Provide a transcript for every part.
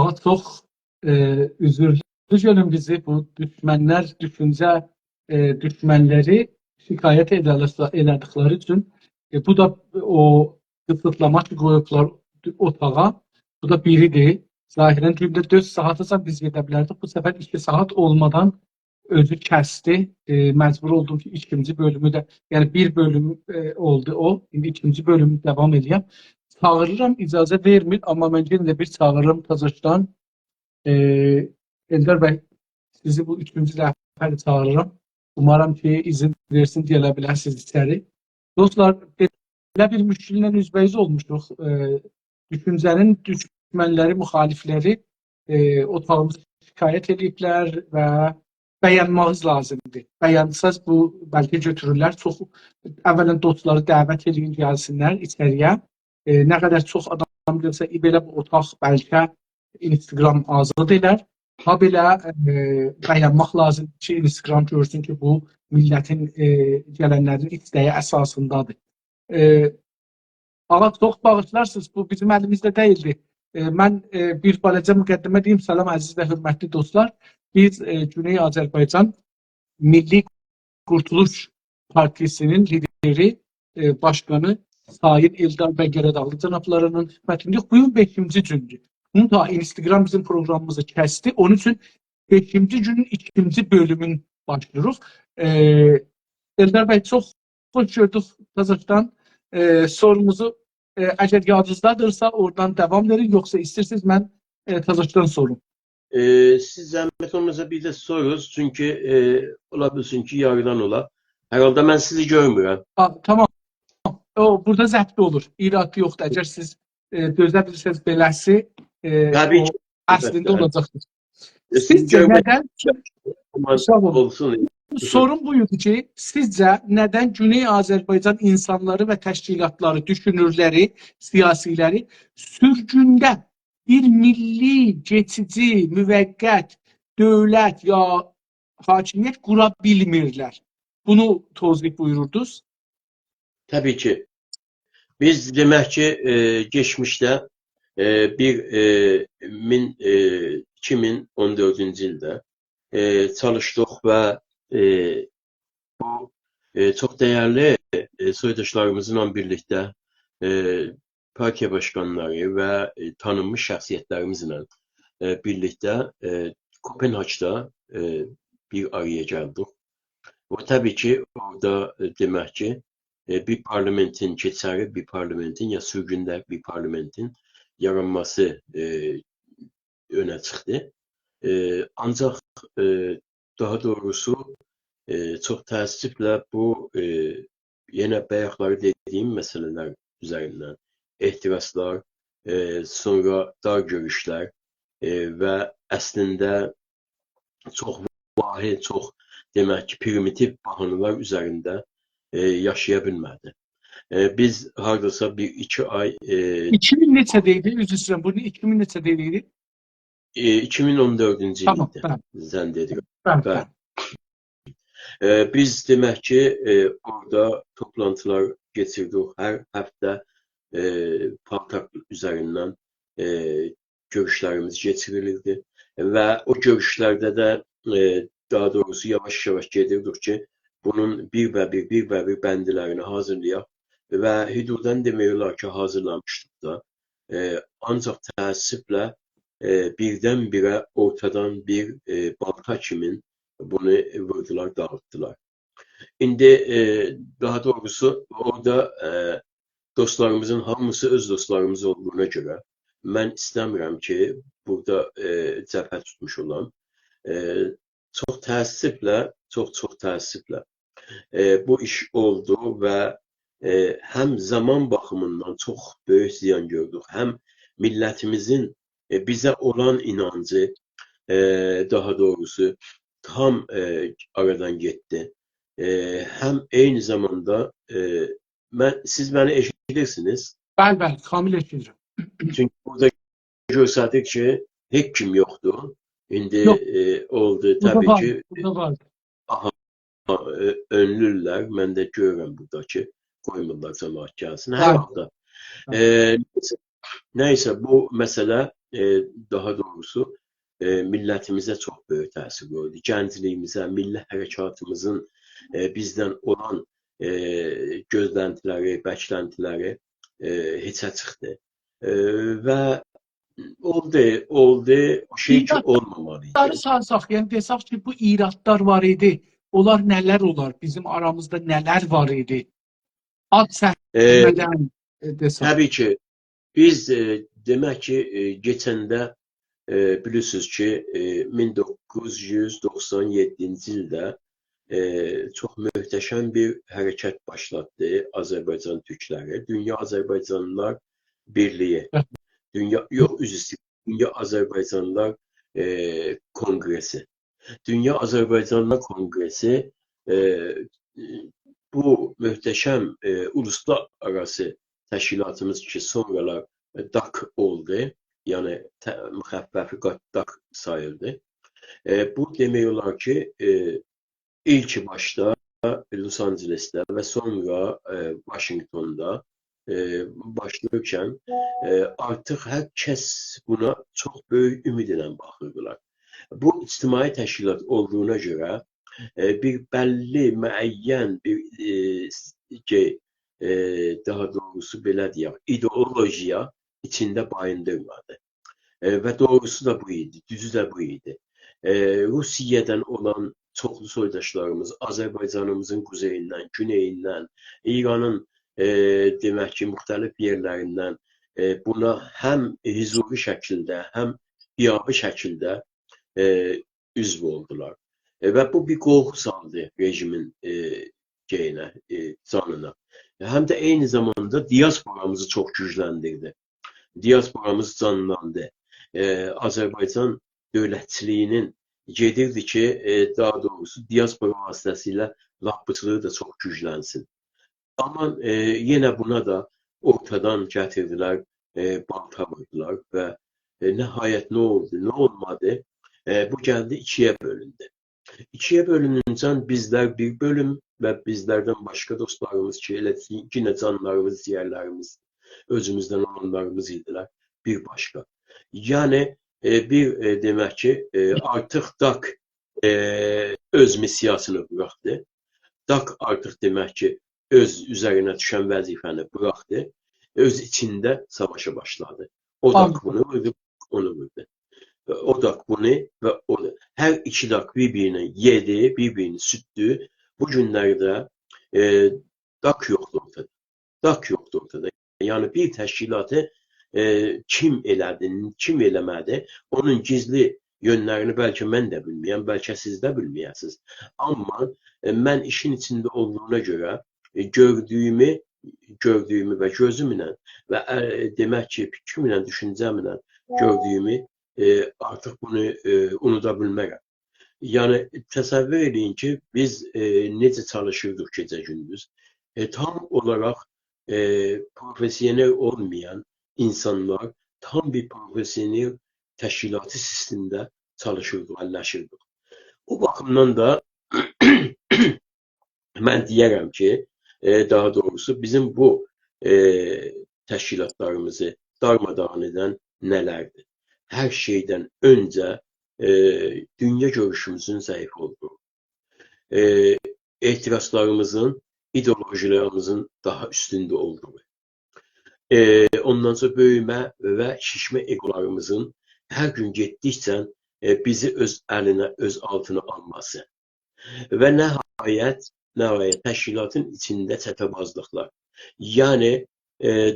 Daha çox üzürlü görün bizi bu düşmənlər, düşüncə düşmənləri şikayət elədikləri üçün bu da o qısıtlama ki qoyublar otağa. Bu da biridir. Zahirən gündə 4 saatsa biz gedə bilərdik. Bu səfər 2 saat olmadan özü kəsdi. Məcbur oldum ki, ikinci bölümü də, yəni bir bölüm oldu o. İndi ikinci bölümü davam edeyim. Çağırıram, icazə vermir, amma mən yenə də bir çağırıram Tazaşdan. Eldar bəy, sizi bu üçüncü dəfə çağırıram. Umarım ki, izin versin, gələ bilərsiniz içəri. Dostlar, belə bir müşkillə üzbəyiz olmuşduq. Düşüncənin düşmənləri, müxalifləri otağımızı şikayət ediblər və bəyənmağız lazımdır. Bəyansaz bu bəlkə götürürlər. Çox əvvələn dostları dəvət edin, gəlsinlər içəriyə. Nə qədər çox adam gəlsə, belə bu otaq bəlkə Instagram azad edər. Ha belə bəyənmək lazımdır ki, Instagram görsün ki, bu millətin gələnlərin istəyi əsasındadır. Ağa, çox bağışlarsınız, bu bizim əlimizdə deyildi. Mən bir balaca müqəddimə deyim, salam əziz və hörmətli dostlar. Biz Güney Azərbaycan Milli Qurtuluş Partisinin lideri, başkanı Sayın Eldar bəy Gəradağlı cənablarının xidmətindəyik. Bu gün 5-ci gündür. Bunun da Instagram bizim proqramımızı kəsdi. Onun üçün 5-ci günün 2-ci bölümünü başlayırıq. Eldar bəy, çox xoş gördük Tazaşdan. Sorumuzu əgər yadınızdadırsa oradan davam verin, yoxsa istəyirsiniz mən Tazaşdan sorum. Siz zəhmət olmasa bir də sorunuz, çünki ola bilsin ki, yarıdan ola. Hər halda mən sizi görmürəm. Tamam. Burada zəbdə olur. İrad yoxdur. Əgər siz dözə bilirsiniz beləsi, əslində olacaqdır. Sizcə nədən? Sorun buyurdu ki, sizcə nədən Güney Azərbaycan insanları və təşkilatları, düşünürləri, siyasiləri sürgündə bir milli, geçici, müvəqqət, dövlət ya hakimiyyət qura bilmirlər? Bunu tozlayıb buyururdunuz. Təbii ki. Biz demək ki, geçmişdə 2014-cü ildə çalışdıq və bu çox dəyərli soydaşlarımızla birlikdə partiya başkanları və tanınmış şəxsiyyətlərimizlə birlikdə Kopenhagda bir araya gəldik. O təbii ki, orada demək ki, bir parlamentin, keçərli bir parlamentin ya sürgündə bir parlamentin yaranması öne çıxdı. Ancaq daha doğrusu çox təəssüflə bu yenə bayaqları dediyim məsələlər üzərindən ehtiraslar, sonra dar görüşlər və əslində çox vahid, çox demək ki, primitiv bahanələr üzərində yaşaya bilmədi. Biz hardasa bir 2 ay... 2000 neçədeydi? Üzr istəyirəm, bunun 2000 neçədeydi? 2014-cü ildə. Sən dedik. Biz demək ki, orada toplantılar geçirdik. Hər həftə Partak üzərindən görüşlərimiz geçirilirdi. Və o görüşlərdə də daha doğrusu yavaş-yavaş gedirdik ki, bunun bir və bir bəndilərini hazırlayaq və hüdudən demək olar ki, hazırlamışdıq da. Ancaq təəssüflə birdən-birə ortadan bir balta kimin bunu vurdular, dağıttılar. İndi daha doğrusu orada dostlarımızın hamısı öz dostlarımız olduğuna görə mən istəmirəm ki, burada cəbhə tutmuş olan çox təəssüflə, çox təəssüflə bu iş oldu və həm zaman baxımından çox böyük ziyan gördük, həm millətimizin bizə olan inancı daha doğrusu tam aradan getdi. Həm eyni zamanda siz məni eşidirsiniz. Bəli, kamil eşidirəm. Çünki burada göstərdik ki, heç kim yoxdur. İndi oldu təbii ki. Önlürlər, mən də görürəm buradakı qoymurlar cəmaət gəlsin. Hər halda Neyse bu mesele daha doğrusu milletimize çok büyük təsir gördü. Gəncliyimizə, milli hərəkatımızın bizdən olan gözləntiləri, bəkləntiləri heçə çıxdı. Və oldu o şey ki olmamalıydı. İradları sarsaq, yəni desək ki, bu iradlar var idi. Onlar nələr olar? Bizim aramızda nələr var idi? Ad səhmədən desək. Təbii ki, biz demək ki, geçəndə bilirsiniz ki, 1997-ci ildə çox möhtəşəm bir hərəkət başlatdı Azərbaycan türkləri. Dünya Azərbaycanlılar Birliyi. Dünya Azərbaycanlılar Kongresi. Dünya Azərbaycanlılar Kongresi bu möhtəşəm uluslararası təşkilatımız ki, sonralar DAK oldu. Yəni müxəffəfi DAK sayıldı. Bu demək olar ki, ilk başda Los Angeles'te ve sonra Washington'da başlarken artık herkes buna çok büyük ümid ilə baxırdılar. Bu ictimai təşkilat olduğuna göre bir belli müəyyən bir daha doğrusu belə deyək, ideolojiya içində bayındırmadı. Ve doğrusu da bu idi, düzü de bu idi. Rusiyadan olan çoxlu soydaşlarımız, Azərbaycanımızın kuzeyindən, güneyindən, İranın demək ki, müxtəlif yerlərindən buna həm hüzuri şəkildə, həm qiyabi şəkildə üzv oldular. Və bu bir qorxu saldı rejimin canına. Həm də eyni zamanda diasporamızı çox gücləndirdi. Diasporamız canlandı. Azərbaycan dövlətçiliyinin gedirdi ki, daha doğrusu diaspora vasitəsilə lapıçılığı da çox güclənsin. Amma yenə buna da ortadan gətirdilər, balta vurdular və nəhayət nə oldu, nə olmadı? Bu gəldi ikiyə bölündü. İkiyə bölününcən bizlər bir bölüm və bizlərdən başqa dostlarımız ki, elə yine canlarımız, ciyərlərimiz, özümüzdən olanlarımız idilər, bir başqa. Yəni bir demək ki, artıq DAK öz missiyasını bıraxdı. DAK artıq demək ki, öz üzərinə düşən vəzifəni bıraxdı. Öz içində savaşa başladı. O DAK bunu vurdu, onu vurdu. O DAK bunu və o da. Hər iki DAK bir-birini yedi, bir-birini sütdü. Bu günlərdə DAK yoxdur ortada. DAK yoxdur ortada. Yəni bir təşkilatı kim elədi, kim eləmədi, onun gizli yönlərini bəlkə mən də bilməyəm, bəlkə siz də bilməyəsiniz. Amma mən işin içində olduğuna görə gördüyümü və gözümlə və demək ki, fikrimlə, düşüncəmlə gördüyümü artıq bunu unuda bilmərəm. Yəni təsəvvür edin ki, biz necə çalışırdıq gecə gündüz. Tam olaraq profesyonel olmayan insanlar tam bir profesyonel təşkilatı sistemdə çalışırdıq, əlləşirdik. O baxımdan da mən deyərəm ki, daha doğrusu bizim bu təşkilatlarımızı darmadağın edən nələrdir? Hər şeydən öncə dünya görüşümüzün zəif olduğu, etirazlarımızın, ideolojilərimizin daha üstündə olduğu, ondan sonra böyümə və şişmə egolarımızın hər gün getdikcə bizi öz əlinə, öz altına alması və nəhayət təşkilatın içində çətəbazlıqlar. Yəni,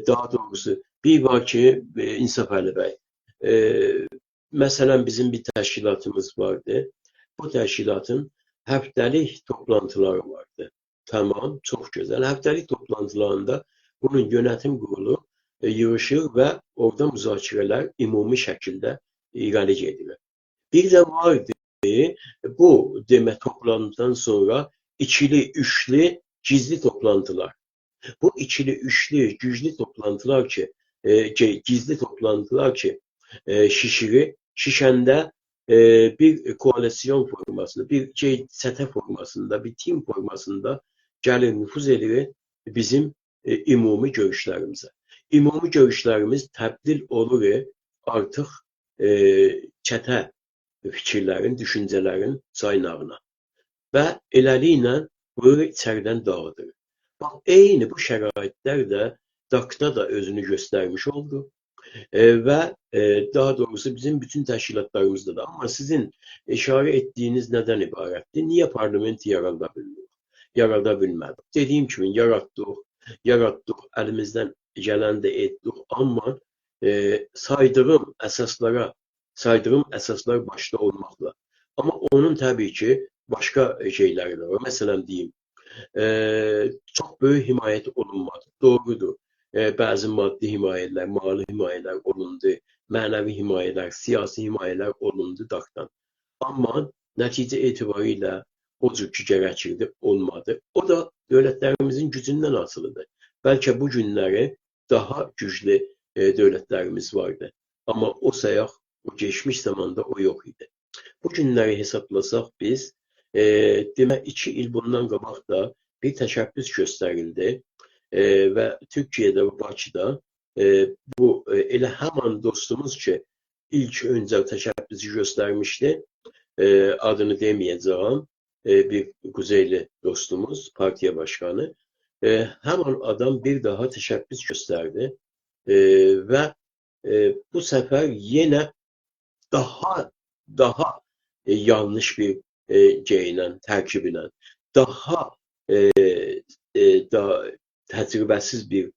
daha doğrusu, bir var ki, İnsaf Əli bəy, məsələn, bizim bir təşkilatımız vardı. Bu təşkilatın həftəlik toplantıları vardı. Tamam, çox gözəl. Həftəlik toplantılarında bunun yönetim kurulu yığışır və orada müzakirələr ümumi şəkildə irəli gedir. Bir də vardı, bu demə toplantıdan sonra ikili, üçlü, gizli toplantılar. Bu ikili, üçlü, güclü toplantılar ki, gizli toplantılar ki, şişəndə bir koalisyon formasında, bir çətə formasında, bir tim formasında gəlir, nüfuz edir bizim ümumi görüşlərimizə. ümumi görüşlərimiz təbdil olur artıq çətə fikirlərin, düşüncələrin caynağına və eləliklə bunu içəridən dağıdır. Bax, eyni bu şəraitlər də DAQ-da da özünü göstərmiş oldu və daha doğrusu bizim bütün təşkilatlarımızda da. Amma sizin işarə etdiyiniz nədən ibarətdir? Niyə parlamenti yarada bilmədik? Dediyim kimi yaratdıq, əlimizdən gələn də etdik, amma saydığım əsaslar başda olmaqla. Amma onun təbii ki, başqa şeyləri də var. Məsələn deyim, çox böyük himayət olunmadı. Doğrudur. Bəzi maddi himayələr, mali himayələr olundu, mənəvi himayələr, siyasi himayələr olundu DAQ-dan. Amma nəticə etibarilə o cür ki gərəkirdi, olmadı. O da dövlətlərimizin gücündən asılıdır. Bəlkə bu günləri daha güclü dövlətlərimiz vardı. Amma o sayaq, o geçmiş zamanda o yox idi. Bu günləri hesablasaq biz, demək 2 il bundan qabaq da bir təşəbbüs göstərildi və Türkiyədə və Bakıda bu elə həman dostumuz ki, ilk öncə təşəbbüsü göstərmişdi, adını deməyəcəyəm, bir Kuzeyli dostumuz, partiya başkanı, həman adam bir daha təşəbbüs göstərdi və bu səfər yenə daha yanlış bir tərkiblə, daha təcrübəsiz bir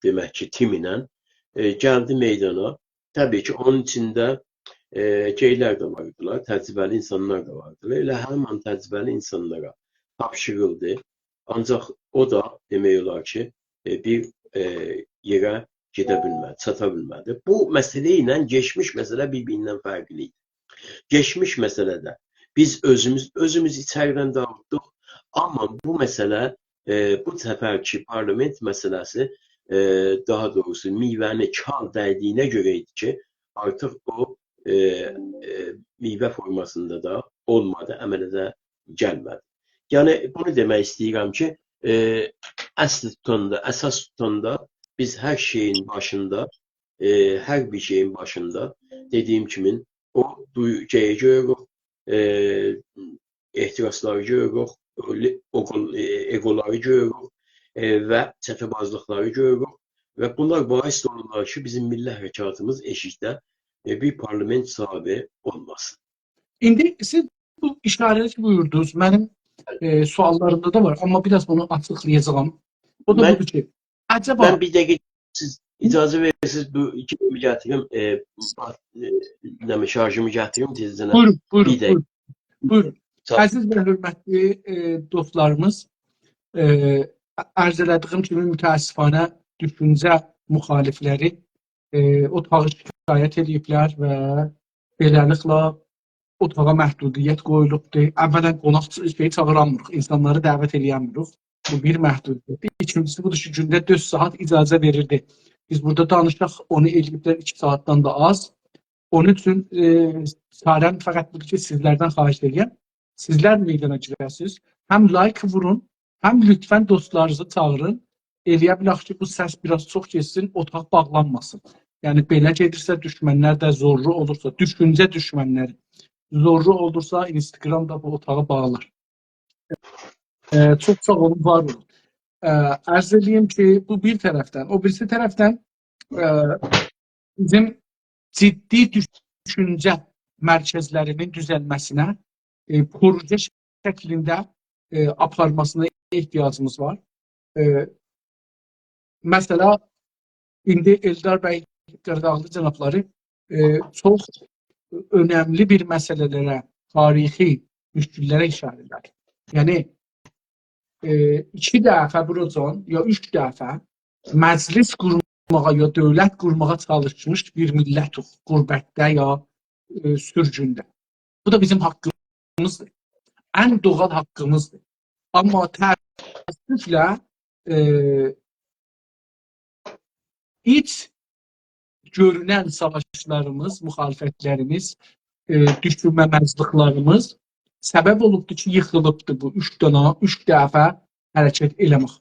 demək ki, timlə gəldi meydana. Təbii ki, onun içində geylər də vardılar, təcrübəli insanlar da vardılar. Elə həman təcrübəli insanlara tapşırıldı. Ancaq o da demək olar ki, bir yerə gedə bilmədi, çata bilmədi. Bu məsələ ilə geçmiş məsələ bir-birindən fərqli idi. Geçmiş məsələdə biz özümüz içəridən dağıtdıq, amma bu məsələ, bu səfərki parlament məsələsi daha doğrusu meyvəni kal dəydiyinə görə idi ki, artıq o meyvə formasında da olmadı, əmələ gəlmədi. Yəni, bunu demək istəyirəm ki, əsas tutanda biz hər şeyin başında, hər bir şeyin başında dediyim kimi o duyucuya görürük, ehtirasları görürük, egoları görürük və çətəbazlıqları görürük və bunlar bahis olurlar ki, bizim milli hərəkatımız eşikdə bir parlament sahibi olmasın. İndi siz bu işarəlik buyurdunuz. Mənim suallarımda da var, amma biraz bunu açıqlayacağım. O da budur ki, acaba... Mən bir dəqiqə siz icazə verirsiniz, bu iki bölümü gətirim, şarjımı gətirim tezdən. Buyurun. Əziz və hörmətli dostlarımız, ərz elədiyim kimi mütəəssifanə düşüncə müxalifləri otağı şikayət ediblər və beləliklə otağa məhdudiyyət qoyulubdur. Əvvələn qonaq çağıramırıq, insanları dəvət eləyəmirik. Bu bir məhdudiyyətdir. İkincisi budur ki, gündə 4 saat icazə verirdi. Biz burada danışaq, onu eləyiblər 2 saatdan da az. Onun üçün çarəm fəqət budur ki, sizlərdən xahiş edirəm. Sizlər meydana girəsiniz. Həm like vurun, həm lütfən dostlarınızı çağırın. Eləyə bilək ki, bu səs biraz çox geçsin, otaq bağlanmasın. Yəni, belə gedirsə, düşmənlər də zorlu olursa, düşüncə düşmənləri zorlu olursa, Instagram da bu otağı bağlar. Çox sağ olun, var olun. Ərz edeyim ki, bu bir tərəfdən. O birisi tərəfdən bizim ciddi düşüncə mərkəzlərinin düzəlməsinə, proje şəklində aparmasına ehtiyacımız var. Məsələ, indi Eldar bəy Qaradağlı cənabları çox önəmli bir məsələlərə, tarixi müşkillərə işarələr. Yəni, 2 dəfə buracan, ya 3 dəfə məclis qurmağa, ya dövlət qurmağa çalışmış bir millət qürbətdə, ya sürgündə. Bu da bizim haqqımızdır. Ən doğal haqqımızdır. Amma təəssüflə iç görünən savaşlarımız, müxalifətlərimiz, düşünməməzliklarımız səbəb olubdur ki, yıxılıbdır bu 3 dəfə hərəkət eləmək.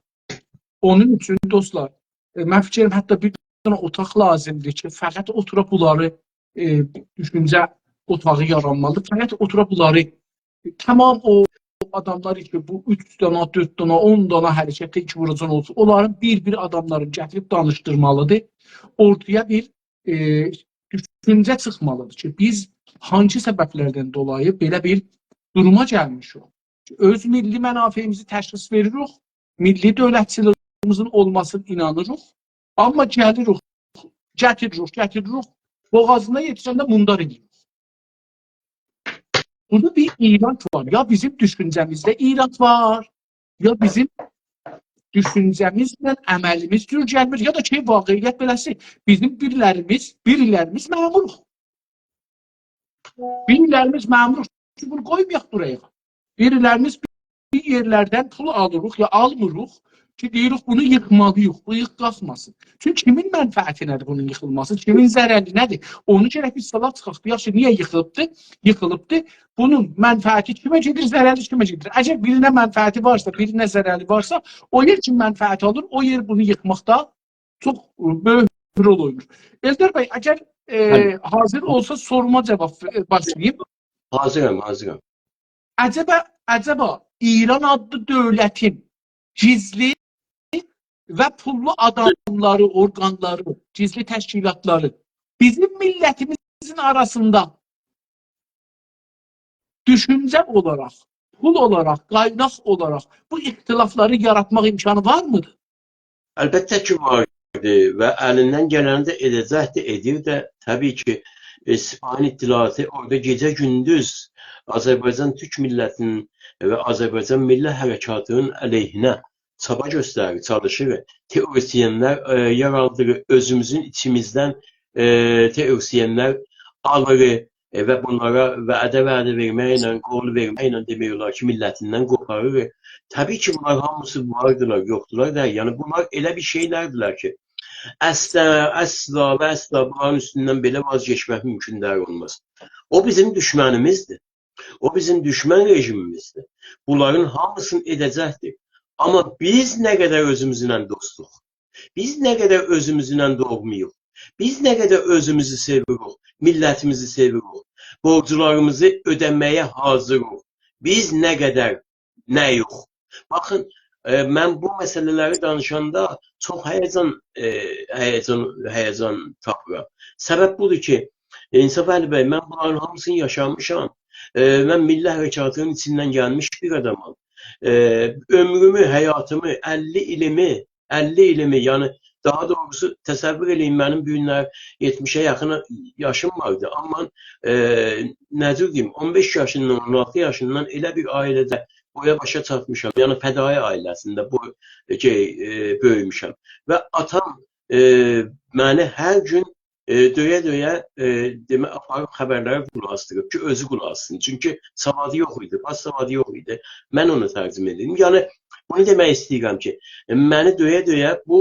Onun üçün dostlar, mən fikirlərim hətta bir dənə otaq lazımdır ki, fəqət otura bunları düşüncə otağı yaranmalıdır. Fəqət otura bunları tamam o adamlar ki, bu 3 dana, 4 dana, 10 dana hərəkətə iki vurucan olsun. Onların bir adamların gətirib danışdırmalıdır. Ortaya bir düşüncə çıxmalıdır ki, biz hangi səbəblərdən dolayı belə bir duruma gəlmişik. Öz milli mənafeyimizi təşxis veririk, milli dövlətçiliyimizin olmasına inanırıq, amma gətiririk, boğazına yetişəndə mundar edirik. Burada bir irat var. Ya bizim düşüncəmizdə irat var, ya bizim düşüncəmizlə əməlimiz cür gəlmir, ya da ki, vaqiyyət beləsi, bizim birilərimiz məmuruq. Birilərimiz məmuruq. Bunu qoymayaq buraya. Birilərimiz bir yerlərdən pul alırıq, ya almırıq ki, deyirik, bunu yıxmalıyıq, bu yıx qalxmasın. Çünki kimin mənfəəti nədir bunun yıxılması, kimin zərəri nədir? Onu gərək bir salaq çıxaq. Yaxşı, niyə yıxılıbdır? Bunun mənfəəti kimə gedir, zərəri kimə gedir? Əgər birinə mənfəəti varsa, birinə zərəri varsa, o yer kim mənfəəti alır, o yer bunu yıxmaqda çox böyük bir rol oynayır. Eldar bəy, əgər hazır olsa soruma cavab başlayayım. Hazıram. Əcəba İran adlı dövlətin gizli və pullu adamları, orqanları, gizli təşkilatları bizim millətimizin arasında düşüncə olaraq, pul olaraq, qaynaq olaraq bu ixtilafları yaratmaq imkanı var mıdır? Əlbəttə ki, vardı və əlindən gələni də edəcəkdir, edir də. Təbii ki, Sipahin İttilatı orada gecə-gündüz Azərbaycan Türk millətinin və Azərbaycan milli hərəkatının əleyhinə çaba göstərir, çalışır. Teorisyenlər yaraldır, özümüzün içimizdən teorisyenlər alır və bunlara vədə verməklə, qol verməklə demirlər ki, millətindən qoparır. Təbii ki, bunlar hamısı vardılar, yoxdular da. Yəni, bunlar elə bir şeylərdirlər ki, əsla bunların üstündən belə vazgeçmək mümkünlər olmaz. O bizim düşmənimizdir. O bizim düşmən rejimimizdir. Bunların hamısını edəcəkdir. Amma biz nə qədər özümüzlə dostluq, biz nə qədər özümüzlə doğmuyuq, biz nə qədər özümüzü sevirik, millətimizi sevirik, borcularımızı ödəməyə hazırıq. Biz nə qədər nəyik? Baxın, mən bu məsələləri danışanda çox həyəcan tapıram. Səbəb budur ki, İnsaf Əli bəy, mən bunların hamısını yaşamışam. Mən milli hərəkatının içindən gəlmiş bir adamam. Ömrümü, həyatımı, 50 ilimi, yəni daha doğrusu təsəvvür edin, mənim bu günlər 70'ə yaxın yaşım vardı. Amma necə deyim, 15 yaşından, 16 yaşından elə bir ailədə boya başa çatmışam. Yəni fədai ailəsində böyümüşəm. Və atam məni hər gün döyə demək, aparıb xəbərləri qulaq asdırıb ki, özü qulaq assın. Çünki savadı yox idi, bas savadı yox idi. Mən onu tərcümə edirdim. Yəni, bunu demək istəyirəm ki, məni döyə bu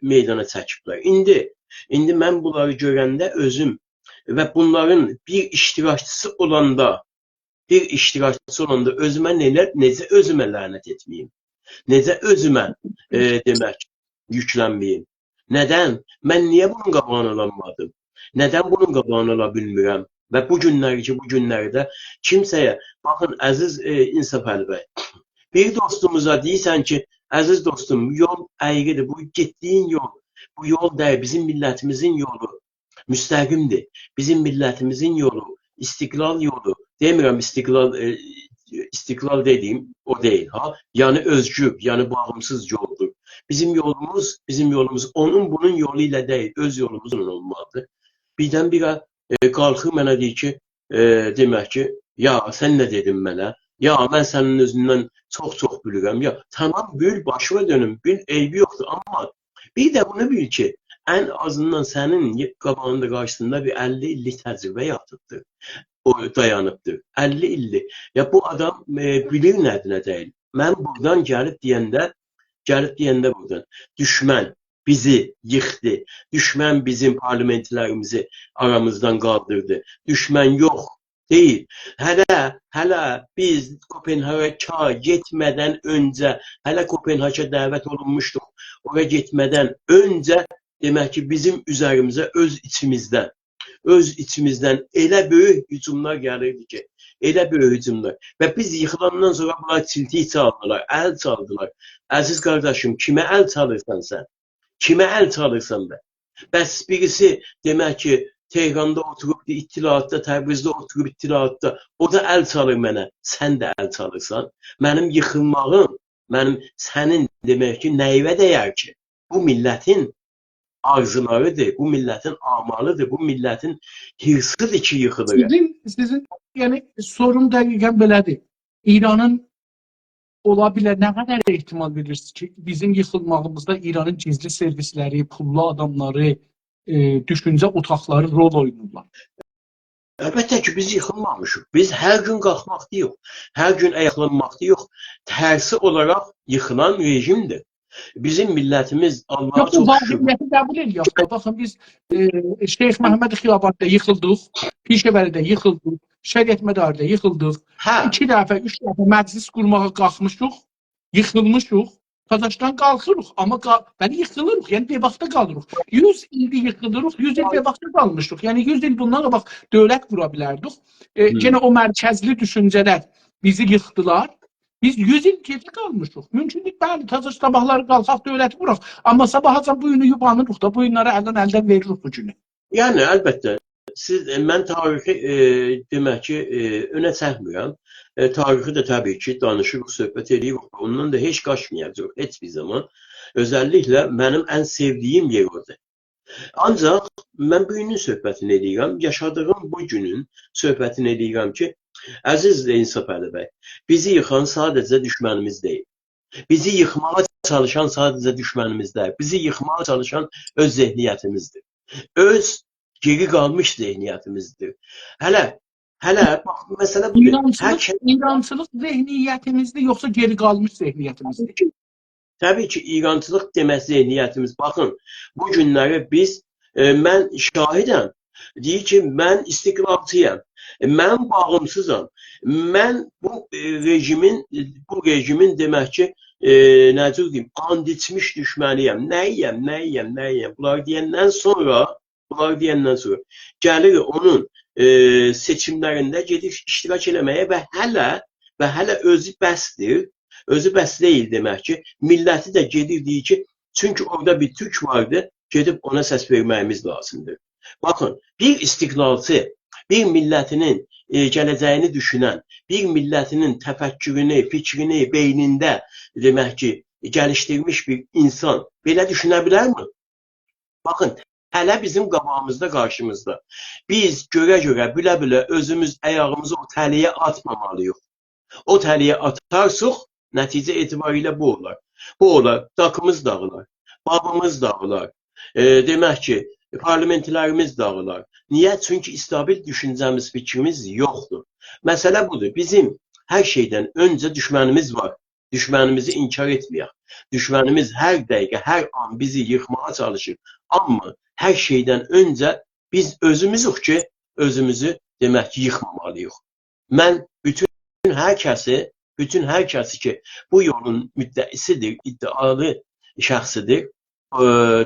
meydana çəkiblər. İndi mən bunları görəndə özüm və bunların bir iştirakçısı olanda özümə necə özümə lənət etməyim? Necə özümə demək, yüklənməyim? Nədən? Mən niyə bunun qabağını alanmadım? Nədən bunun qabağını ala bilmirəm? Və bu günlərdə kimsəyə, baxın, əziz İnsaf Əli bəy, bir dostumuza deyirsən ki, əziz dostum, yol əyrədir, bu getdiyin yol, bu yol deyil, bizim millətimizin yolu müstəqimdir. Bizim millətimizin yolu, istiqlal yolu, demirəm istiqlal dediyim o deyil, ha? Yəni özgür, yəni bağımsız yoldur. Bizim yolumuz onun bunun yolu ilə deyil, öz yolumuzun olmalıdır. Birdən-birə qalxır mənə deyir ki, demək ki, ya sən nə dedin mənə? Ya mən sənin özündən çox bilirəm. Ya tamam, bil, başına dönüm, bil, eybi yoxdur. Amma bir də bunu bil ki, ən azından sənin qabağında qarşısında bir 50 illik təcrübə yatıbdır. O dayanıbdır. 50 illik. Ya bu adam bilir nədir, nə deyil. Mən buradan gəlib deyəndə buradan düşmən bizi yıxdı. Düşmən bizim parlamentlərimizi aramızdan qaldırdı. Düşmən yox Deyil. Hələ biz Kopenhaga getmədən öncə, hələ Kopenhaga dəvət olunmuşduq. Oraya getmədən öncə demək ki, bizim üzərimizə öz içimizdən elə böyük hücumlar gəlirdi ki, elə böyük hücumlar. Və biz yıxılandan sonra bunlar çiltik çaldılar, əl çaldılar. Əziz qardaşım, kimə əl çalırsan sən? Kimə əl çalırsan bə? Bəs birisi demək ki, Tehranda oturub ittilaatda, Təbrizdə oturub ittilaatda, o da əl çalır mənə, sən də əl çalırsan. Mənim yıxılmağım, sənin demək ki, nəyivə dəyər ki? Bu millətin arzularıdır, bu millətin amalıdır, bu millətin hırsıdır ki, yıxılır. Sizin yəni sorum dəqiqən belədir. İranın ola bilər, nə qədər ehtimal verirsiniz ki, bizim yıxılmağımızda İranın gizli servisləri, pullu adamları, düşüncə otaqları rol oynayırlar. Əlbəttə ki, biz yıxılmamışıq. Biz hər gün qalxmaqda yox, hər gün ayaqlanmaqda yox. Tərsi olaraq yıxılan rejimdir. Bizim millətimiz Allah'a Yox, bu çox şükür. vaqifiyyəti qəbul edirik. Baxın, biz Şeyx Məhəmməd Xiyabadda yıxıldıq, Pişəvəridə yıxıldıq, Şəriət Mədarında yıxıldıq. 2 dəfə, 3 dəfə məclis qurmağa qalxmışıq, yıxılmışıq. Tazaşdan qalxırıq, amma yıxılırıq, yəni bevaqta qalırıq. 100 ildir yıxılırıq, 100 il bevaqta qalmışıq. Yəni 100 il bundan qabaq dövlət qura bilərdik. Yenə o mərkəzli düşüncələr bizi yıxdılar. Biz 100 il geri qalmışıq. Mümkünlük bəli, Tazaş sabahları qalxaq dövləti quraq. Amma sabahacan bu günü yubanırıq da, bu günləri əldən veririk bu günü. Yəni, əlbəttə, mən tarixi demək ki, önə çəkmirəm. Tarixi də təbii ki, danışırıq, söhbət edirik. Ondan da heç qaçmayacaq, heç bir zaman. Özəlliklə mənim ən sevdiyim yer odur. Ancaq mən bu günün söhbətini edirəm, yaşadığım bu günün söhbətini edirəm ki, əziz İnsaf Əli bəy, bizi yıxan sadəcə düşmənimiz deyil. Bizi yıxmağa çalışan sadəcə düşmənimiz deyil. Bizi yıxmağa çalışan öz zehniyyətimizdir. Öz geri qalmış zehniyyətimizdir. Hələ, bax, məsələ budur. İrançılıq zehniyyətimizdir, yoxsa geri qalmış zehniyyətimizdir? Təbii ki, İrançılıq demək zehniyyətimiz. Baxın, bu günləri biz, mən şahidəm. Deyir ki, mən istiqlalçıyam. Mən bağımsızam. Mən bu rejimin demək ki, necə deyim, and içmiş düşməniyəm. Nəyiyəm. Bunlar deyəndən sonra gəlir onun seçimlərində gedib iştirak eləməyə və hələ özü bəsdir. Özü bəs deyil demək ki, milləti də gedir deyir ki, çünki orada bir türk vardı, gedib ona səs verməyimiz lazımdır. Baxın, bir istiqlalçı, bir millətinin gələcəyini düşünən, bir millətinin təfəkkürünü, fikrini beynində demək ki, gəlişdirmiş bir insan belə düşünə bilərmi? Baxın, hələ bizim qabağımızda, qarşımızda. Biz görə, bilə özümüz ayağımızı o təliyə atmamalıyıq. O təliyə atarsıq, nəticə etibarilə bu olar. Bu olar, daqımız dağılar, babımız dağılar, demək ki, parlamentlərimiz dağılar. Niyə? Çünki istabil düşüncəmiz, fikrimiz yoxdur. Məsələ budur. Bizim hər şeydən öncə düşmənimiz var. Düşmənimizi inkar etməyək. Düşmənimiz hər dəqiqə, hər an bizi yıxmağa çalışır. Amma hər şeydən öncə biz özümüzük ki, özümüzü demək ki, yıxmamalıyıq. Mən bütün hər kəsi ki, bu yolun müddəisidir, iddialı şəxsidir,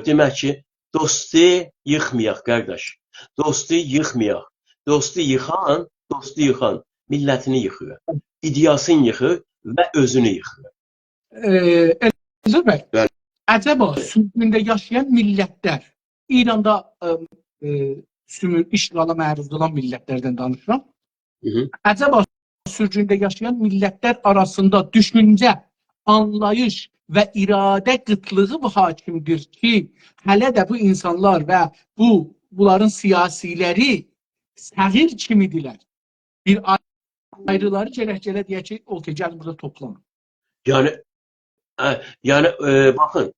demək ki, dostu yıxmayaq, qardaş. Dostu yıxmayaq. Dostu yıxan millətini yıxır, ideyasını yıxır və özünü yıxır. Elzur bəy, əcəba sürgündə yaşayan millətlər, İranda işğala məruz qalan millətlərdən danışıram. Əcəba sürgündə yaşayan millətlər arasında düşüncə, anlayış və iradə qıtlığı hakimdir ki, hələ də bu insanlar və bunların siyasiləri səğir kimidirlər. Bir ayrıları gələk deyək ki, gəl burada toplanın. Yəni, baxın,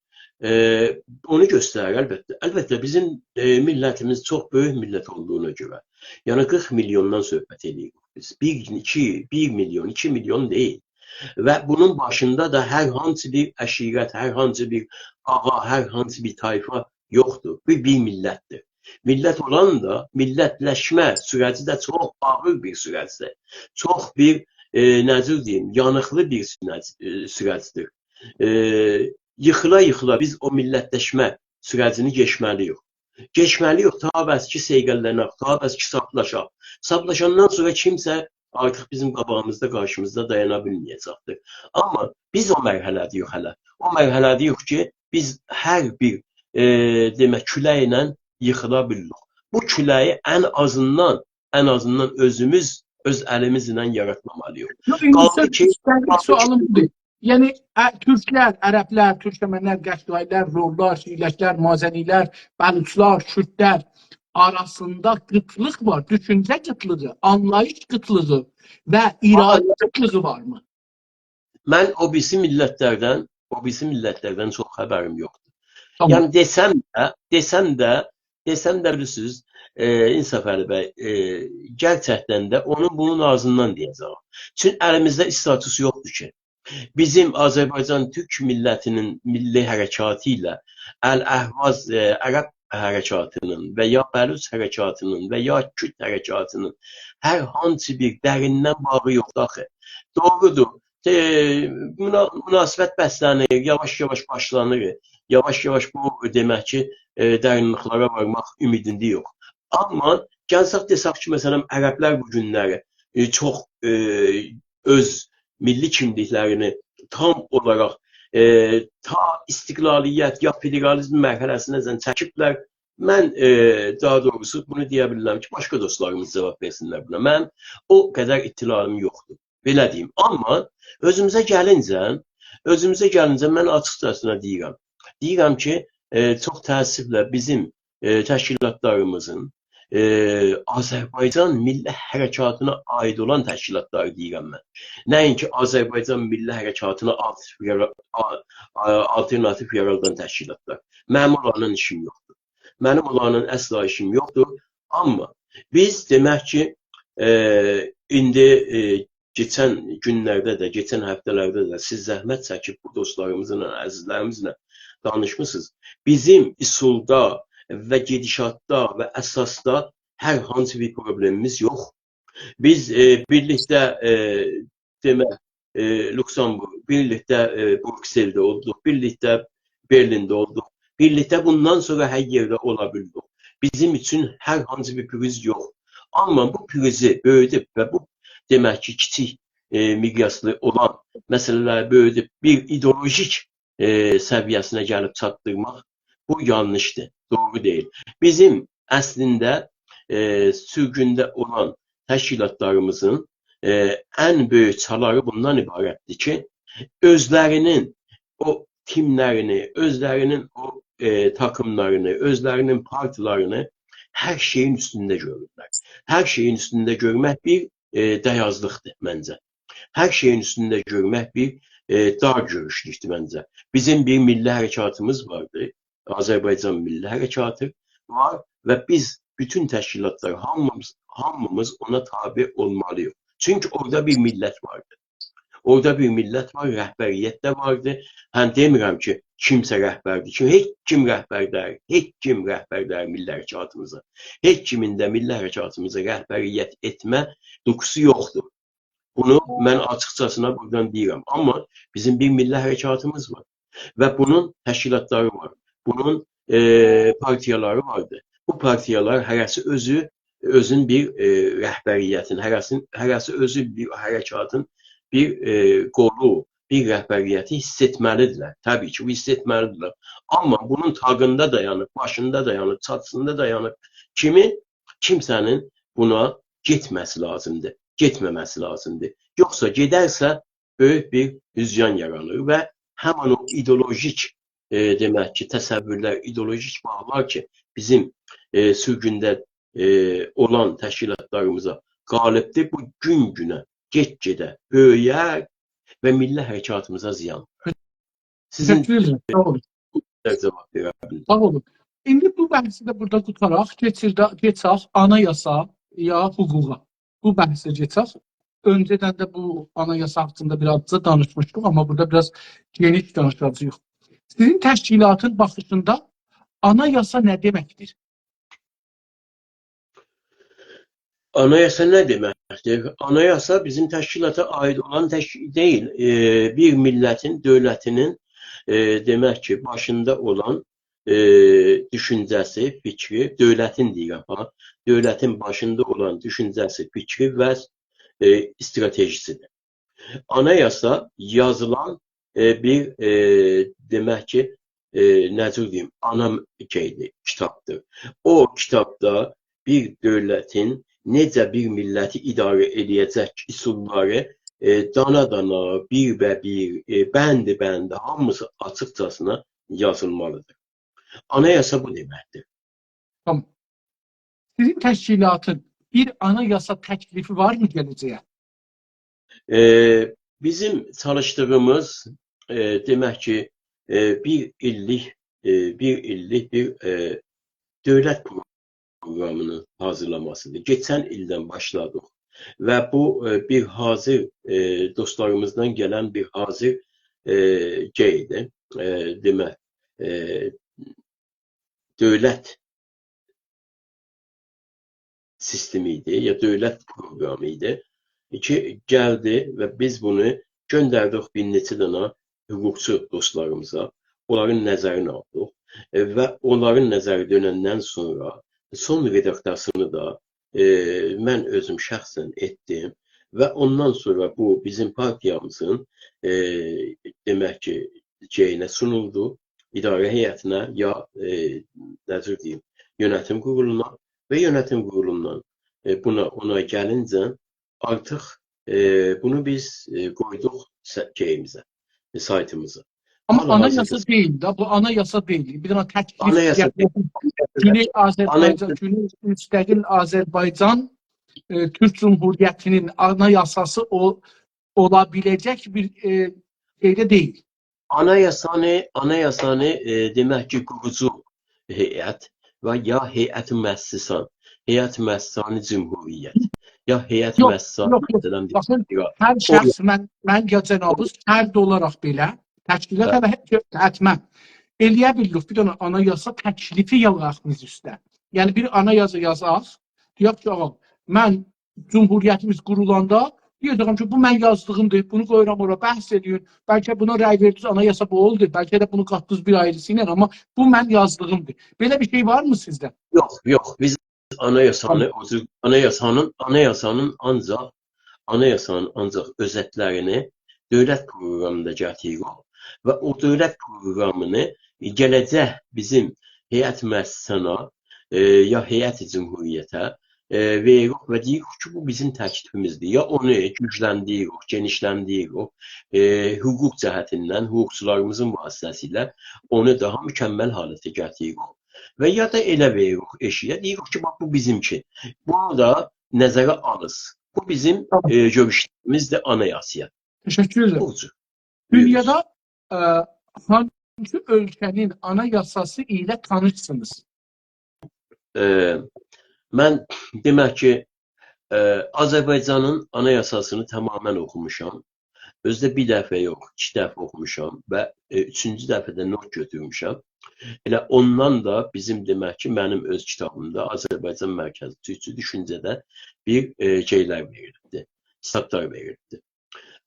onu göstərir əlbəttə. Əlbəttə, bizim millətimiz çox böyük millət olduğuna görə. Yəni, 40 milyondan söhbət edirik biz. 1 milyon, 2 milyon deyil. Və bunun başında da hər hansı bir əşirət, hər hansı bir ağa, hər hansı bir tayfa yoxdur. Bir millətdir. Millət olan da millətləşmə sürəci də çox ağır bir sürəcdir. Çox bir necə deyim, yanıqlı bir sürəcdir. Yıxıla-yıxıla biz o millətləşmə sürəcini keçməliyik. Geçməliyik, ta bəs ki seyğəllənək, ta bəs ki saplaşaq. Saplaşandan sonra kimsə artıq bizim qabağımızda, qarşımızda dayana bilməyəcəkdir. Amma biz o mərhələdəyik hələ. O mərhələdəyik ki, biz hər bir demək küləklə yıxıla bilirik. Bu küləyi ən azından özümüz öz əlimizlə yaratmamalıyıq. Yox, indi Qaldı ki, sualım budur. Yəni türklər, ərəblər, türkməənlər, qəşqailər, Rorlar, Şiiləşlər, Mazənilər, Bəluçlar, Kürdlər arasında qıtlıq var, düşüncə qıtlığı, anlayış qıtlığı və iradə qıtlığı varmı? Mən o birisi millətlərdən çox xəbərim yoxdur. Tamam. Yəni desəm də bilirsiniz, İnsaf Əli bəy, gerçəkdən də onun bunun ağzından deyəcəm. Çünki əlimizdə status yoxdur ki, bizim Azərbaycan Türk millətinin milli hərəkatı ilə Əl-Əhvaz Ərəb hərəkatının və ya Bəluç hərəkatının və ya Kürd hərəkatının hər hansı bir dərindən bağı yoxdur axı. Doğrudur. Münasibət bəslənir, yavaş-yavaş başlanır. Yavaş-yavaş bu demək ki, dərinliklərə varmaq ümidində yox. Amma gəlsək desək ki, məsələn, ərəblər bu günləri çox öz milli kimliklərini tam olaraq ta istiqlaliyyət ya federalizm mərhələsinəcən çəkiblər. Mən daha doğrusu bunu deyə bilirəm ki, başqa dostlarımız cavab versinlər buna. Mən o qədər ittilalım yoxdur. Belə deyim. Amma özümüzə gəlincə mən açıqcasına deyirəm. Deyirəm ki, çox təəssüflə bizim təşkilatlarımızın Azərbaycan milli hərəkatına aid olan təşkilatları deyirəm mən. Nəinki Azərbaycan milli hərəkatına alternativ yaradan təşkilatlar. Mənim olanın işim yoxdur. Mənim olanın əsla işim yoxdur. Amma biz demək ki, indi keçən günlərdə də, keçən həftələrdə də siz zəhmət çəkib bu dostlarımızla, əzizlərimizlə danışmışsınız. Bizim üsulda və gedişatda və əsasda hər hansı bir problemimiz yox. Biz birlikdə demək Lüksemburg, birlikdə Brükseldə olduq, birlikdə Berlində olduq, birlikdə bundan sonra hər yerdə ola bildik. Bizim üçün hər hansı bir pürüz yox. Amma bu pürüzü böyüdüb və bu demək ki, kiçik miqyaslı olan məsələləri böyüdüb bir ideolojik səviyyəsinə gəlib çatdırmaq bu yanlışdır, doğru deyil. Bizim əslində sürgündə olan təşkilatlarımızın ən böyük çaları bundan ibarətdir ki, özlərinin o timlərini, özlərinin o takımlarını, özlərinin partilarını hər şeyin üstündə görürlər. Hər şeyin üstündə görmək bir dayazlıqdır məncə. Hər şeyin üstündə görmək bir dar görüşlükdür məncə. Bizim bir milli hərəkatımız vardı. Azərbaycan milli hərəkatı var və biz bütün təşkilatlar hamımız ona tabe olmalıyıq. Çünki orada bir millət vardı. Orada bir millət var, rəhbəriyyət də vardı. Həm demirəm ki, kimsə rəhbərdir. Heç kim rəhbər milli hərəkatımıza. Heç kimin də milli hərəkatımıza rəhbəriyyət etmə dukusu yoxdur. Bunu mən açıqcasına buradan deyirəm. Amma bizim bir milli hərəkatımız var. Və bunun təşkilatları var. Bunun partiyaları vardı. Bu partiyalar hərəsi özün bir rəhbəriyyətin, hərəsi özü bir hərəkatın bir qolu, bir rəhbəriyyəti hiss etməlidirlər. Təbii ki, bu hiss etməlidirlər. Amma bunun tağında dayanıb, başında dayanıb, çatısında dayanıb kimsənin buna getməsi lazımdır, getməməsi lazımdır. Yoxsa gedərsə böyük bir hüzyan yaranır və həmin o ideolojik demək ki, təsəvvürlər, ideolojik bağlar ki, bizim sürgündə olan təşkilatlarımıza qalibdir, bu gün-günə, get-gedə böyüyər və milli hərəkatımıza ziyan. Sizin cavab verə bilin. Sağ olun. İndi bu bəhsi də burada tutaraq keçək anayasa ya hüquqa. Bu bəhsə keçək. Öncədən də bu anayasa haqqında birazca danışmışdıq, amma burada biraz geniş danışacağıq. Sizin təşkilatın baxışında anayasa nə deməkdir? Anayasa nə deməkdir? Anayasa bizim təşkilata aid olan deyil. Bir millətin, dövlətinin demək ki, başında olan düşüncəsi, fikri, dövlətin deyirəm ha, dövlətin başında olan düşüncəsi, fikri və stratejisidir. Anayasa yazılan bir demək ki, necə deyim, ana şeydir, kitabdır. O kitabda bir dövlətin necə bir milləti idarə edəcək üsulları dana-dana, bir, bəndi-bəndi hamısı açıqcasına yazılmalıdır. Anayasa bu deməkdir. Tamam. Sizin təşkilatın bir anayasa təklifi var mı gələcəyə? Bizim çalıştığımız demək ki, bir illik bir dövlət programının hazırlamasıdır. Geçən ildən başladıq və bu bir hazır dostlarımızdan gələn bir hazır şeydir. Demək, dövlət sistemi idi ya dövlət proqramı idi ki, gəldi və biz bunu göndərdik bir neçə dənə hüquqçu dostlarımıza. Onların nəzərini aldıq və onların nəzəri dönəndən sonra son redaksiyasını da mən özüm şəxsən etdim və ondan sonra bu bizim partiyamızın demək ki, şeyinə sunuldu, idarə heyətinə ya necə deyim, yönetim quruluna və yönetim qurulundan ona gəlincə artıq bunu biz qoyduq şeyimizə, saytımıza. Ama anayasa değil da, bu anayasa değil. Bir tane teklif Anayasa değil. Güney Azerbaycan, Güney Müstəqil Azerbaycan Türk Cumhuriyeti'nin anayasası olabilecek bir şeyde değil. Anayasanı demək ki, qurucu heyət və ya heyət müəssisan, heyət müəssisanı cümhuriyyət, ya heyət müəssisanı Bakın, hər şəxs, mən ya cənabız, fərd olaraq belə təşkilata və hətmən eləyə bilirik bir dənə anayasa təklifi yazaq biz üstə. Yəni bir anayasa yazaq, deyək ki, mən Cumhuriyyətimiz qurulanda deyəcəm ki, bu mən yazdığımdır, bunu qoyuram ora, bəhs ediyor. Bəlkə buna rəy verdiniz, anayasa bu oldu, bəlkə də bunu qatdınız bir ayrısı ilə, amma bu mən yazdığımdır. Belə bir şey var mı sizdə? Yox. Biz anayasanın ancaq özətlərini dövlət proqramında gətiririk və o dövlət proqramını gələcək bizim heyət müəssisəsinə ya heyət cümhuriyyətə veririk və deyirik ki, bu bizim təklifimizdir. Ya onu gücləndiririk, genişləndiririk, hüquq cəhətindən, hüquqçularımızın vasitəsilə onu daha mükəmməl halətə gətiririk. Və ya da elə veririk eşiyə, deyirik ki, bax, bu bizimki. Bunu da nəzərə alırız. Bu bizim görüşlərimizdir anayasaya. Teşekkür ederim. Dünyada hangi ölkənin anayasası ilə tanışsınız? Mən demək ki, Azərbaycanın anayasasını tamamən oxumuşam. Özdə bir dəfə yox, 2 dəfə oxumuşam və 3-cü dəfədə not götürmüşəm. Elə ondan da bizim demək ki, mənim öz kitabımda Azərbaycan mərkəzi türkçü düşüncədə bir şeylər verildi, kitablar verildi.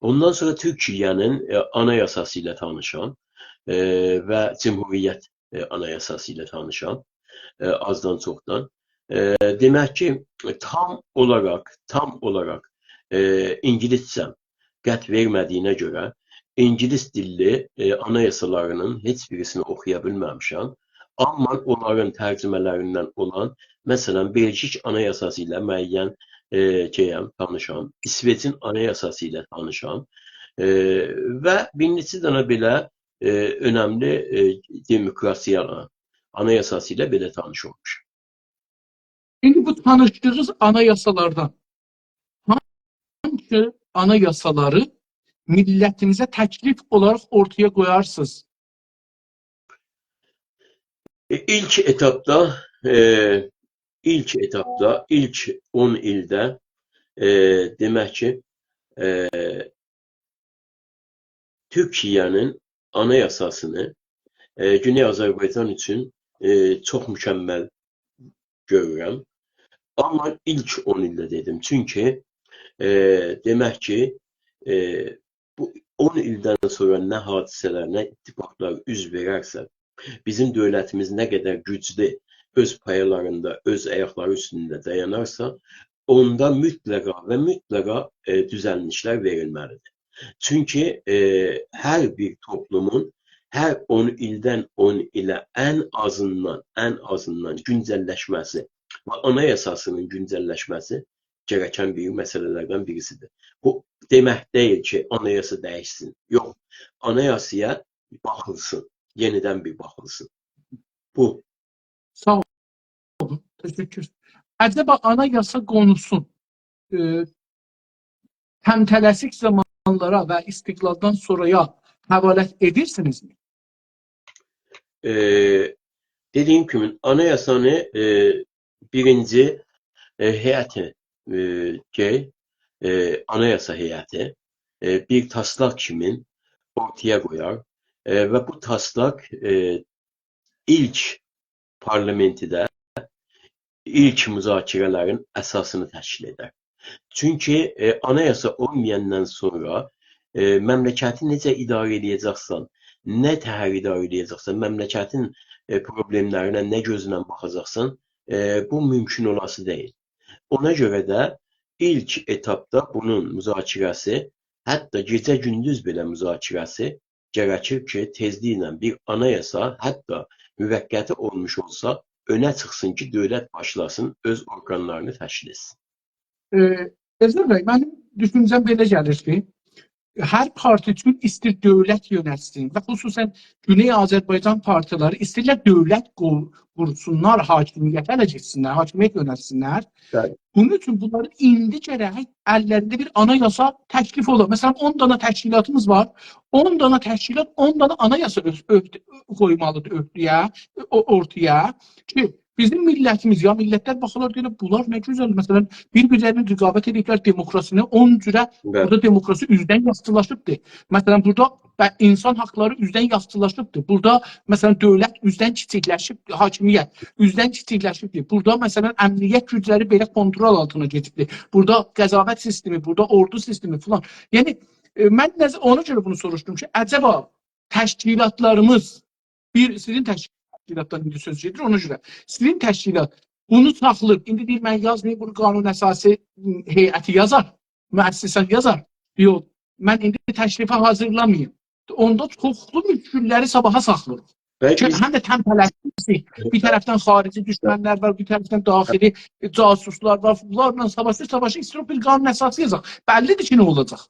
Ondan sonra Türkiyənin anayasası ilə tanışam və Cümhuriyyət anayasası ilə tanışam azdan çoxdan. Demək ki, tam olaraq ingiliscəm qət vermədiyinə görə İngilis dilli anayasalarının heç birisini oxuya bilməmişəm. Amma onların tərcümələrindən olan, məsələn, Belçik anayasası ilə müəyyən tanışam, İsveçin anayasası ilə tanışam və bir neçə dənə belə önəmli demokrasiya anayasası ilə belə tanış olmuşam. Şimdi bu tanıştığınız anayasalardan hangi anayasaları milletinize teklif olarak ortaya koyarsınız? İlk etapda, ilk 10 ildə demək ki, Türkiyənin anayasasını Güney Azərbaycan üçün çox mükəmməl görürəm. Amma ilk 10 ildə dedim. Çünki demək ki, bu 10 ildən sonra nə hadisələr, nə ittifaqlar üz verərsə, bizim dövlətimiz nə qədər güclü öz payalarında, öz ayaqları üstündə dayanarsa, onda mütləqa və mütləqa düzəlişlər verilməlidir. Çünki hər bir toplumun hər 10 ildən 10 ilə ən azından güncəlləşməsi və anayasasının güncəlləşməsi gereken bir məsələlərdən birisidir. Bu demək deyil ki, anayasa dəyişsin. Yox, anayasaya baxılsın, yenidən bir baxılsın. Bu. Sağ olun. Teşekkür. Acaba anayasa konusun təmtələsik zamanlara və istiqlaldan sonraya həvalə edirsinizmi? Dediğim kimi anayasanı birinci heyəti anayasa heyəti bir taslak kimin ortaya koyar ve bu taslak ilk parlamentdə ilk müzakirələrin əsasını təşkil edər. Çünki anayasa olmayandan sonra məmləkəti necə idarə edəcəksən, nə təhər idarə edəcəksən, məmləkətin problemlərinə nə gözlə baxacaqsan, bu mümkün olası deyil. Ona görə də ilk etapda bunun müzakirəsi, hətta gecə-gündüz belə müzakirəsi gərəkir ki, tezliklə bir anayasa, hətta müvəqqəti olmuş olsa, önə çıxsın ki, dövlət başlasın, öz orqanlarını təşkil etsin. Əzər bəy, mənim düşüncəm belə gəlir ki, hər parti üçün istir dövlət yönətsin və xüsusən Güney Azərbaycan partiləri istəyirlər dövlət qursunlar, hakimiyyətə ələ geçsinlər, hakimiyyət yönətsinlər. Bəli. Bunun üçün bunların indi gərək əllərində bir anayasa təklif olur. Məsələn, 10 dana təşkilatımız var. 10 dana təşkilat, 10 dana anayasa qoymalıdır ortaya ki, bizim millətimiz, ya millətlər baxırlar deyirlər, bunlar nə gözəl. Məsələn, bir-birlərini rəqabət ediblər demokrasini, 10 cürə burada demokrasi üzdən yaxşılaşıbdır. Məsələn, burada insan haqları üzdən yaxşılaşıbdır. Burada, məsələn, dövlət üzdən kiçikləşibdir, hakimiyyət üzdən kiçikləşibdir. Burada, məsələn, əmniyyət gücləri belə kontrol altına keçibdir. Burada qəzavət sistemi, burada ordu sistemi filan. Yəni, mən ona görə bunu soruşdum ki, əcəba təşkilatlarımız, sizin təşkilatdan indi söz gedir, ona görə. Sizin təşkilat bunu saxlır. İndi deyir, mən yazmayayım, bunu qanun əsası heyəti yazar, müəssisən yazar. Yox, mən indi təşrifə hazırlamayayım. Onda çoxlu müşkülləri sabaha saxlırıq. Həm də təmtələsiz. Bir tərəfdən xarici düşmənlər var, bir tərəfdən daxili casuslar var. Bunlarla savaşı istəyir bir qanun əsası yazaq. Bəllidir ki, nə olacaq?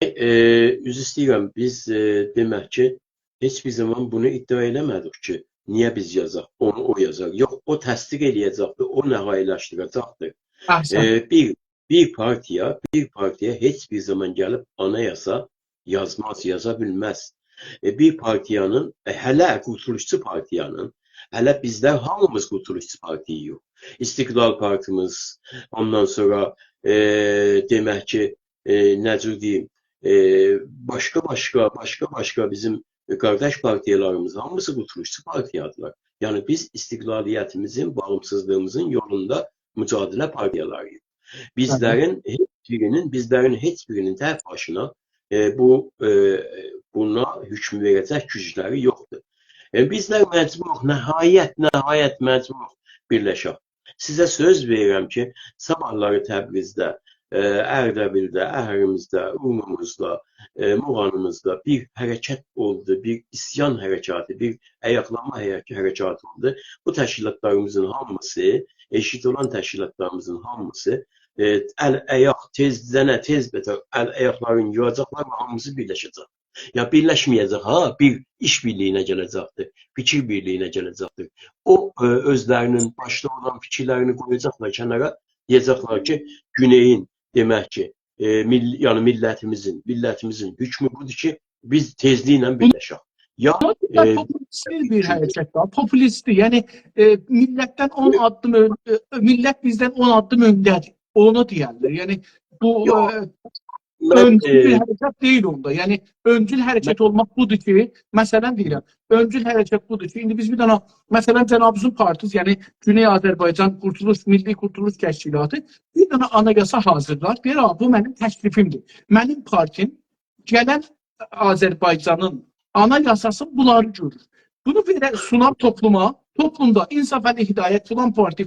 Üzr istəyirəm, biz demək ki, heç bir zaman bunu iddia eləmədik ki, niyə biz yazaq, onu o yazaq. Yox, o təsdiq eləyəcəkdir, o nəhayələşdirəcəkdir. Bir partiya heç bir zaman gəlib anayasa yazmaz, yaza bilməz. Bir partiyanın, hələ qurtuluşçu partiyanın, hələ bizlər hamımız qurtuluşçu partiyayıq. İstiqlal Partimiz, ondan sonra demək ki, necə deyim, başqa bizim qardaş partiyalarımız hamısı qurtuluşçu partiyadılar. Yəni biz istiqlaliyyətimizin, bağımsızlığımızın yolunda mücadilə partiyalarıyıq. Bizlərin heç birinin tək başına buna hükm verəcək gücləri yoxdur. Bizlər məcburuq, nəhayət məcburuq birləşək. Sizə söz verirəm ki, sabahları Təbrizdə, Ərdəbildə, Əhrimizdə, Urmumuzda, Muğanımızda bir hərəkət oldu, bir isyan hərəkatı, bir ayaqlanma hərəkatı oldu. Bu təşkilatlarımızın hamısı, eşit olan təşkilatlarımızın hamısı əl-ayaq, tez betər əl-ayaqların yığacaqlar və hamısı birləşəcək. Ya birləşməyəcək, bir iş birliyinə gələcəkdir, fikir birliyinə gələcəkdir. O özlərinin başda olan fikirlərini qoyacaqlar kənara, deyəcəklər ki, Güneyin demək ki, yəni millətimizin hükmü budur ki, biz tezliklə birləşək. Populistli bir hərəkət var, populistli, yəni millət bizdən 10 addım öndədir, onu deyərlər. Yəni bu öncül bir hərəkət deyil onda. Yəni öncül hərəkət olmaq budur ki, məsələn deyirəm, öncül hərəkət budur ki, indi biz bir dənə məsələn cənabımızın partisi, yəni Güney Azərbaycan Milli Qurtuluş Təşkilatı bir dənə anayasa hazırlar. Deyir, bu mənim təklifimdir. Mənim partim gələn Azərbaycanın anayasası bunları görür. Bunu sunar topluma, toplumda İnsaf Əli Hidayət filan parti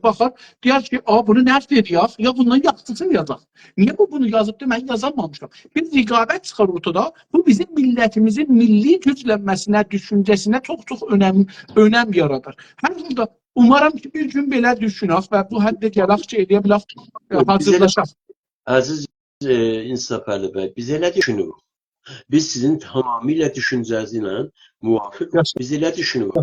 baxar, deyər ki, bunu nəf edək, ya bundan yaxşısını yazaq. Niyə bunu yazıbdır, mən yazamamışam. Bir rəqabət çıxar ortada, bu bizim millətimizin milli güclənməsinə, düşüncəsinə çox önəm yaradır. Həm burada umarım ki, bir gün belə düşünək və bu həddə gələk ki, eləyə bilək, hazırlaşaq. Əziz İnsaf Əli bəy, biz elə düşünürük. Biz sizin tamamilə düşüncəsi ilə müvafiq, biz elə düşünürük.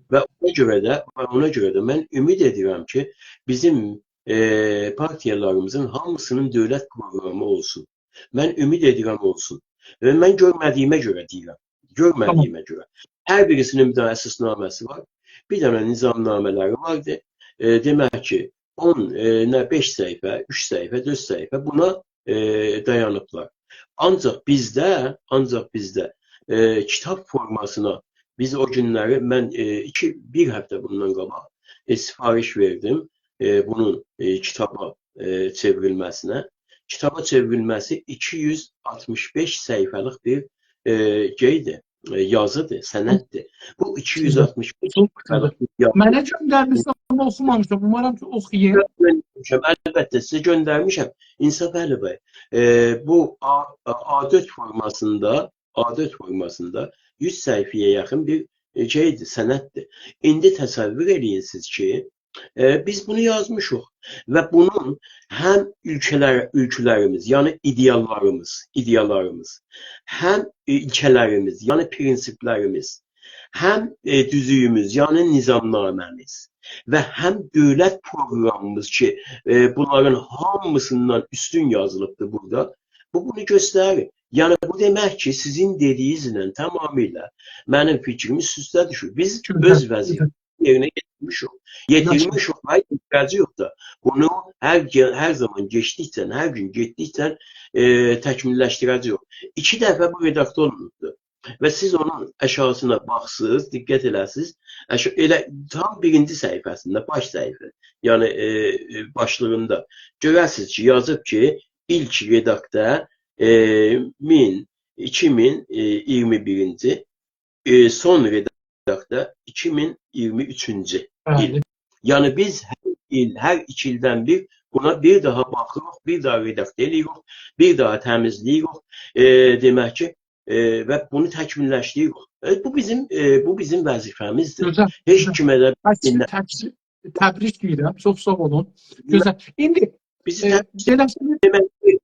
Və ona görə də mən ümid edirəm ki, bizim partiyalarımızın hamısının dövlət programı olsun. Mən ümid edirəm olsun. Və mən görmədiyimə görə deyirəm. Görmədiyimə görə. Hər birisinin bir dənə əsasnaməsi var. Bir dənə nizamnamələri vardır. Demək ki, 5 səhifə, 3 səhifə, 4 səhifə buna dayanıblar. Ancaq bizdə kitab formasına biz o günləri mən bir həftə bundan qabaq sifariş verdim bunun kitaba çevrilməsinə. Kitaba çevrilməsi 265 səhifəlik bir yazıdır, sənətdir. Bu 265 səhifəlik bir yazı. Mənə göndərmişəm, amma oxumamışam. Umarım ki, oxuyayım. Əlbəttə, sizə göndərmişəm. İnsaf Əli bəy, bu A4 formasında 100 səhifəyə yaxın bir sənətdir. İndi təsəvvür eləyin siz ki, biz bunu yazmışıq və bunun həm ülkələrimiz, yəni ideallarımız, həm ilkələrimiz, yəni prinsiplərimiz, həm düzüyümüz, yəni nizamnaməmiz və həm dövlət proqramımız ki, bunların hamısından üstün yazılıbdır burada, bu bunu göstərir. Yəni, bu demək ki, sizin dediyinizlə tamamilə mənim fikrimiz üstə düşür. Biz öz vəziyyətimizi yerinə getirmişik. Və ihtiyacı yox da. Bunu hər zaman geçdikcə, hər gün getdikcə təkmilləşdirəcək. 2 dəfə bu redaktor olunubdur. Və siz onun aşağısına baxsınız, diqqət eləsiniz. Elə tam birinci səhifəsində, baş səhifə, yəni başlığında görəsiniz ki, yazıb ki, ilk redaktör 2021-ci, son redaktör 2023-cü il. Yəni biz hər 2 ildən bir buna bir daha baxırıq, bir daha redaktör edirik, bir daha təmizləyirik. Demək ki, və bunu təkmilləşdiririk. Bu bizim vəzifəmizdir. Heç kimə də təbrik deyirəm. Çox sağ olun. Gözəl. İndi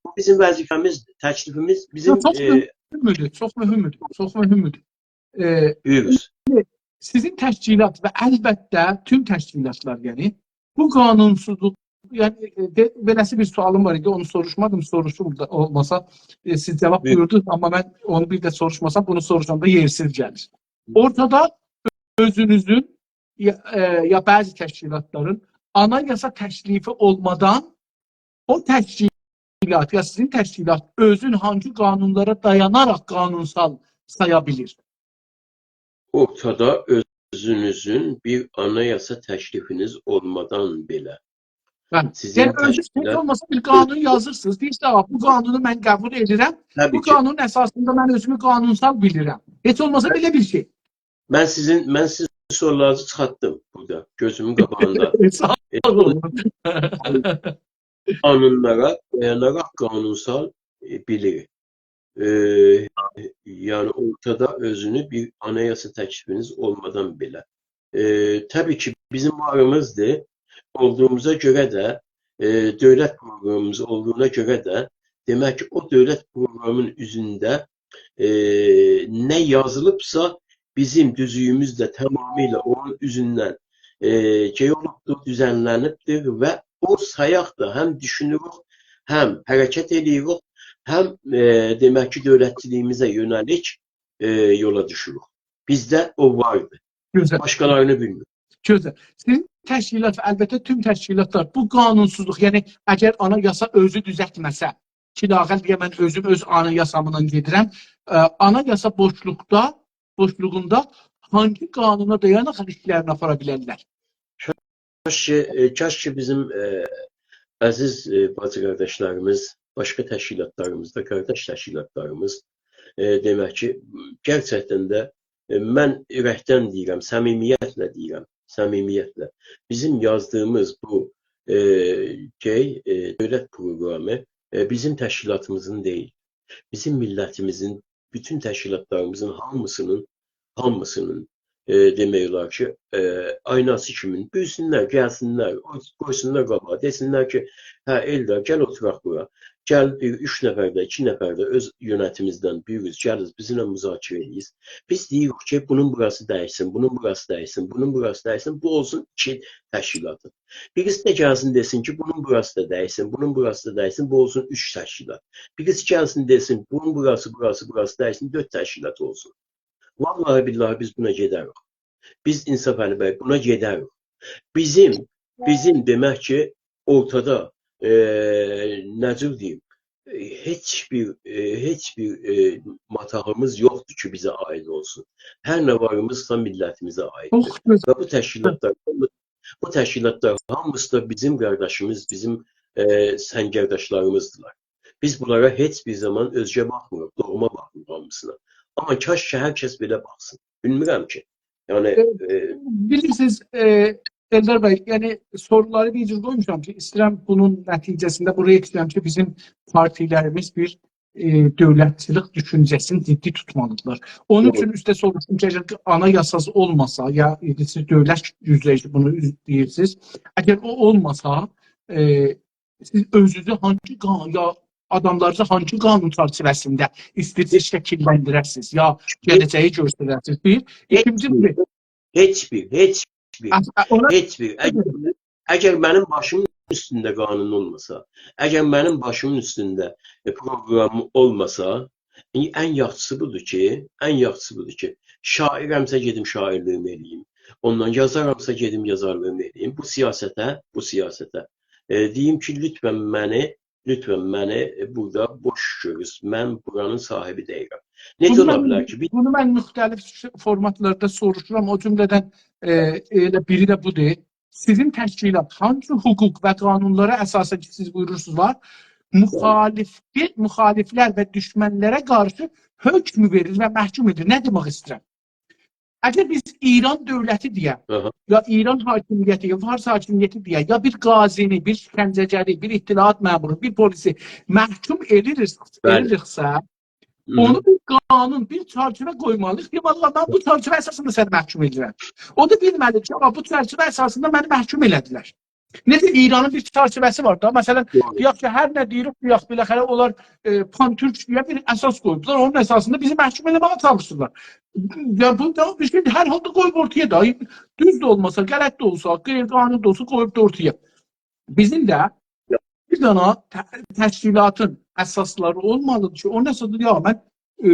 bu bizim vəzifəmizdir. Təklifimiz bizim çox mühümdür. Sizin təşkilat və əlbəttə tüm təşkilatlar, yəni bu qanunsuzluq, yəni beləsi bir sualım var idi, onu soruşmadım, soruşum da olmasa siz cavab buyurdunuz, amma mən onu bir də soruşmasam, bunu soruşanda yersiz gəlir. Ortada özünüzün ya bəzi təşkilatların anayasa təklifi olmadan o təşkilat ya sizin təşkilat özün hangi qanunlara dayanaraq qanunsal saya bilir? Ortada özünüzün bir anayasa təklifiniz olmadan belə. Yəni özünüz olmasa bir qanun yazırsınız, deyirsiniz, bu qanunu mən qəbul edirəm, bu qanunun əsasında mən özümü qanunsal bilirəm. Heç olmasa belə bir şey. Mən sizin sorularınızı çıxartdım burada, gözümün qabağında. Sağ olun. Qanunlara dayanaraq qanunsal bilir. Yəni ortada özünü bir anayasa təklifiniz olmadan belə. Təbii ki, bizim varımızdır. Olduğumuza görə də, dövlət proqramımız olduğuna görə də, demək ki, o dövlət proqramının üzündə nə yazılıbsa, bizim düzüyümüz də tamamilə onun üzündən olubdur, düzənlənibdir və o sayaq da həm düşünürük, həm hərəkət edirik, həm demək ki, dövlətçiliyimizə yönəlik yola düşürük. Bizdə o vardır. Başqalarını bilmirik. Gözəl. Sizin təşkilat və əlbəttə tüm təşkilatlar bu qanunsuzluq, yəni əgər anayasa özü düzəltməsə, ki daxil deyə mən özüm öz ana yasamından gedirəm. Ana yasa boşluğunda hangi qanuna dayanaq işlərini apara bilərlər? Kaş ki bizim əziz bacı qardaşlarımız, başqa təşkilatlarımızda, qardaş təşkilatlarımız demək ki, gerçəkdən də mən ürəkdən deyirəm, səmimiyyətlə deyirəm, səmimiyyətlə. Bizim yazdığımız bu dövlət proqramı bizim təşkilatımızın deyil. Bizim millətimizin, bütün təşkilatlarımızın hamısının demək olar ki, aynası kimi büyüsünlər, gəlsinlər, qoysunlar qabağa, desinlər ki, hə Eldar, gəl oturaq bura, gəl bir 3 nəfərdə, 2 nəfərdə öz yönetimizdən biriz, gəliz, bizimlə müzakirə edirik. Biz deyirik ki, bunun burası dəyişsin, bunun burası dəyişsin, bunun burası dəyişsin, bu olsun 2 təşkilatı. Birisi də gəlsin desin ki, bunun burası da dəyişsin, bunun burası da dəyişsin, bu olsun 3 təşkilat. Birisi gəlsin desin, bunun burası dəyişsin, 4 təşkilat olsun. Vallahi billahi biz buna gedərik. Biz İnsaf Əli bəy buna gedərik. Bizim demək ki, ortada necə deyim, heç bir matahımız yoxdur ki, bizə aid olsun. Hər nə varımızsa millətimizə aiddir. Və bu təşkilatlar hamısı da bizim qardaşımız, bizim səngərdaşlarımızdılar. Biz bunlara heç bir zaman özgə baxmırıq, doğma baxmırıq hamısına. Amma kaş ki, hər kəs belə baxsın. Bilmirəm ki. Yəni bilirsiniz, Eldar bəy, yəni soruları bir cür qoymuşam ki, istəyirəm bunun nəticəsində buraya istəyirəm ki, bizim partilərimiz bir dövlətçilik düşüncəsini ciddi tutmalıdırlar. Onun üçün üstə soruşum ki, əgər ana yasası olmasa, ya siz dövlət yüzləyici bunu deyirsiniz, əgər o olmasa, siz özünüzü hangi qanun, ya adamlarınızı hangi qanun çərçivəsində istəyirsiniz şəkilləndirəsiniz, ya gələcəyi göstərəsiniz? Bir. İkinci bir. Heç bir. Əgər mənim başımın üstündə qanun olmasa, əgər mənim başımın üstündə proqram olmasa, ən yaxşısı budur ki, şairəmsə gedim şairliyimi eləyim. Ondan yazaramsa gedim yazarlığımı eləyim. Bu siyasətə. Deyim ki, lütfən məni burada boş görürüz. Mən buranın sahibi deyirəm. Necə ola bilər ki? Bunu mən müxtəlif formatlarda soruşuram. O cümlədən elə biri də budur. Sizin təşkilat hangi hüquq və qanunlara əsasən ki, siz buyurursunuz var, müxaliflər və düşmənlərə qarşı hökm verir və məhkum edir. Nə demək istəyirəm? Əgər biz İran dövləti deyə, ya İran hakimiyyəti, ya Fars hakimiyyəti deyə, ya bir qazini, bir şikəncəgəri, bir ittilaat məmuru, bir polisi məhkum ediriksə, onu bir qanun, bir çərçivə qoymalıyıq. Deyəm, Allah, mən bu çərçivə əsasında səni məhkum edirəm. O da bilməli ki, bu çərçivə əsasında məni məhkum elədilər. Necə İranın bir çərçivəsi var da, məsələn, deyək ki, hər nə deyirik, deyək, biləxərə onlar pan-türk deyə bir əsas qoydular, onun əsasında bizi məhkum eləməyə çalışırlar. Bu da bir şey, hər halda qoyub ortaya da, düz də olmasa, qələt də olsa, qeyri-qanuni də olsa qoyub da ortaya. Bizim də bir dana təşkilatın əsasları olmalıdır ki, onun əsasında, ya, mən,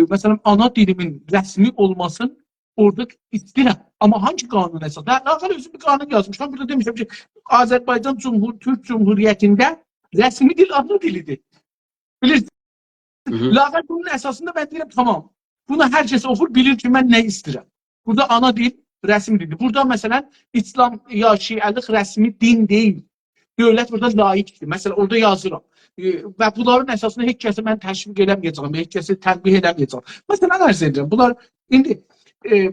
məsələn, ana dilimin rəsmi olmasın, orada istəyirəm. Amma hangi qanun əsasında? Daxil özü bir qanun yazmışam. Burada demişəm ki, Azərbaycan Türk Cumhuriyyətində rəsmi dil ana dilidir. Bilirsiniz? Lakin bunun əsasında mən deyirəm, tamam. Buna hər kəs oxur, bilir ki, mən nə istəyirəm. Burada ana dil rəsmi dildir. Burada, məsələn, İslam ya şiəlik rəsmi din deyil. Dövlət burada layiqdir. Məsələn, orada yazıram. Və bunların əsasında heç kəsi mən təşviq eləməyəcəm, heç kəsi tənbih eləməyəcəm. Məsələn, ərz edirəm. Bunlar, indi,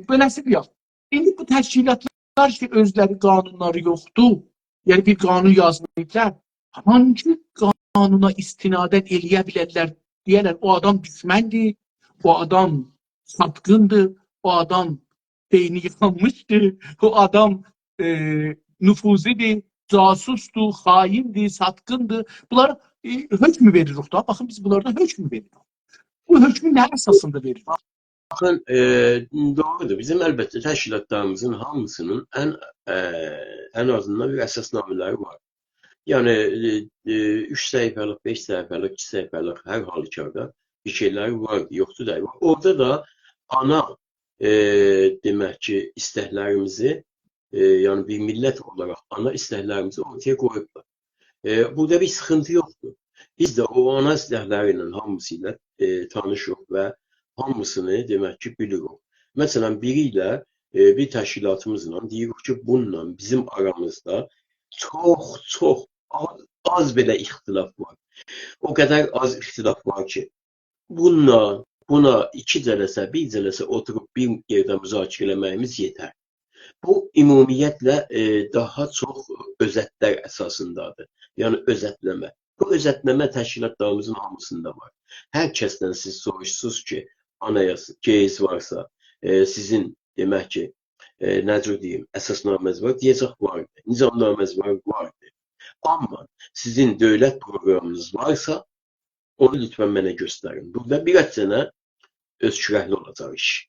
beləsi deyək. İndi bu təşkilatlar ki, özləri qanunları yoxdur, yəni bir qanun yazmayıblar, hangi qanuna istinadən eləyə bilərlər, deyərlər, o adam düşməndir, o adam satqındır, o adam beyni yıxanmışdır, o adam nüfuzidir, casusdur, xaindir, satqındır. Bunlar hökmü veririk da. Baxın, biz bunlardan hökmü veririk. Bu hökmü nə əsasında veririk? Baxın, doğrudur. Bizim əlbəttə təşkilatlarımızın hamısının ən azından bir əsasnamələri var. Yəni 3 səhifəlik, 5 səhifəlik, 2 səhifəlik hər halükarda bir şeyləri var, yoxdur da. Orada da ana demək ki, istəklərimizi, yəni bir millət olaraq ana istəklərimizi ortaya qoyublar. Burada bir sıxıntı yoxdur. Biz də o ana silahları ilə hamısı ilə tanışıq və hamısını demək ki bilirik. Məsələn, biri ilə bir təşkilatımızla deyirik ki, bununla bizim aramızda çox az belə ixtilaf var. O qədər az ixtilaf var ki, buna iki cələsə, bir cələsə oturub bir yerdə müzakirə eləməyimiz yetər. Bu ümumiyyətlə daha çox özətlər əsasındadır. Yəni özətləmə. Bu özətləmə təşkilatlarımızın hamısında var. Hər kəsdən siz soruşsunuz ki, anayasa, qeyz varsa, sizin demək ki, necə deyim, əsasnaməz var, deyəcək vardır. Nizamnaməz var, vardır. Amma sizin dövlət proqramınız varsa, onu lütfen mənə göstərin. Burada bir sənə öz kürəkli olacaq iş.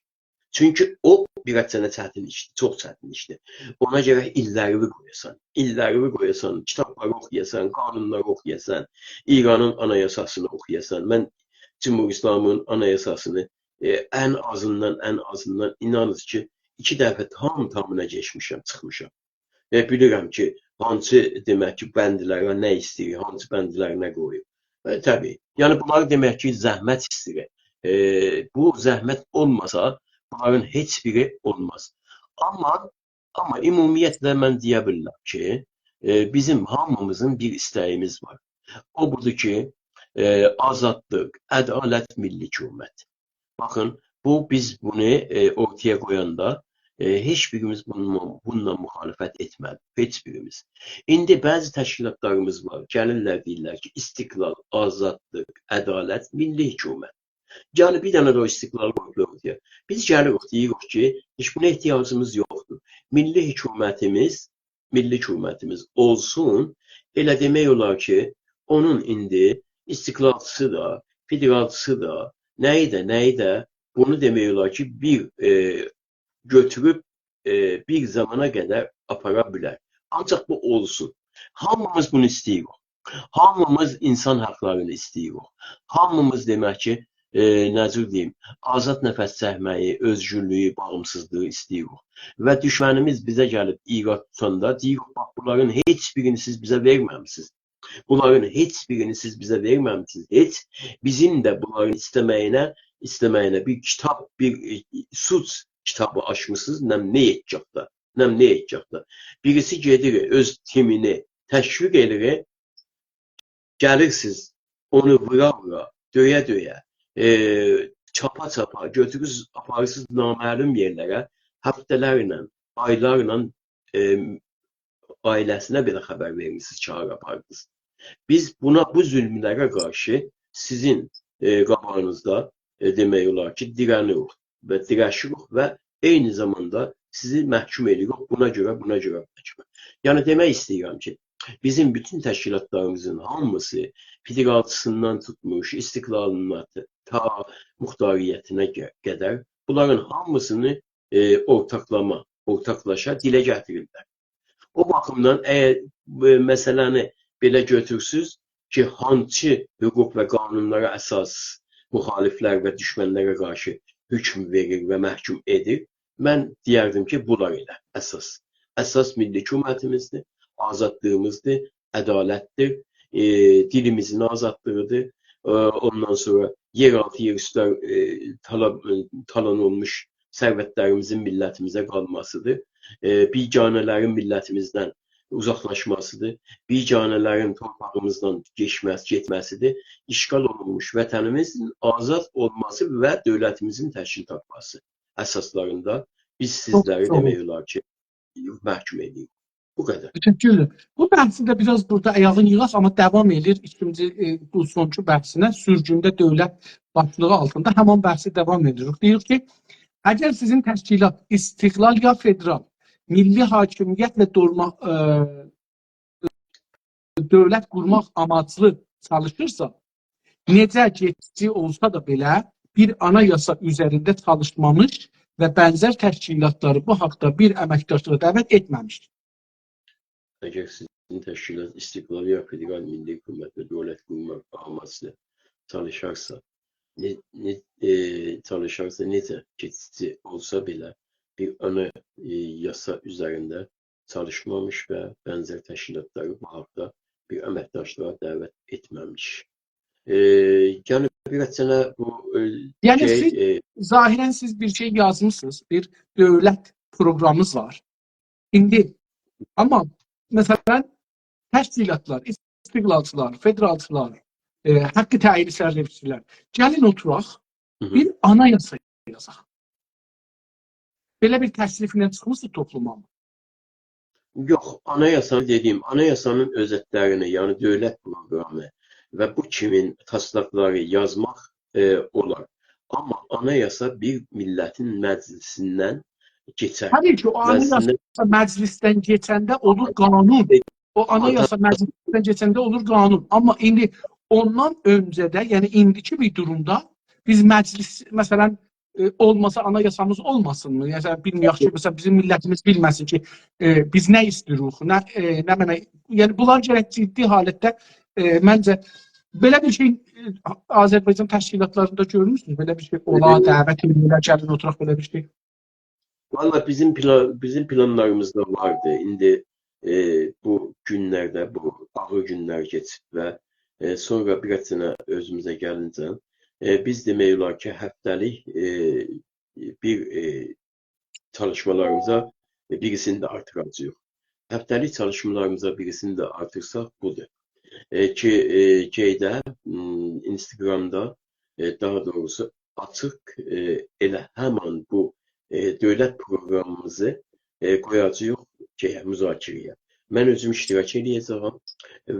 Çünki o bir sənə çətin işdir, çox çətin işdir. Ona görə illərini qoyasan, kitabları oxuyasan, qanunları oxuyasan, İranın anayasasını oxuyasan. Mən Cümhur İslamın anayasasını ən azından inanın ki, 2 dəfə tamına geçmişəm, çıxmışam. Və bilirəm ki, hansı demək ki, bəndlərə nə istəyir, hansı bəndlərə nə qoyur. Təbii. Yəni bunlar demək ki, zəhmət istəyir. Bu zəhmət olmasa, bunların heç biri olmaz. Amma ümumiyyətlə mən deyə bilirəm ki, bizim hamımızın bir istəyimiz var. O budur ki, azadlıq, ədalət, milli hükümət. Baxın, biz bunu ortaya qoyanda heç birimiz bununla müxalifət etmədik. Heç birimiz. İndi bəzi təşkilatlarımız var. Gəlirlər deyirlər ki, istiqlal, azadlıq, ədalət, milli hükümət. Yəni bir dənə də o istiqlal qoyulur deyə. Biz gəlirik, deyirik ki, heç buna ehtiyacımız yoxdur. Milli hükümətimiz olsun. Elə demək olar ki, onun indi istiqlalçısı da, federalçısı da, nəyi də bunu demək olar ki, bir götürüb bir zamana qədər apara bilər. Ancaq bu olsun. Hamımız bunu istəyirik. Hamımız insan haqlarını istəyirik. Hamımız demək ki, necə deyim, azad nəfəs çəkməyi, özgürlüyü, bağımsızlığı istəyirik. Və düşmənimiz bizə gəlib İraq tutanda deyirik, bax, bunların heç birini siz bizə verməmisiniz. Heç bizim də bunların istəməyinə bir kitab, bir suç kitabı açmışsınız, nə edəcək da. Birisi gedir, öz timini təşviq edir, gəlirsiniz, onu vura, döyə, çapa, götürürsünüz, aparırsınız naməlum yerlərə, həftələrlə, aylarla ailəsinə belə xəbər verirsiniz, çağır apardınız. Biz bu zülmlərə qarşı sizin qabağınızda demək olar ki, dirənirik və dirəşirik və eyni zamanda sizi məhkum edirik buna görə. Yəni demək istəyirəm ki, bizim bütün təşkilatlarımızın hamısı federalçısından tutmuş, istiqlalına ta muxtariyyətinə qədər bunların hamısını ortaqlaşa dilə gətirirlər. O baxımdan əgər məsələni belə götürsüz ki, hansı hüquq və qanunlara əsas müxaliflər və düşmənlərə qarşı hökm verir və məhkum edir, mən deyərdim ki, bunlar elə əsas. Əsas milli hökumətimizdir, azadlığımızdır, ədalətdir, dilimizin azadlığıdır, ondan sonra yeraltı, yerüstü talan olmuş sərvətlərimizin millətimizə qalmasıdır, biganələrin millətimizdən uzaqlaşmasıdır, biganələrin torpağımızdan getməsidir, işğal olunmuş vətənimizin azad olması və dövlətimizin təşkil tapması əsaslarında biz sizləri demək olar ki, məhkum edirik. Bu qədər. Teşekkürler. Bu bəhsi də biraz burada ayağın yığaq, amma devam edir bu sonuncu bəhsinə sürgündə dövlət başlığı altında həman bəhsi devam edirik. Deyir ki, əgər sizin təşkilat istiqlal ya federal, milli hakimiyyətlə dövlət qurmaq amaclı çalışırsa, necə geçici olsa da belə bir anayasa üzərində çalışmamış və bənzər təşkilatları bu haqda bir əməkdaşlığa dəvət etməmişdir. Əgər sizin təşkilat istiqlal ya federal milli hökumət və dövlət qurmaq amaclı çalışarsa, necə geçici olsa belə bir anayasa üzərində çalışmamış və bənzər təşkilatları bu haqda bir əməkdaşlığa dəvət etməmiş. Yəni biraz sənə bu Yəni şey siz zahirən siz bir şey yazmışsınız, bir dövlət proqramınız var. İndi amma məsələn təşkilatlar, istiqlalçılar, federalçılar, haqqı təyini sərnişinlər gəlin oturaq, bir anayasa yazaq. Belə bir təkliflə çıxmısınız topluma mı? yox, anayasanı dediyim, anayasanın özətlərini, yəni dövlət proqramı və bu kimin taslaqları yazmaq olar. Amma anayasa bir millətin məclisindən keçər. Təbii ki, o anayasa məclisdən keçəndə olur qanun. O anayasa məclisdən keçəndə olur qanun. Amma indi ondan öncədə, yəni indiki bir durumda biz məclis, məsələn, olmasa anayasamız olmasınmı? Yəni bilmiyoruz ki, məsələn bizim millətimiz bilməsin ki, biz nə istəyirik, nə mənə. Yəni bunlar gərək ciddi halətdə məncə belə bir şey Azərbaycan təşkilatlarında görmüsünüz? Belə bir şey ola, dəvət edirlər, gəlin oturaq belə bir şey. Valla bizim planlarımızda vardı. İndi bu günlərdə, bu ağır günlər keçib və sonra bir sənə özümüzə gəlincə biz demək olar ki, həftəlik bir çalışmalarımıza birisini də artıracağıq. Həftəlik çalışmalarımıza birisini də artırsaq budur. Şeydə, Instagramda daha doğrusu açıq elə həman bu dövlət proqramımızı qoyacağıq müzakirəyə. Mən özüm iştirak edəcəyəm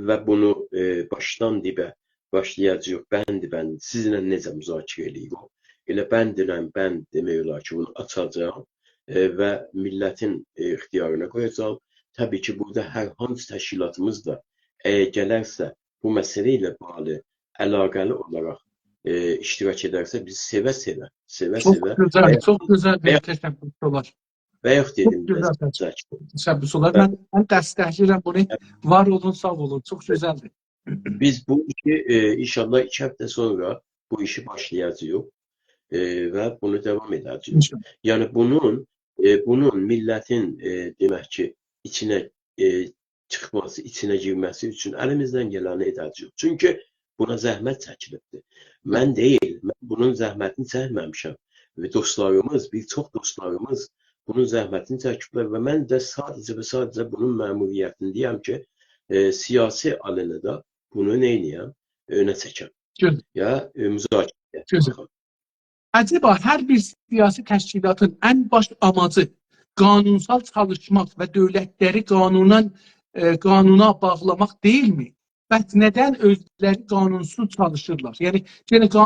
və bunu başdan dibə başlayacağıq, bənd-bənd sizinlə necə müzakirə edirik. Elə bənd demək olar ki, bunu açacağım və millətin ixtiyarına qoyacağım. Təbii ki, burada hər hansı təşkilatımız da gələrsə, bu məsələ ilə bağlı əlaqəli olaraq iştirak edərsə, biz sevə-sevə. Çox gözəl bir təşəbbüs olar. Və yox dedim. Təşəbbüs olar. Mən dəstəkləyirəm bunu. Var olun, sağ olun. Çox gözəldir. Biz bu işi inşallah 2 həftə sonra bu işi başlayacağıq və bunu davam edəcəyik. Yəni bunun millətin demək ki, içinə çıxması, içinə girməsi üçün əlimizdən gələni edəcəyik. Çünki buna zəhmət çəkilibdir. Mən deyil, mən bunun zəhmətini çəkməmişəm. Və dostlarımız, bir çox dostlarımız bunun zəhmətini çəkiblər və mən də sadəcə bunun məmuriyyətini deyəm ki, siyasi arenada bunu neyniyəm? Önə çəkəm. Ya müzakirə. Acaba hər bir siyasi təşkilatın ən baş amacı qanunsal çalışmaq və dövlətləri qanuna bağlamaq deyilmi? Bəs nədən özləri qanunsuz çalışırlar? Yəni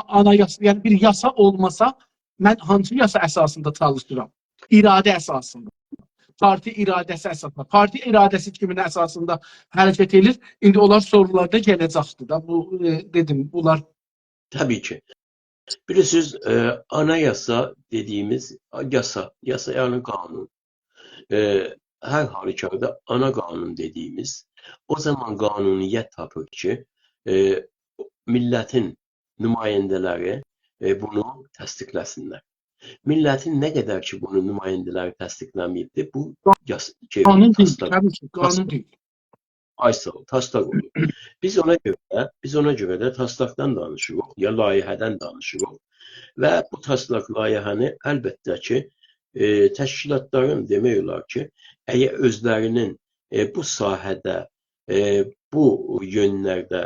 anayasa, yəni bir yasa olmasa mən hansı yasa əsasında çalışıram? İradə əsasında. Parti iradəsi əsasında. Parti iradəsi kimin əsasında hərəkət edir? İndi onlar sorularda gələcəkdir da. Bu dedim, bunlar. Təbii ki. Bilirsiniz, anayasa dediğimiz yasa yani kanun. Her halükarda ana kanun dediğimiz o zaman kanuniyet tapır ki milletin nümayendeleri bunu təsdiqləsinlər. Milletin ne kadar ki bunu nümayendeleri təsdiqləməyibdir, bu kanun değil, tabii ki, kanun değil. Ay sağ ol, taslak olur. Biz ona göre de taslaktan danışırıq, ya layihədən danışırıq və bu taslak layihəni əlbəttə ki, təşkilatların demək olar ki, əgər özlərinin bu sahədə, bu yönlərdə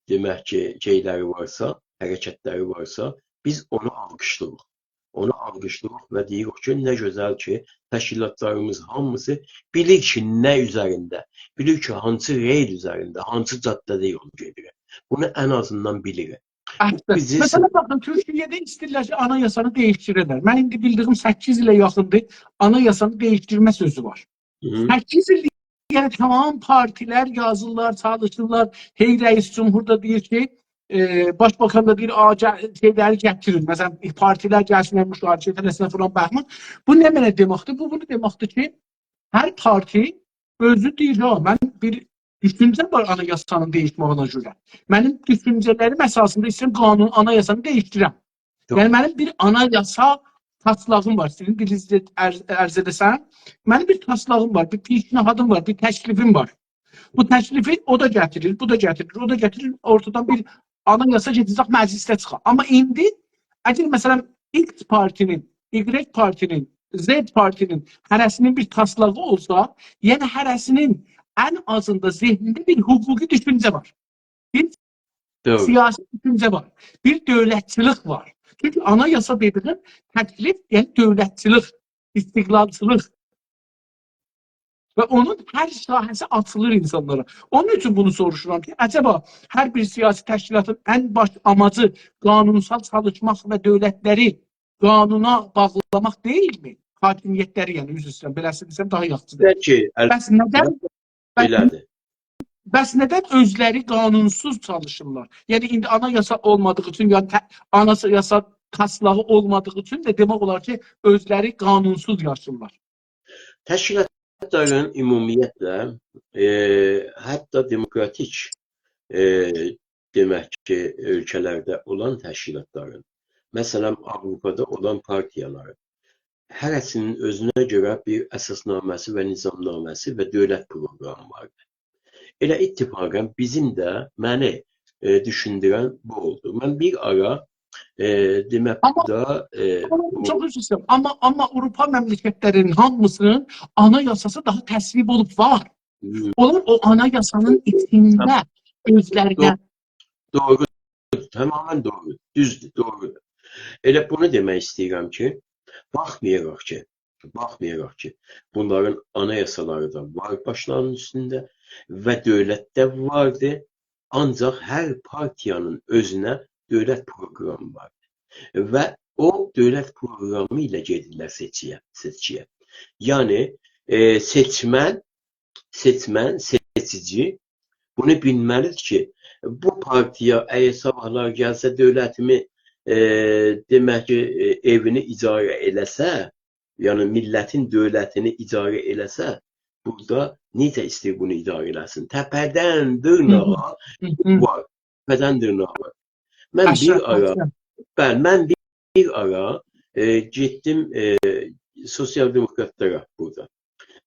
demək ki, şeyləri varsa, hərəkətləri varsa, biz onu alqışlayırıq. Onu alqışlayırıq və deyirik ki, nə gözəl ki, təşkilatlarımız hamısı bilir ki, nə üzərində, bilir ki, hansı reyl üzərində, hansı caddədə yol gedir. Bunu ən azından bilirik. Mesela bakın, Türkiye'de istəyirlər ki, anayasanı değiştirirlər. Mən indi bildiyim 8 ilə yaxındır, anayasanı değiştirmə sözü var. 8 il yəni tamam partilər yazırlar, çalışırlar. Hey Reis Cumhur da deyir ki, Başbakan da deyir, şeyləri gətirin. Məsələn, partilər gəlsinlər, müşahidət eləsinlər falan baxmır. Bu nə mənə deməkdir? Bu bunu deməkdir ki, hər parti özü deyir, mən bir düşüncə var anayasanın değişməyinə görə. Mənim düşüncələrim əsasında istəyirəm anayasanı değişdirəm. Yəni mənim bir anayasa taslağım var. Sizin dilinizdə ərz edəsən. Mənim bir taslağım var, bir pişnahadım var, bir təklifim var. Bu təklifi o da gətirir, bu da gətirir, o da gətirir. Ortadan bir anayasa gedəcək məclisdə çıxar. Amma indi əgər məsələn X partinin, Y partinin, Z partinin hərəsinin bir taslağı olsa, yəni hərəsinin ən azında zehnində bir hüquqi düşüncə var. Bir Doğru. siyasi düşüncə var. Bir dövlətçilik var. Çünki anayasa dediğim təklif, yəni dövlətçilik, istiqlalçılıq və onun hər sahəsi açılır insanlara. Onun üçün bunu soruşuram ki, acaba hər bir siyasi təşkilatın ən baş amacı qanunsal çalışmaq və dövlətləri qanuna bağlamaq deyilmi? Hakimiyyətləri, yəni üzr istəyirəm, beləsi desəm daha yaxşıdır. Bəlkə Bəs nədən belədir. Bəs nədən özləri qanunsuz çalışırlar? Yəni indi anayasa olmadığı üçün, yəni anayasa taslağı olmadığı üçün də demək olar ki, özləri qanunsuz yaşayırlar. Təşkilatların ümumiyyətlə hətta demokratik demək ki, ölkələrdə olan təşkilatların, məsələn Avropada olan partiyaların hərəsinin özünə görə bir əsasnaməsi və nizamnaməsi və dövlət proqramı vardır. Elə ittifaqən bizim də məni düşündürən bu oldu. Mən bir ara demək da Çox üzr istəyirəm. Amma Avropa məmləkətlərinin hamısının anayasası daha təsvib olub var. Onlar o anayasanın içində özlərinə doğru, tamamen doğru, düzdür, doğrudur. Elə bunu demək istəyirəm ki, baxmayaraq ki, bunların anayasaları da var başlarının üstündə və dövlətdə vardı, ancaq hər partiyanın özünə dövlət proqramı vardı və o dövlət proqramı ilə gedirlər seçkiyə. Yəni seçici bunu bilməlidir ki, bu partiya əgər sabahlar gəlsə dövlətimi demək ki, evini icarə eləsə, yəni millətin dövlətini icarə eləsə, burada necə istəyir bunu idarə eləsin? Təpədən dırnağa var. Təpədən dırnağa var. Mən bir ara getdim sosial demokratlara burada.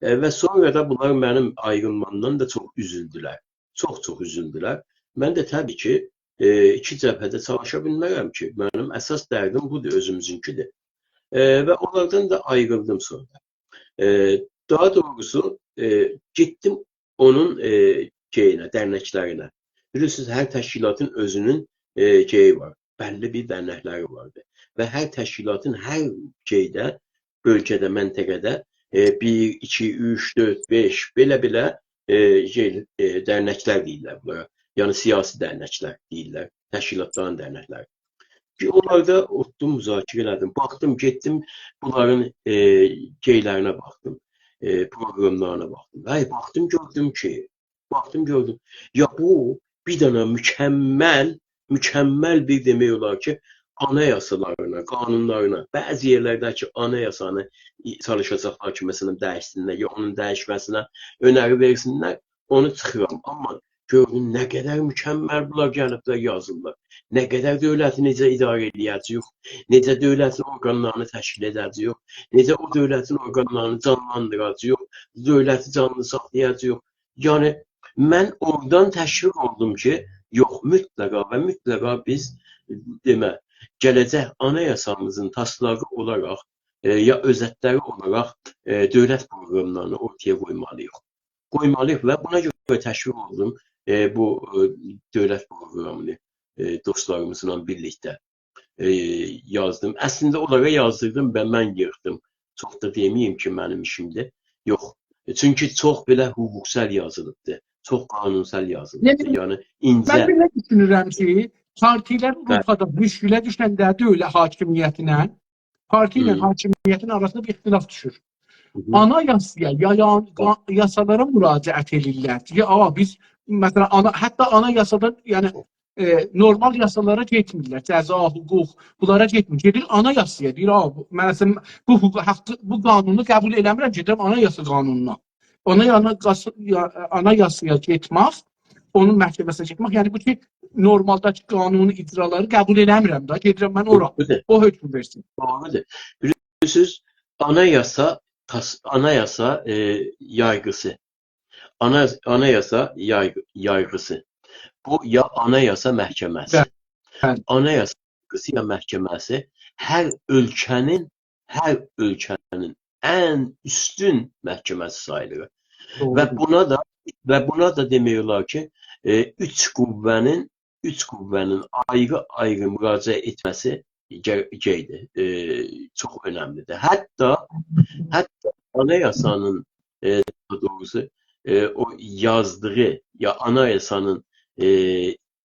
Və sonra da bunlar mənim ayrılmamdan da çox üzüldülər. Çox üzüldülər. Mən də təbii ki, iki cəbhədə çalışa bilmərəm ki, mənim əsas dərdim budur, özümüzünkidir. Və onlardan da ayrıldım sonra. Daha doğrusu getdim onun dərnəklərinə. Bilirsiniz, hər təşkilatın özünün var, bəlli bir dərnəkləri vardır. Və hər təşkilatın hər bölgədə, məntəqədə 1, 2, 3, 4, 5 belə dərnəklər deyirlər bunlara. Yəni siyasi dərnəklər deyirlər, təşkilatların dərnəkləri. Onlarda oturdum, müzakirə elədim, baxdım, getdim, bunların qeylərinə baxdım, proqramlarına baxdım. Baxdım, gördüm. Ya bu bir dənə mükəmməl bir demək olar ki, anayasalarına, qanunlarına, bəzi yerlərdəki anayasanı çalışacaqlar ki, məsələn, dəyişsinlər, ya onun dəyişməsinə önəri versinlər, onu çıxıram. Amma gördüm, nə qədər mükəmməl bunlar gəliblər, yazırlar. Nə qədər dövləti necə idarə edəcəyik, necə dövlətin orqanlarını təşkil edəcəyik, necə o dövlətin orqanlarını canlandıracağıq, dövləti canlı saxlayacağıq. Yəni, mən oradan təşviq oldum ki, yox, mütləqa biz gələcək anayasamızın taslağı olaraq ya özətləri olaraq dövlət proqramlarını ortaya qoymalıyıq və buna görə təşviq oldum bu dövlət proqramını dostlarımızla birlikdə yazdım. Əslində onlara yazdırdım və mən yığdım. Çox da deməyim ki, mənim işimdir. Yox. Çünki çox belə hüquqsal yazılıbdır. Çox qanunsal yazılıbdır. Yəni incə. Mən belə düşünürəm ki, partilər Avropada müşkilə düşəndə dövlət hakimiyyətinə, parti ilə hakimiyyətin arasında bir ixtilaf düşür. Anayasaya, yasalara müraciət edirlər. Biz məsələn hətta anayasada, yəni normal yasalara getmirlər. Cəza, hüquq, bunlara getmir. Gedir anayasaya, deyir, mən bu qanunu qəbul eləmirəm, gedirəm anayasa qanununa. Anayasaya getmək, onun məhkəməsinə getmək, yəni bu ki, normaldakı qanuni icraları qəbul eləmirəm da, gedirəm mən ora, o hökm versin. Doğrudur. Bilirsiniz, anayasa yargısı. Anayasa yargısı. Bu ya Anayasa Məhkəməsi. Bəli. Anayasa yargısı ya məhkəməsi hər ölkənin ən üstün məhkəməsi sayılır. Və buna da demək olar ki, üç qüvvənin ayrı müraciət etməsi çox önəmlidir. Hətta anayasanın daha doğrusu o yazdığı ya anayasanın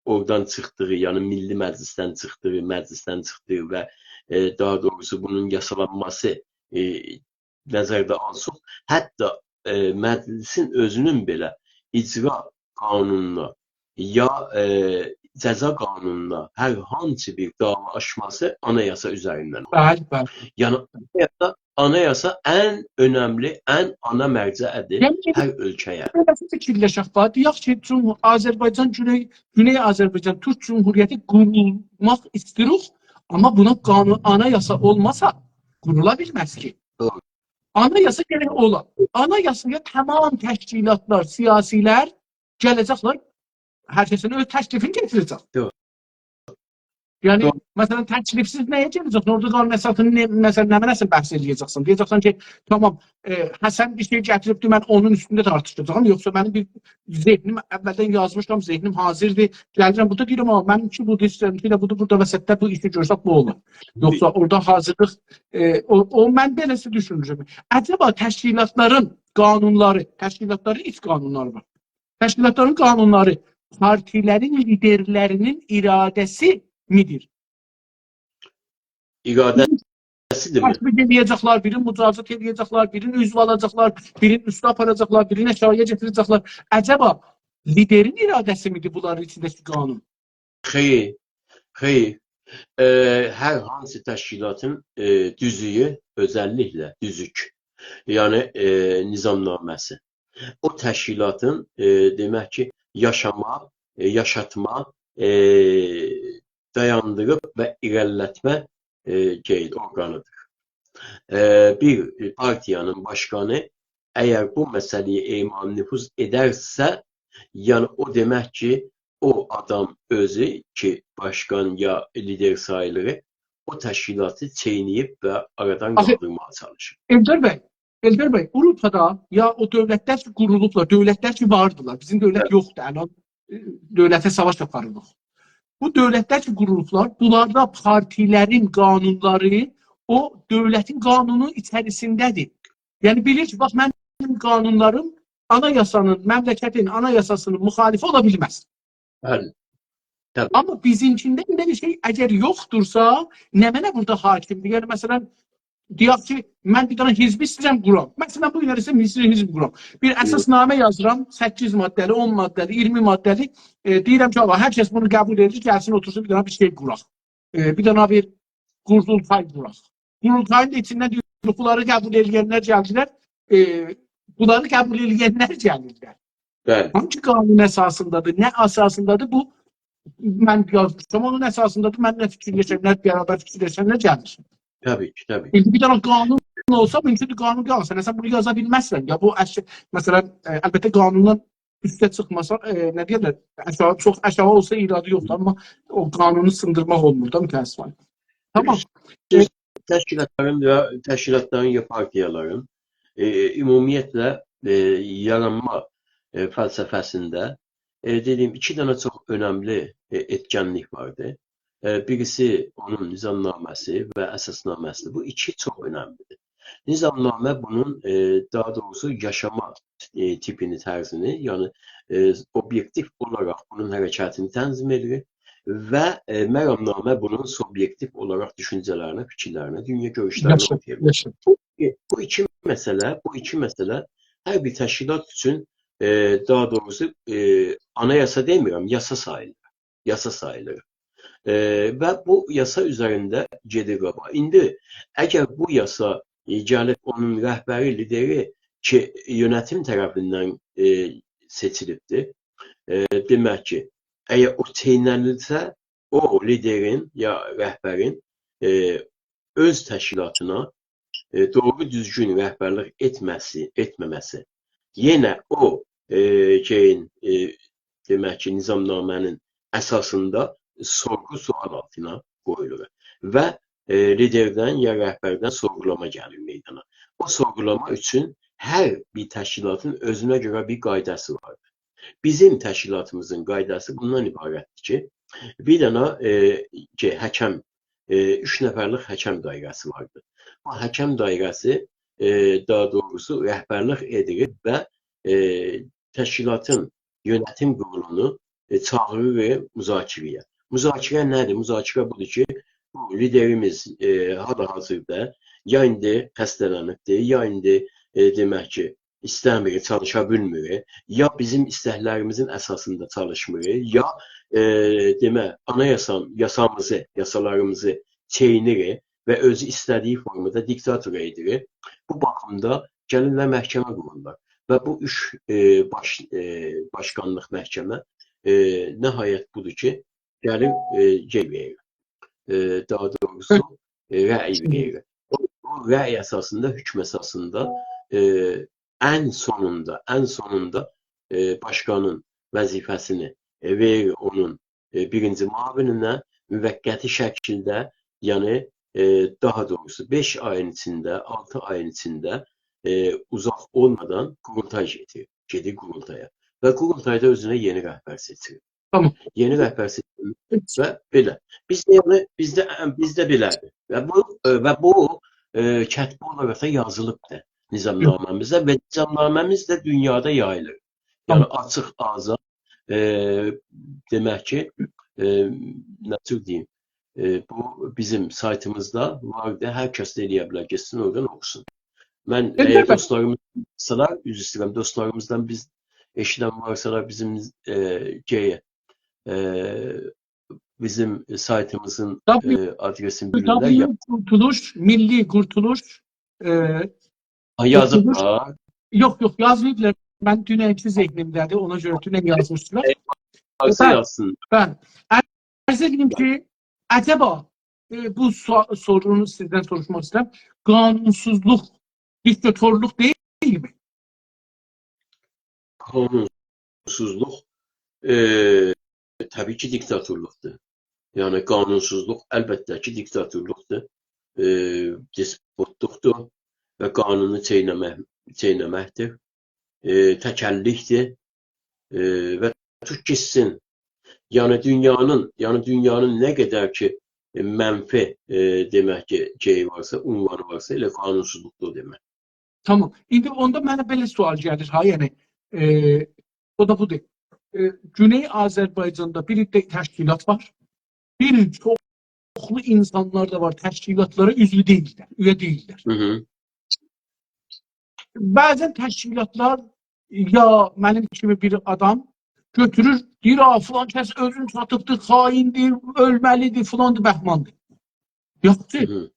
oradan çıxdığı, yəni Milli Məclisdən çıxdığı və daha doğrusu bunun yasalanması nəzərdə alsın. Hətta məclisin özünün belə icra qanununa ya cəza qanununa hər hansı bir dava açması anayasa üzərindən olur. Bəli. Yəni anayasa ən önəmli, ən ana mərcəədir hər ölkəyə. Belə fikirləşək bax, deyək ki, Azərbaycan Güney Azərbaycan Türk Cümhuriyyəti qurulmaq istəyirik, amma buna anayasa olmasa qurula bilməz ki. Doğru. Anayasa gərək ola. Anayasaya tamam təşkilatlar, siyasilər gələcəklər, hər kəsin öz təklifini gətirəcək. Doğru. Yəni, Doğru. məsələn, təklifsiz nəyə gələcəksən? Orada qanun əsasını nə mənəsin bəhs edəcəksən? Deyəcəksən ki, tamam, Həsən bir şey gətiribdir, mən onun üstündə tartışacağam. Yoxsa mənim bir zehnim əvvəldən yazmışam, zehnim hazırdır. Gəlirəm, burada deyirəm, mənim ki, bu istəyirəm, burada vəsətdə bu işi görsək, bu olur. Yoxsa orada hazırlıq, mən beləsi düşünürəm. Əcəba təşkilatların qanunları, təşkilatların iç qanunları var. Təşkilatların qanunları partilərin liderlərinin iradəsi midir? İradəsidir mi? Təşbik edəcəklər, birini mücazat edəcəklər, birini üzv alacaqlar, birini üstə aparacaqlar, birini əşyaya getirəcəklər. Əcəba, liderin iradəsi midir bunların içindəki qanun? Xeyr. Hər hansı təşkilatın düzüyü, özəlliklə düzük, yəni nizamnaməsi. O təşkilatın demək ki, yaşatma, dayandırıb və irəlilətmə orqanıdır. Bir partiyanın başqanı əgər bu məsələyə emal nüfuz edərsə, yəni o demək ki, o adam özü ki, başqan ya lider sayılır, o təşkilatı çeynəyib və aradan qaldırmağa çalışır. Eldar bəy, Avropada ya o dövlətlər ki, qurulublar, dövlətlər ki, vardılar. Bizim dövlət yoxdur, dövlətə savaş aparırıq. Bu dövlətlər ki, qurulublar, bunlarda partilərin qanunları o dövlətin qanunu içərisindədir. Yəni, bilir ki, bax, mənim qanunlarım anayasanın, məmləkətin anayasasının müxalifi ola bilməz. Bəli. Amma bizimkində bir şey əgər yoxdursa, nə mənə burada hakimdir? Yəni, məsələn, deyək ki, mən bir dənə hizbi istəyirəm quram. Məsələn, bu günlər istəyirəm hizbi quram. Bir əsasnamə yazıram, 8 maddəli, 10 maddəli, 20 maddəli. Deyirəm ki, hər kəs bunu qəbul edir, gəlsin, otursun, bir dənə bir şey quraq. Bir dənə bir qurultay quraq. Qurultayın da içindən deyir, bunları qəbul edilənlər gəldilər, bunları qəbul edilənlər gəlirlər. Hangi qanun əsasındadır, nə əsasındadır bu? Mən yazmışam, onun əsasındadır, mən nə fikirləşənlər, bərabər fikirləşənlər gəlir. Təbii ki. Bir dənə qanun olsa, mümkündür qanun qalsın. Sən bunu yaza bilməzsən. Ya bu, məsələn, əlbəttə qanundan üstə çıxmasa, nə deyirlər, çox aşağı olsa iradı yoxdur, amma o qanunu sındırmaq olmur da mütəəssifən. Tamam. Təşkilatların ya partiyaların ümumiyyətlə yaranma fəlsəfəsində dediyim, iki dənə çox önəmli etkenlik vardır. Birisi onun nizamnaməsi və əsasnaməsi. Bu iki çox önəmlidir. Nizamnamə bunun daha doğrusu yaşama tipini, tərzini, yəni obyektiv olaraq bunun hərəkətini tənzim edir və məramnamə bunun subyektiv olaraq düşüncələrinə, fikirlərinə, dünya görüşlərinə oxuyabilir. Bu iki məsələ hər bir təşkilat üçün daha doğrusu anayasa demirəm, yasa sayılır. Və bu yasa üzərində gedir qaba. İndi əgər bu yasa gəlib onun rəhbəri, lideri ki, yönetim tərəfindən seçilibdir, demək ki, əgər o çeynənilsə, o liderin ya rəhbərin öz təşkilatına doğru düzgün rəhbərlik etməməsi, yenə o şeyin demək ki, nizamnamənin əsasında sorğu-sual altına qoyulur və liderdən ya rəhbərdən sorğulama gəlir meydana. O sorğulama üçün hər bir təşkilatın özünə görə bir qaydası vardır. Bizim təşkilatımızın qaydası bundan ibarətdir ki, bir dənə həkəm, 3 nəfərlik həkəm dairəsi vardır. Bu həkəm dairəsi daha doğrusu rəhbərlik edir və təşkilatın yönetim qurulunu çağırır müzakirəyə. Müzakirə nədir? Müzakirə budur ki, bu liderimiz hal-hazırda ya indi xəstələnibdir, ya indi demək ki, istəmir, çalışa bilmir, ya bizim istəklərimizin əsasında çalışmır, ya yasalarımızı çeynir və özü istədiyi formada diktator edir. Bu baxımda gəlirlər məhkəmə qururlar. Və bu üç başkanlıq məhkəmə nəhayət budur ki, gəlir verir. Daha doğrusu rəy verir. O rəy əsasında, hükm əsasında ən sonunda başkanın vəzifəsini verir onun birinci müavininə müvəqqəti şəkildə, yəni daha doğrusu 5 ayın içində, 6 ayın içində uzaq olmadan qurultay gedir qurultaya. Və qurultayda özünə yeni rəhbər seçir. Tamam. Yeni rəhbər seçir və belə. Bizdə belədir. Və bu kətbi olaraq da yazılıbdır nizamnaməmizdə və nizamnaməmiz də dünyada yayılır. Yəni açıq, azad demək ki, nə tür deyim, bu bizim saytımızda vardı. Hər kəs də eləyə bilər, geçsin oradan oxusun. Mən dostlarımızdan biz eşidən varsalar bizim bizim saytımızın adresini bilirlər. Kurtuluş, Milli Kurtuluş yazıblar. Yok yazmayıblar. Ben dünenki zihnimdədir. Ona görə dünən yazmışdılar. Yazsın. Ben arz edeyim ki acaba bu sorunu sizden soruşmak istedim. Kanunsuzluk, diktatörlük değil mi? Kanunsuzluq təbii ki, diktatörlükdür. Yəni, qanunsuzluq əlbəttə ki, diktatörlükdür, despotluqdur və qanunu çeynəməkdir, təkəllikdir və tut gitsin. Yəni, dünyanın nə qədər ki, mənfi demək ki, varsa, unvanı varsa, elə qanunsuzluqdur demək. Tamam. İndi onda mənə belə sual gəlir. Ha, yəni, o da budur. Güney Azərbaycanda bir təşkilat var. Bir çoxlu insanlar da var. Təşkilatlara üzvü deyirlər, üyə deyirlər. Bəzən təşkilatlar ya mənim kimi bir adam götürür, deyir, filan kəs özünü satıbdır, xaindir, ölməlidir, filandır, bəhmandır. Yoxdur.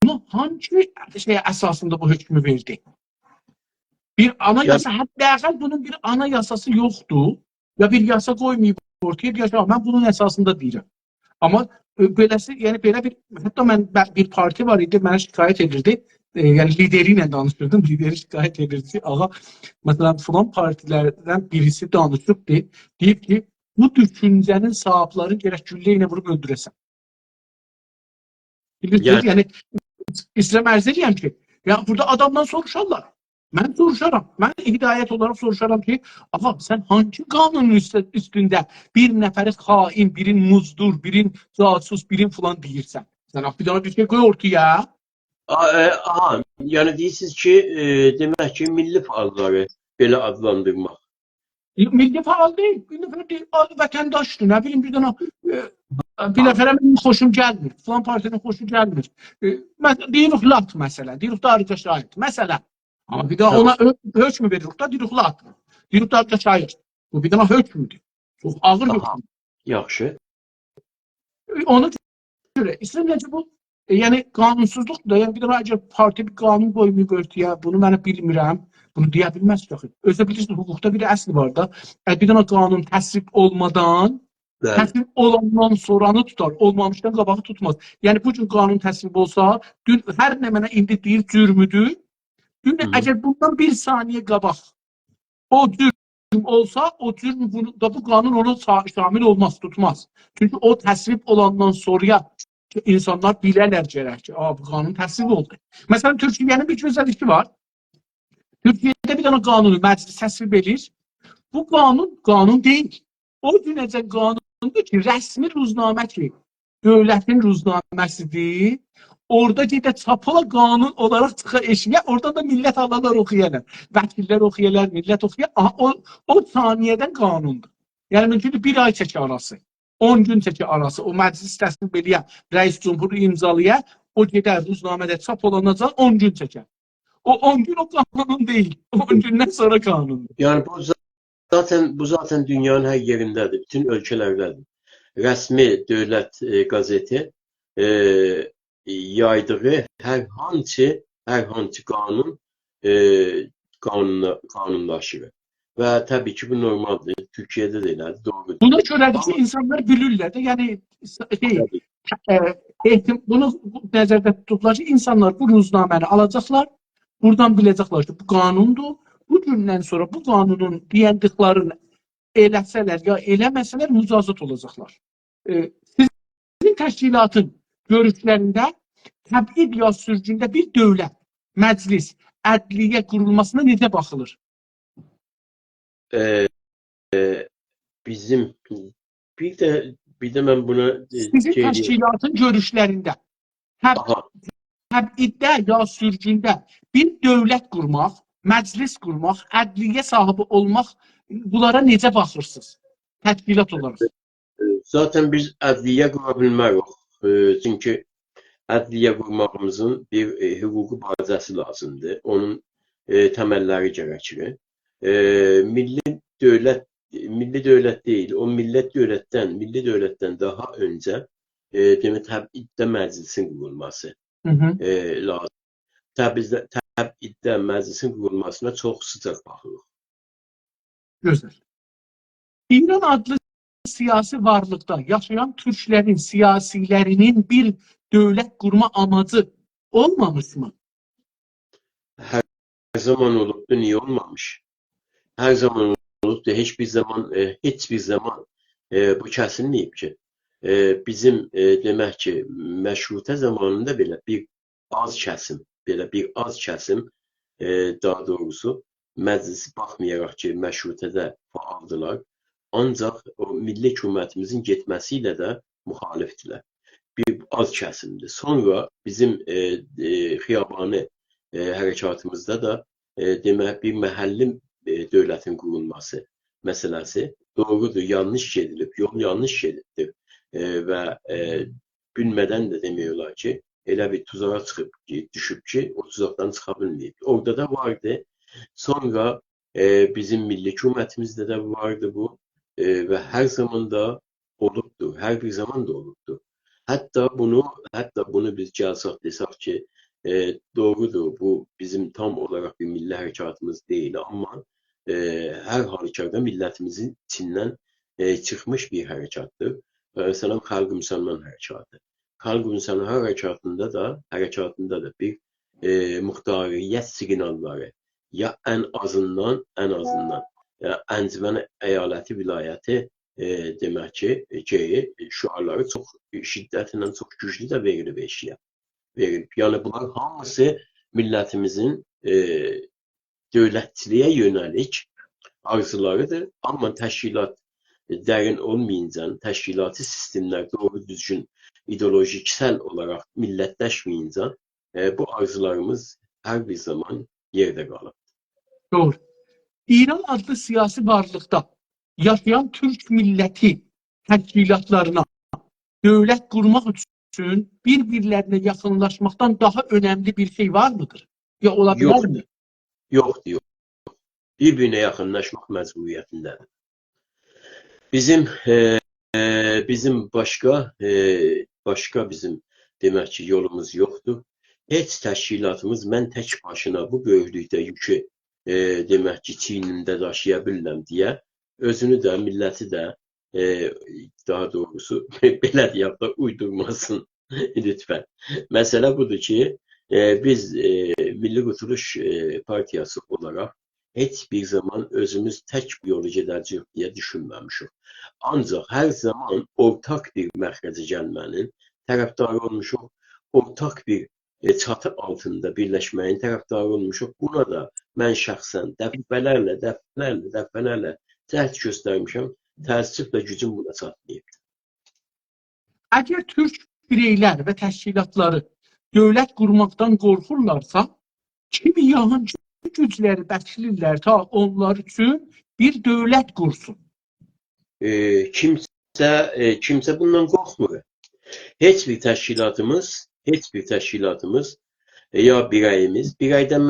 Bunu hangi əsasında bu hökmü verdi? Bir anayasa, hətta bunun bir anayasası yoxdur. Ya bir yasa qoymayıb ortaya, mən bunun əsasında deyirəm. Amma beləsi, yəni belə bir, hətta mən bir parti var idi, mənə şikayət edirdi. Yəni lideri ilə danışırdım, lideri şikayət edirdi. Ağa, məsələn, filan partilərdən birisi danışıbdır, deyib ki, bu düşüncənin sahibləri gərək güllə ilə vurub öldürəsən. Bilirsiniz, yəni, istəyirəm ərz edirəm ki, burada adamdan soruşarlar. Mən soruşaram, mən hidayət olaraq soruşaram ki, ağa, sən hangi qanunun üstündə bir nəfəri xain, birin muzdur, birin casus, birin filan deyirsən? Sən bir dana bir şey qoy ortaya. Aha, yəni deyirsiniz ki, demək ki, milli fəalları belə adlandırmaq. Milli fəal deyil, bir nəfər vətəndaşdır, nə bilim, bir dana bir nəfərə mənim xoşum gəlmir, filan partinin xoşum gəlmir. Deyirik lat məsələn, deyirik da arıca şahid, məsələn. Amma bir daha ona hökmü veririk da, deyirik lat. Deyirik da arıca şahid. Bu bir dana hökmüdür. Çox ağır hökmüdür. Yaxşı. Ona görə, İslamiyəcə bu, yəni qanunsuzluqdur da, yəni bir dana əgər parti bir qanun qoymayıb örtüyə, bunu mənə bilmirəm, bunu deyə bilməz ki, özdə bilirsiniz, hüquqda bir əsli var da, bir dana qanun təsvib olmadan, təsvib olandan sonranı tutar, olmamışdan qabağı tutmaz. Yəni bu gün qanun təsvib olsa, dün hər nə mənə indi deyir cürmüdür, dün əgər bundan bir saniyə qabaq o cür olsa o cürm bu qanun ona şamil olmaz, tutmaz. Çünkü o təsvib olandan sonra insanlar bilərlər gərək ki, bu qanun təsvib oldu. Məsələn, Türkiyənin bir gözəl işi var. Türkiyədə bir dənə qanunu məclis təsvib edir. Bu qanun deyil. O günəcə qanundur ki, rəsmi ruznamə ki, dövlətin ruznaməsidir. Orada gedə çapıla qanun olaraq çıxa eşiyə, orada da millət alalar oxuyarlar. Vəkillər oxuyarlar, millət oxuyar. O saniyədən qanundur. Yəni, mümkündür bir ay çəki arası, 10 gün çəki arası, o məclis təsvib eləyə, rəis cumhuru imzalıya, o gedər ruznamədə çap olunacaq 10 gün çəkər. O 10 gün o qanun deyil. 10 gündən sonra qanundur. Yani bu zaten dünyanın her yerindedir. Bütün ülkelerdədir. Rəsmi dövlət gazeti yaydığı hər hansı qanun qanunlaşır. Və təbii ki, bu normaldir. Türkiyədə də elədir, doğrudur. Buna görədir ki, insanlar bilirlər də, yəni bunu nəzərdə tutulur ki, insanlar bu ruznaməni alacaqlar, buradan biləcəklər ki, bu qanundur. Bu gündən sonra bu qanunun deyəndiklərini eləsələr ya eləməsələr mücazat olacaqlar. Sizin təşkilatın görüşlərində təbid ya sürgündə bir dövlət, məclis, ədliyyə qurulmasına necə baxılır? Bizim bir də mən buna Sizin təşkilatın görüşlərində təbiddə ya sürgündə bir dövlət qurmaq, məclis qurmaq, ədliyyə sahibi olmaq, bunlara necə baxırsınız? Təşkilat olaraq. Zaten biz ədliyyə qura bilmərik. Çünki ədliyyə qurmağımızın bir hüquqi bazəsi lazımdır. Onun təməlləri gərəkir. Milli dövlət deyil, o milli dövlətdən daha öncə demək təbiddə məclisin qurulması lazım. Təbiddə məclisin qurulmasına çox sıcaq baxırıq. Gözəl. İran adlı siyasi varlıqda yaşayan türklərin, siyasilərinin bir dövlət qurma amacı olmamış mı? Hər zaman olubdu, niyə olmamış? Hər zaman olubdu, heç bir zaman bu kəsilməyib ki. Bizim demək ki, məşrutə zamanında belə bir az kəsim, daha doğrusu məclisi baxmayaraq ki, məşrutədə faaldılar, ancaq o milli hökumətimizin getməsi ilə də müxalifdilər. Bir az kəsimdir. Sonra bizim xiyabani hərəkatımızda da demək bir məhəlli dövlətin qurulması məsələsi doğrudur, yanlış gedilib, yol yanlış gedibdir və bilmədən də demiyorlar ki, elə bir tuzağa düşüb ki, o tuzaqdan çıxa bilməyib. Orada da vardı. Sonra bizim milli hökumətimizdə də vardı bu və hər zaman da olubdur, hər bir zaman da olubdur. Hətta bunu biz gəlsək desək ki, doğrudur, bu bizim tam olaraq bir milli hərəkatımız deyil, amma hər halükarda millətimizin içindən çıxmış bir hərəkatdır. Məsələn, Xalq Müsəlman hərəkatı. Xalq Müsəlman hərəkatında da bir muxtariyyət siqnalları ya ən azından Əncümən əyaləti vilayəti demək ki, şüarları çox şiddətlə, çox güclü də verilib eşiyə. Yəni, bunlar hamısı millətimizin dövlətçiliyə yönəlik arzularıdır. Amma təşkilat dərin olmayınca, təşkilati sistemlər doğru düzgün ideolojiksel olaraq millətləşməyincə bu arzularımız hər bir zaman yerdə qalır. Doğru. İran adlı siyasi varlıqda yaşayan Türk milləti təşkilatlarına dövlət qurmaq üçün bir-birlərinə yaxınlaşmaqdan daha önəmli bir şey var mıdır? Ya ola bilər mi? Yoxdur. Bir-birinə yaxınlaşmaq məcburiyyətindədir. Bizim başqa bizim demək ki, yolumuz yoxdur. Heç təşkilatımız mən tək başına bu böyüklükdə yükü demək ki, çiynimdə daşıya bilirəm deyə özünü də, milləti də daha doğrusu belə deyək də uydurmasın lütfən. Məsələ budur ki, biz Milli Qurtuluş Partiyası olaraq heç bir zaman özümüz tək bu yolu gedəcəyik deyə düşünməmişik. Ancaq hər zaman ortaq bir məxrəcə gəlmənin tərəfdarı olmuşuq, ortaq bir çatı altında birləşməyin tərəfdarı olmuşuq. Buna da mən şəxsən dəfələrlə cəhd göstərmişəm. Təəssüflə gücüm buna çatmayıb. Əgər türk bireylər və təşkilatları dövlət qurmaqdan qorxurlarsa, kimi yabancı gücləri bəsləyirlər ta onlar üçün bir dövlət qursun. Kimsə bundan qorxmur. Heç bir təşkilatımız ya birəydən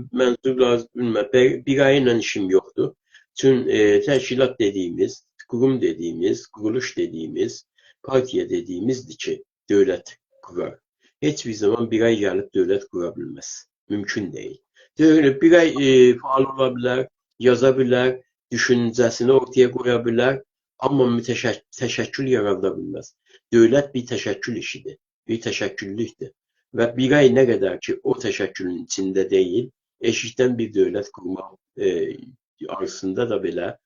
mənzur lazım bilmə, birəyi ilə işim yoxdur. Çünki təşkilat dediyimiz, qurum dediyimiz, quruluş dediyimiz, partiya dediyimizdir ki, dövlət qurar. Heç bir zaman birey gəlib dövlət qura bilməz. Mümkün deyil. Birey faal ola bilər, yaza bilər, düşüncəsini ortaya qoya bilər, amma təşəkkül yarada bilməz. Dövlət bir təşəkkül işidir, bir təşəkküllükdür. Və birey nə qədər ki, o təşəkkülün içində deyil, eşikdən bir dövlət qurmaq arasında da belə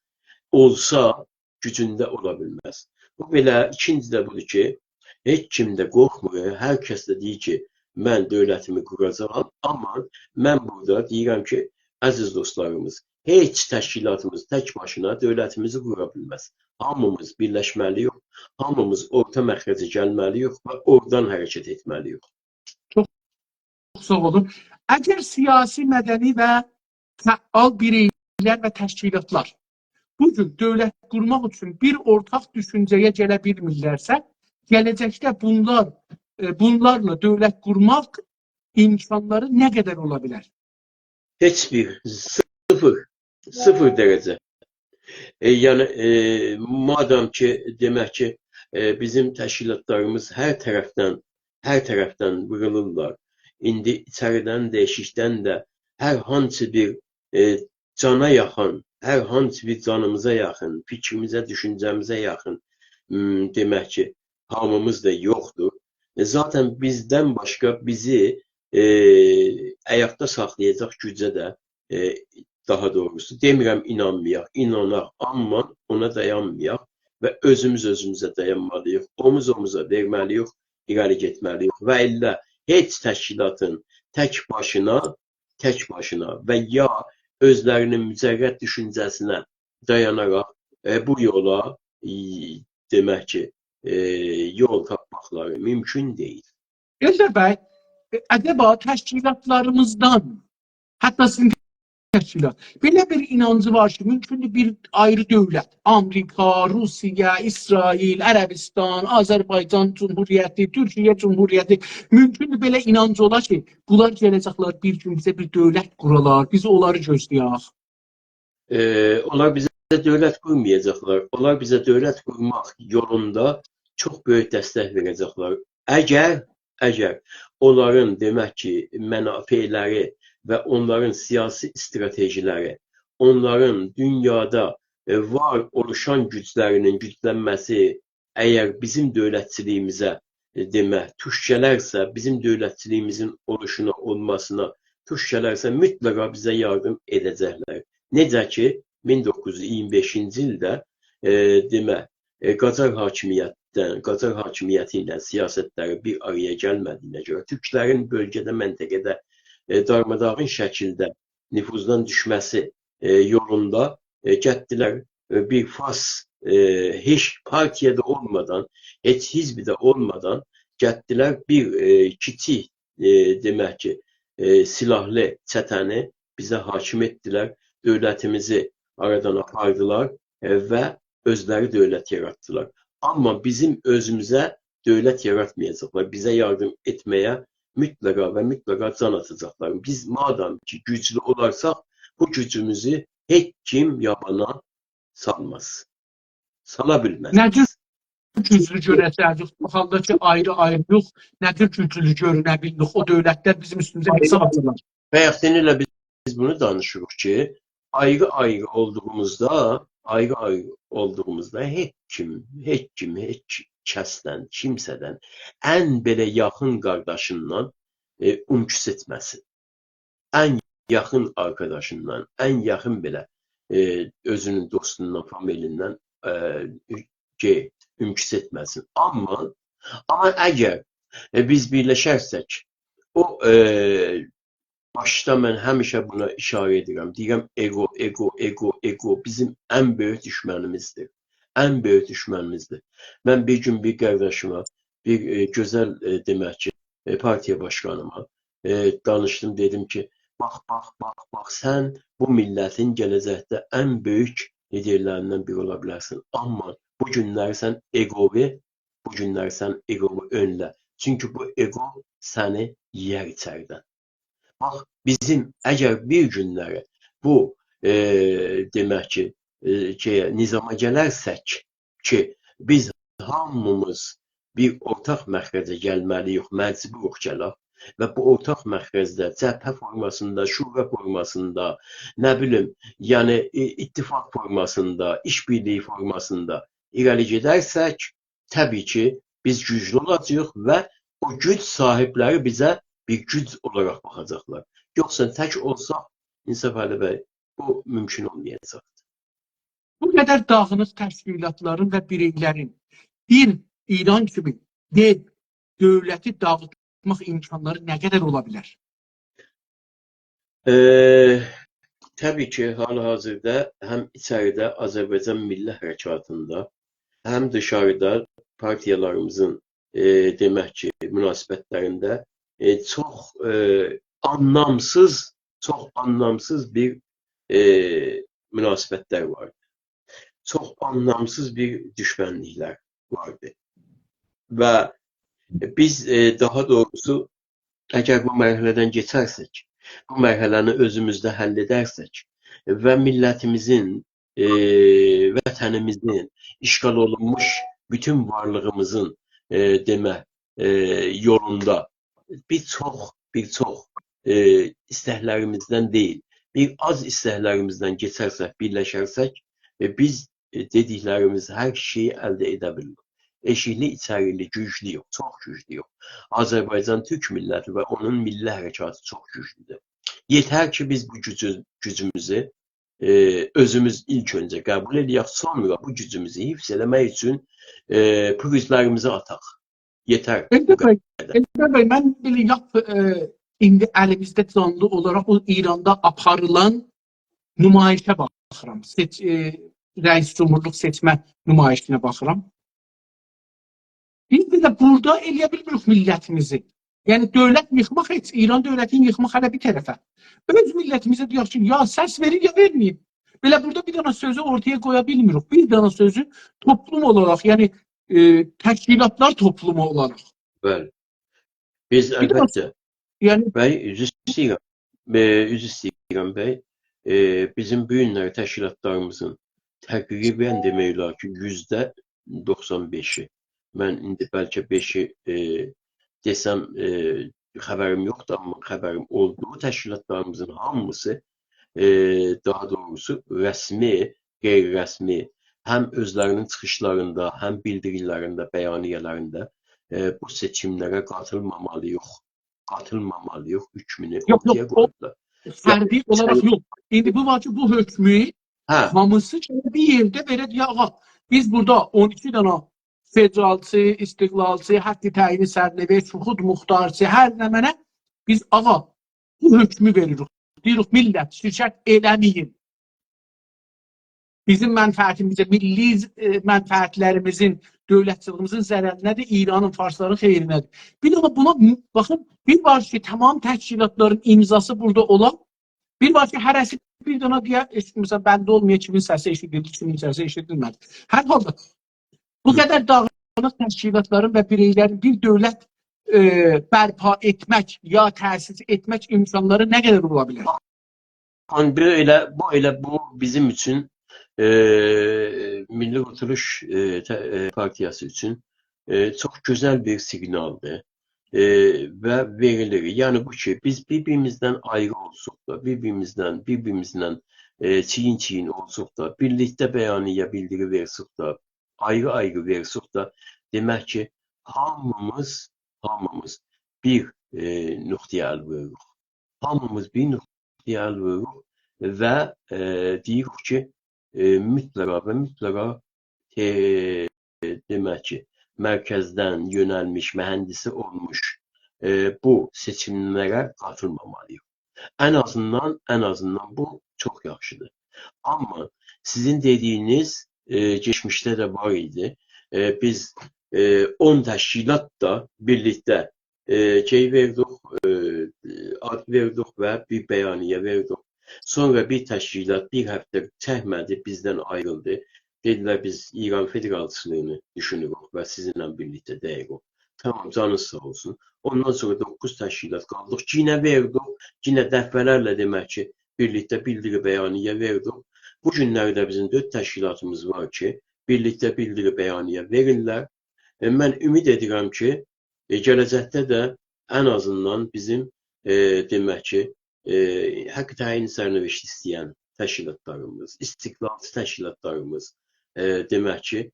olsa, gücündə ola bilməz. Bu belə, ikinci də budur ki, heç kim də qorxmur, hər kəs də deyir ki, mən dövlətimi quracağam, amma mən burada deyirəm ki, əziz dostlarımız, heç təşkilatımız tək başına dövlətimizi qura bilməz. Hamımız birləşməliyik, hamımız orta məxrəcə gəlməliyik və oradan hərəkət etməliyik. Çox sağ olun. Əgər siyasi, mədəni və fəal bireylər və təşkilatlar bugün dövlət qurmaq üçün bir ortaq düşüncəyə gələ bilmirlərsə, gələcəkdə bunlarla dövlət qurmaq imkanları nə qədər ola bilər? Heç bir, sıfır dərəcə. Yəni, madam ki, demək ki, bizim təşkilatlarımız hər tərəfdən vurulurlar. İndi içəridən də, eşikdən də hər hansı bir cana yaxın, hər hansı bir canımıza yaxın, fikrimizə, düşüncəmizə yaxın demək ki, hamımız da yoxdur. Zaten bizdən başqa bizi ayaqda saxlayacaq gücə də daha doğrusu demirəm inanmayaq, inanaq, amma ona dayanmayaq və özümüzə dayanmalıyıq, omuz-omuza verməliyik, irəli getməliyik və illə heç təşkilatın tək başına və ya özlərinin mücərrəd düşüncəsinə dayanaraq bu yola demək ki, yol tapmaqları mümkün deyil. Eldar bəy, ədəba təşkilatlarımızdan, hətta sizin təşkilat, belə bir inancı var ki, mümkündür bir ayrı dövlət, Amerika, Rusiya, İsrail, Ərəbistan, Azərbaycan Cumhuriyyəti, Türkiyə Cumhuriyyəti, mümkündür belə inancı olar ki, bunlar gələcəklər bir gün bizə bir dövlət quralar, biz onları gözləyək. Onlar bizə dövlət qurmayacaqlar. Onlar bizə dövlət qurmaq yolunda çox böyük dəstək verəcəklər. Əgər onların demək ki, mənafeləri və onların siyasi stratejiləri, onların dünyada var oluşan güclərinin güclənməsi əgər bizim dövlətçiliyimizə demək tuş gələrsə, bizim dövlətçiliyimizin oluşuna, olmasına tuş gələrsə, mütləqa bizə yardım edəcəklər. Necə ki, 1925-ci ildə demək, Qacar hakimiyyəti ilə siyasətləri bir araya gəlmədiyinə görə, türklərin bölgədə, məntəqədə darmadağın şəkildə nüfuzdan düşməsi yolunda getdilər bir fas, heç partiyada olmadan, heç hizbdə olmadan getdilər bir kiçik demək ki, silahlı çətəni bizə hakim etdilər, dövlətimizi aradan apardılar və özləri dövlət yaratdılar. Amma bizim özümüzə dövlət yaratmayacaqlar, bizə yardım etməyə mütləqa can atacaqlar. Biz madam ki, güclü olarsaq, bu gücümüzü heç kim yabana salmaz. Sala bilməz. Nədir güclü görəcəyik? Bu halda ki, ayrı yox, nədir güclü görünə bildik? O dövlətlər bizim üstümüzə hesab atırlar. Bayaqsınıyla biz bunu danışırıq ki, ayrı olduğumuzda heç kəsdən, kimsədən, ən belə yaxın qardaşından küs etməsin. Ən yaxın arkadaşından, ən yaxın belə özünün dostundan, familindən ümküs etməsin. Amma əgər biz birləşərsək, o başda mən həmişə buna işarə edirəm. Deyirəm, ego bizim ən böyük düşmənimizdir. Ən böyük düşmənimizdir. Mən bir gün bir qardaşıma, bir gözəl demək ki, partiya başqanıma danışdım, dedim ki, bax, sən bu millətin gələcəkdə ən böyük liderlərindən biri ola bilərsən. Amma bu günləri sən egovu önlə. Çünki bu ego səni yeyər içərdən. Bax, bizim əgər bir günləri bu demək ki, nizama gələrsək ki, biz hamımız bir ortaq məxrəcə gəlməliyik, məcburuq gələk və bu ortaq məxrəcdə cəbhə formasında, şura formasında, nə bilim, yəni ittifaq formasında, işbirliyi formasında irəli gedərsək, təbii ki, biz güclü olacağıq və o güc sahibləri bizə bir güc olaraq baxacaqlar. Yoxsa tək olsaq, İnsaf Əli bəy, bu mümkün olmayacaq. Bu qədər dağınıq təşkilatların və bireylərin bir İran kimi dev dövləti dağıtmaq imkanları nə qədər ola bilər? Təbii ki, hal-hazırda həm içəridə Azərbaycan Milli Hərəkatında, həm dışarıda partiyalarımızın demək ki, münasibətlərində çox anlamsız bir münasibətlər vardı. Çox anlamsız bir düşmənliklər vardı. Və biz daha doğrusu əgər bu mərhələdən keçərsək, bu mərhələni özümüzdə həll edərsək və millətimizin, vətənimizin işğal olunmuş bütün varlığımızın demək yolunda bir çox istəklərimizdən deyil, bir az istəklərimizdən keçərsək, birləşərsək, biz dediklərimiz hər şeyi əldə edə bilirik. Eşikli, içərili, güclüyük, çox güclüyük. Azərbaycan Türk milləti və onun milli hərəkatı çox güclüdür. Yetər ki, biz bu gücümüzü özümüz ilk öncə qəbul edək, sonra bu gücümüzü hifz eləmək üçün pürüzlərimizi ataq. Yetər. Elbə bəy, mən indi əlimizdə canlı olaraq o İranda aparılan nümayişə baxıram. Rəis Cumhurluq seçmə nümayişinə baxıram. Biz də burada eləyə bilmirik millətimizi. Yəni, dövlət yıxmaq heç, İran dövlətini yıxmaq hələ bir tərəfə. Öz millətimizə deyək ki, ya səs verir, ya verməyib. Belə burada bir dana sözü ortaya qoya bilmirik. Bir dana sözü toplum olaraq, yəni təşkilatlar toplumu olaraq. Bəli. Biz əlbəttə, bəy, üzü istəyirəm bəy, bizim bu günləri təşkilatlarımızın təqribən demək olar ki, %95-i, mən indi bəlkə 5-i desəm xəbərim yoxdur, amma xəbərim olduğu təşkilatlarımızın hamısı daha doğrusu rəsmi, qeyri-rəsmi, həm özlərinin çıxışlarında, həm bildirilərində, bəyaniyələrində bu seçimlərə qatılmamalıyıq hükmünü ortaya qoydular. Fərdi olaraq yox. İndi bu var ki, bu hökmü hamısı bir yerdə belə deyək, biz burada 12 dana federalçı, istiqlalçı, həqqi təyini sərnəvə, şuxud muxtarçı, hər nə mənə biz bu hökmü veririk. Deyirik, millət, şirkət eləməyin. Bizim mənfəətimizə, milli mənfəətlərimizin, dövlətçiliyimizin zərərinədir, İranın, farsların xeyrinədir. Bir də buna baxın, bir var ki, tamam təşkilatların imzası burada olan, bir var ki, hərəsi bir dana deyə, mesela bəndə olmayan kimin səsi eşidildi, kimin səsi eşidilmədi. Hər halda bu qədər dağınıq təşkilatların və bireylərin bir dövlət bərpa etmək ya təsis etmək imkanları nə qədər ola bilər? Bu bizim üçün Milli Qurtuluş Partiyası üçün çox gözəl bir siqnaldır və verilir. Yəni bu ki, biz bir-birimizdən ayrı olsuq da, bir-birimizdən çiyin-çiyin olsuq da, birlikdə bəyaniyə bildiri versiq da, ayrı-ayrı versiq da, demək ki, hamımız bir nöqtəyə əl veririk. Hamımız bir irəli vururuq və deyirik ki, mütləqa və mütləqa demək ki, mərkəzdən yönəlmiş, mühəndisi olmuş bu seçimlərə qatılmamalıyıq. Ən azından bu çox yaxşıdır. Amma sizin dediyiniz geçmişdə də var idi. Biz 10 təşkilat da birlikdə şey verdik, ad verdik və bir bəyaniyyə verdik. Sonra bir təşkilat bir həftə çəkmədi, bizdən ayrıldı. Dedilər biz İran Federalçılığını düşünürük və sizinlə birlikdə deyirik. Tamam, canınız sağ olsun. Ondan sonra 9 təşkilat qaldıq. Yenə verdik, yenə dəfələrlə demək ki, birlikdə bildiri bəyaniyyə verdik. Bu günlərdə bizim 4 təşkilatımız var ki, birlikdə bildiri bəyaniyyə verirlər. Mən ümid edirəm ki, gələcəkdə də ən azından bizim demək ki, haqq təyin sərnöveşt istəyən təşkilatlarımız, istiqlalçı təşkilatlarımız demək ki,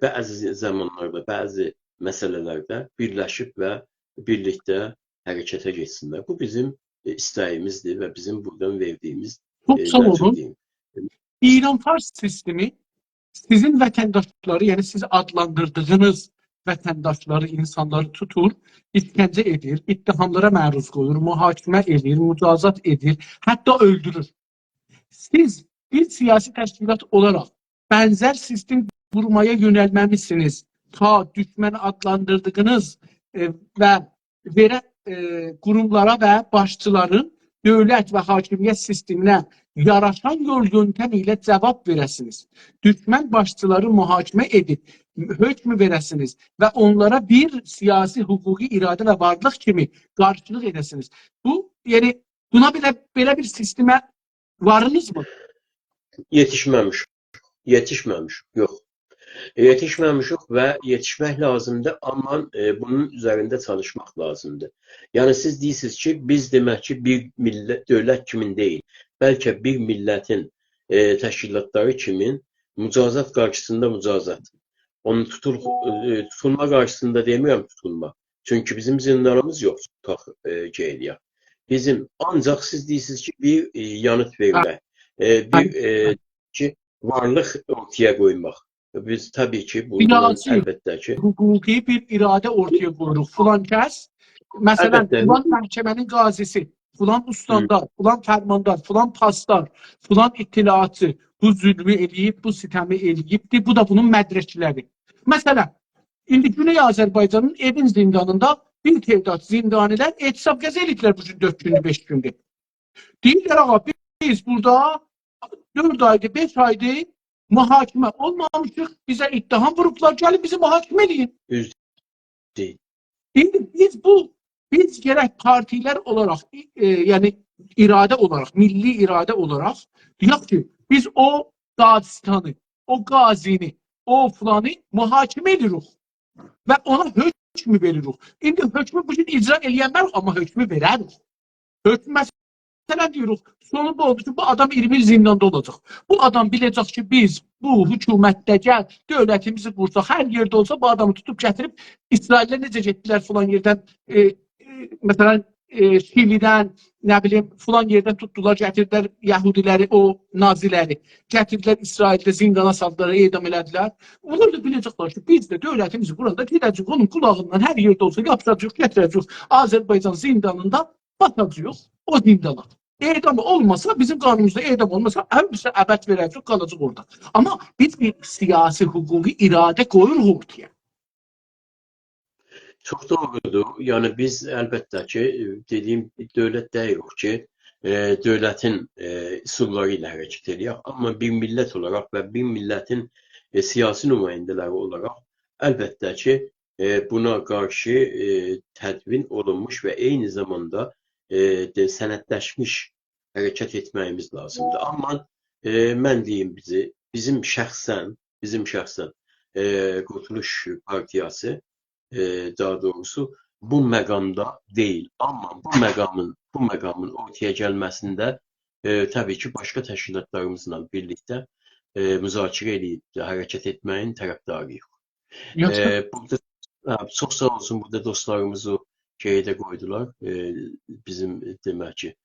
bəzi zamanlarda, bəzi məsələlərdə birləşib və birlikdə hərəkətə geçsinlər. Bu bizim istəyimizdir və bizim buradan verdiyimiz Çok sağ olun. diyeyim. İran-Fars sistemi sizin vətəndaşları, yəni siz adlandırdığınız vətəndaşları, insanları tutur, işgəncə edir, ittihamlara məruz qoyur, mühakimə edir, mücazat edir, hətta öldürür. Siz bir siyasi təşkilat olaraq bənzər sistem qurmaya yönəlməmisiniz. Ta düşməni adlandırdığınız və verə qurumlara və başçıların dövlət və hakimiyyət sisteminə yaraşan yol yöntəm ilə cavab verəsiniz. Düşmən başçıları mühakimə edib, hökm verəsiniz və onlara bir siyasi, hüquqi iradə və varlıq kimi qarşılıq edəsiniz. Bu, yəni, buna belə bir sistemə varınız mı? Yetişməmiş. Yox. Yetişməmişik və yetişmək lazımdır, amma bunun üzərində çalışmaq lazımdır. Yəni siz deyirsiniz ki, biz demək ki, bir millət, dövlət kimin deyil, bəlkə bir millətin təşkilatları kimin mücazat qarşısında mücazat. Onu tutulma qarşısında demirəm tutulma. Çünki bizim zindanımız yox, tutaq eləyək. Bizim ancaq siz deyirsiniz ki, bir yanıt vermək, bir varlıq ortaya qoymaq. Biz təbii ki, bundan əlbəttə ki, hüquqi bir iradə ortaya qoyuruq. Filan kəs, məsələn, filan məhkəmənin qazisi, filan ustandar, filan fərmandar, filan pastar, filan ittilaatçı bu zülmü eləyib, bu sitəmi eləyibdir. Bu da bunun mədrəkləri. Məsələn, indi Güney Azərbaycanın Evin zindanında bir tevdat zindanilər etisab qəzə eləyiblər bu gün 4 gündür, 5 gündür. Deyirlər, ağa, biz burada 4 aydır, 5 aydır mühakimə olmamışıq, bizə ittiham vurublar, gəlin bizi mühakimə eləyin. Deyil. İndi biz gərək partilər olaraq, yəni iradə olaraq, milli iradə olaraq deyək ki, biz o qadistanı, o qazini, o filanı mühakimə edirik və ona hökmü veririk. İndi hökmü bu gün icra eləyənlər, amma hökmü verərik. Hökmü məsələn deyirik, sonu bu oldu ki, bu adam 20 il zindanda olacaq. Bu adam biləcək ki, biz bu hökumətdə gəl, dövlətimizi qursaq, hər yerdə olsa bu adamı tutub gətirib, İsraillə necə getdilər filan yerdən, məsələn, Şilidən, nə bilim, filan yerdən tutdular, gətirdilər Yahudiləri, o naziləri, gətirdilər İsraildə zindana saldılar, edam elədilər. Onlar da biləcəklər ki, biz də dövlətimizi quranda gedəcək, onun qulağından hər yerdə olsa yapacaq, gətirəcək, Azərbaycan zindanında batacaq o zindana. Edam olmasa, bizim qanunumuzda edam olmasa, bizə əbəd verəcək, qalacaq orada. Amma biz bir siyasi, hüquqi iradə qoyuruq ortaya. Çox doğrudur. Yəni biz əlbəttə ki, dediyim dövlət deyirik ki, dövlətin üsulları ilə hərəkət edək. Amma bir millət olaraq və bir millətin siyasi nümayəndələri olaraq əlbəttə ki, buna qarşı tədbir olunmuş və eyni zamanda sənədləşmiş hərəkət etməyimiz lazımdır. Amma mən deyim bizim şəxsən Qurtuluş Partiyası daha doğrusu bu məqamda deyil. Amma bu məqamın ortaya gəlməsində təbii ki, başqa təşkilatlarımızla birlikdə müzakirə edib hərəkət etməyin tərəfdarıyıq. Çox sağ olsun, burada dostlarımızı şeydə qoydular. Bizim demək ki,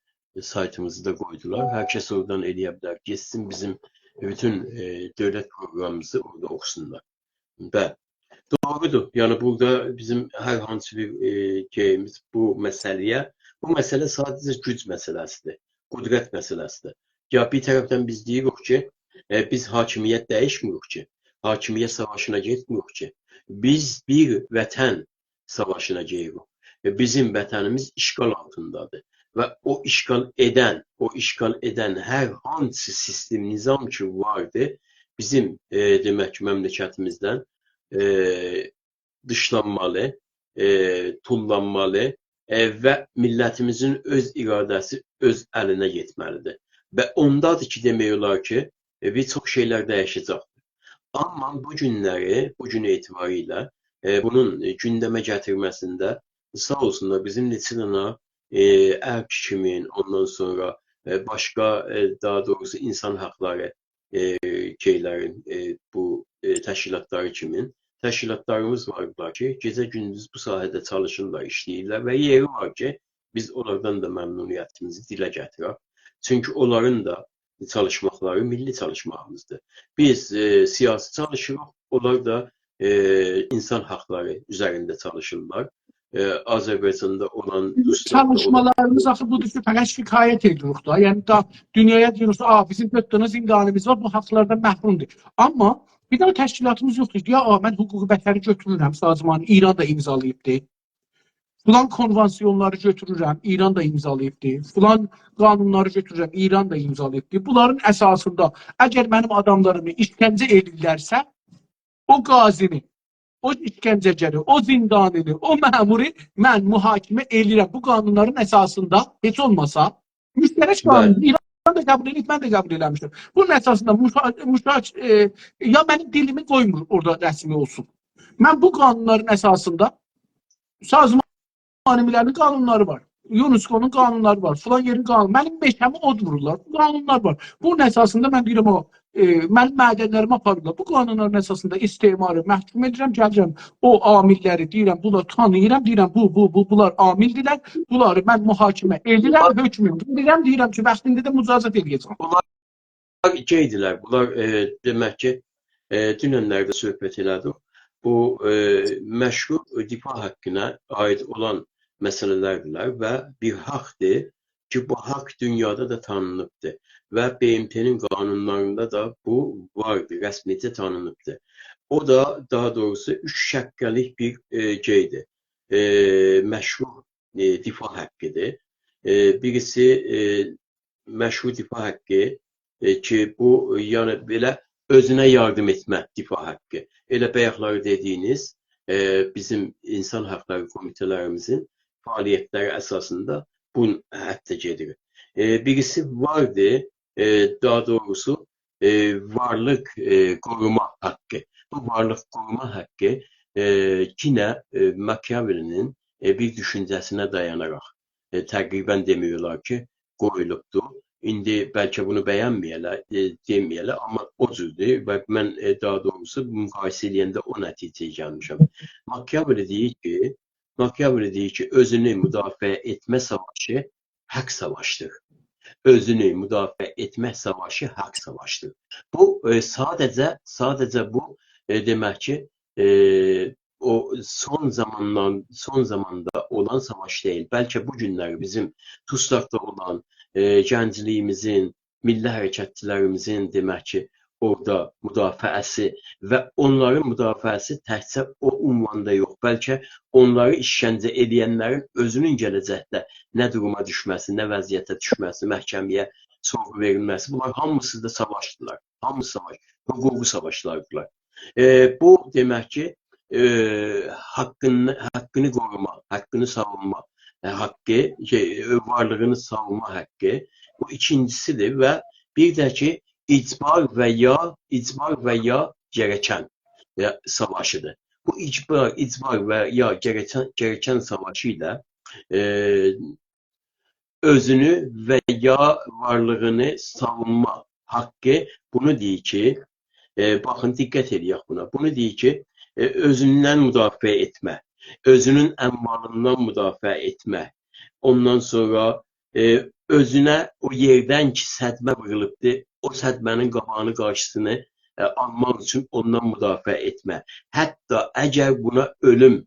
saytımızı da koydular. Herkes oradan eləyə bilər. Geçsin bizim bütün dövlət proqramımızı orada oxusunlar. Və doğrudur. Yəni burada bizim hər hansı bir şeyimiz bu məsələ sadəcə güc məsələsidir. Qudrət məsələsidir. Ya bir tərəfdən biz deyirik ki, biz hakimiyyət dəyişmirik ki, hakimiyyət savaşına getmirik ki, biz bir vətən savaşına giririk. Bizim vətənimiz işğal altındadır və o işğal edən hər hansı sistem, nizam ki vardı, bizim demək ki, məmləkətimizdən dışlanmalı, tullanmalı və millətimizin öz iradəsi öz əlinə getməlidir. Və ondadır ki, demək olar ki, bir çox şeylər dəyişəcək. Amma bu gün etibarilə bunun gündəmə gətirməsində sağ olsunlar bizim neçə dənə Erk kimin, ondan sonra başqa daha doğrusu insan haqları şeylərin bu təşkilatları kimin təşkilatlarımız varlar ki, gecə-gündüz bu sahədə çalışırlar, işləyirlər və yeri var ki, biz onlardan da məmnuniyyətimizi dilə gətirək. Çünki onların da çalışmaqları milli çalışmağımızdır. Biz siyasi çalışırıq, onlar da insan haqları üzərində çalışırlar. Azərbaycanda olan çalışmalarımız axı budur ki, fəqət şikayət edirik da. Yəni da dünyaya deyirik, bizim 4 dənə zindanımız var, bu haqlardan məhrumdur. Amma bir dənə təşkilatımız yoxdur. Ya mən hüquqi bəşəri götürürəm, sazmanı İran da imzalayıbdır. Filan konvansiyonları götürürəm, İran da imzalayıbdır. Filan qanunları götürürəm, İran da imzalayıbdır. Bunların əsasında əgər mənim adamlarımı işgəncə edirlərsə, o qazini, o işgəncəgəri, o zindanini, o məmuri mən mühakimə edirəm. Bu qanunların əsasında heç olmasa müştərək qanun, İran da qəbul edib, mən də qəbul eləmişdim. Bunun əsasında ya mənim dilimi qoymur orada rəsmi olsun. Mən bu qanunların əsasında sazman animlərin qanunları var. UNESCO-nun qanunları var. Filan yerin qanunu. Mənim meşəmi od vururlar. Bu qanunlar var. Bunun əsasında mən deyirəm o mənim mədənlərimi aparırlar. Bu qanunların əsasında istemarı məhkum edirəm, gəlirəm o amilləri deyirəm, bunları tanıyıram, deyirəm bunlar amildirlər. Bunları mən mühakimə edirəm, hökmüm deyirəm ki, vaxtında da mücazat edəcəm. Bunlar ikiydilər. Bunlar demək ki, dünənlərdə söhbət elədik. Bu məşhur difa haqqına aid olan məsələlərdirlər və bir haqdır ki, bu haqq dünyada da tanınıbdır və BMT-nin qanunlarında da bu vardır, rəsmiyyətə tanınıbdır. O da daha doğrusu 3 şəqqəlik bir şeydir, məşhur difa haqqıdır. Birisi məşhur difa haqqı ki, bu yəni belə özünə yardım etmə difa haqqı. Elə bayaqları dediyiniz bizim insan haqları komitələrimizin fəaliyyətləri əsasında bu hətta gedir. Birisi vardı, daha doğrusu varlık koruma hakkı. Bu varlık koruma hakkı yine Machiavelli'nin bir düşüncəsinə dayanaraq təqribən demiyorlar ki, qoyulubdur. İndi bəlkə bunu bəyənməyələr, deməyələr, amma o cürdür və mən daha doğrusu müqayisə edəndə o nəticəyə gəlmişəm. Machiavelli deyir ki, özünü müdafiə etmə savaşı haqq savaşdır. Özünü müdafiə etmə savaşı haqq savaşdır. Bu sadəcə bu demək ki, o son zamanda olan savaş deyil. Bəlkə bu günlər bizim Tuzlaqda olan gəncliyimizin, milli hərəkətçilərimizin demək ki, orada müdafiəsi və onların müdafiəsi təkcə o ünvanda yox. Bəlkə onları işgəncə edənlərin özünün gələcəkdə nə duruma düşməsi, nə vəziyyətə düşməsi, məhkəməyə sorğu verilməsi, bunlar hamısı da savaşdılar. Hamısı savaş, hüquqi savaşlardılar. Bu demək ki, haqqını qoruma, haqqını savunma haqqı, varlığını savunma haqqı bu ikincisidir və bir də ki, icbar və ya gereken savaşıdır. Bu icbar və ya gereken savaşı ilə özünü və ya varlığını savunma haqqı bunu deyir ki, baxın diqqət edək buna. Bunu deyir ki, özündən müdafiə etmə, özünün əmvalından müdafiə etmə, ondan sonra özünə o yerdən ki sədmə vurulubdur, o sədmənin qabağını qarşısını almaq üçün ondan müdafiə etmə. Hətta əgər buna ölüm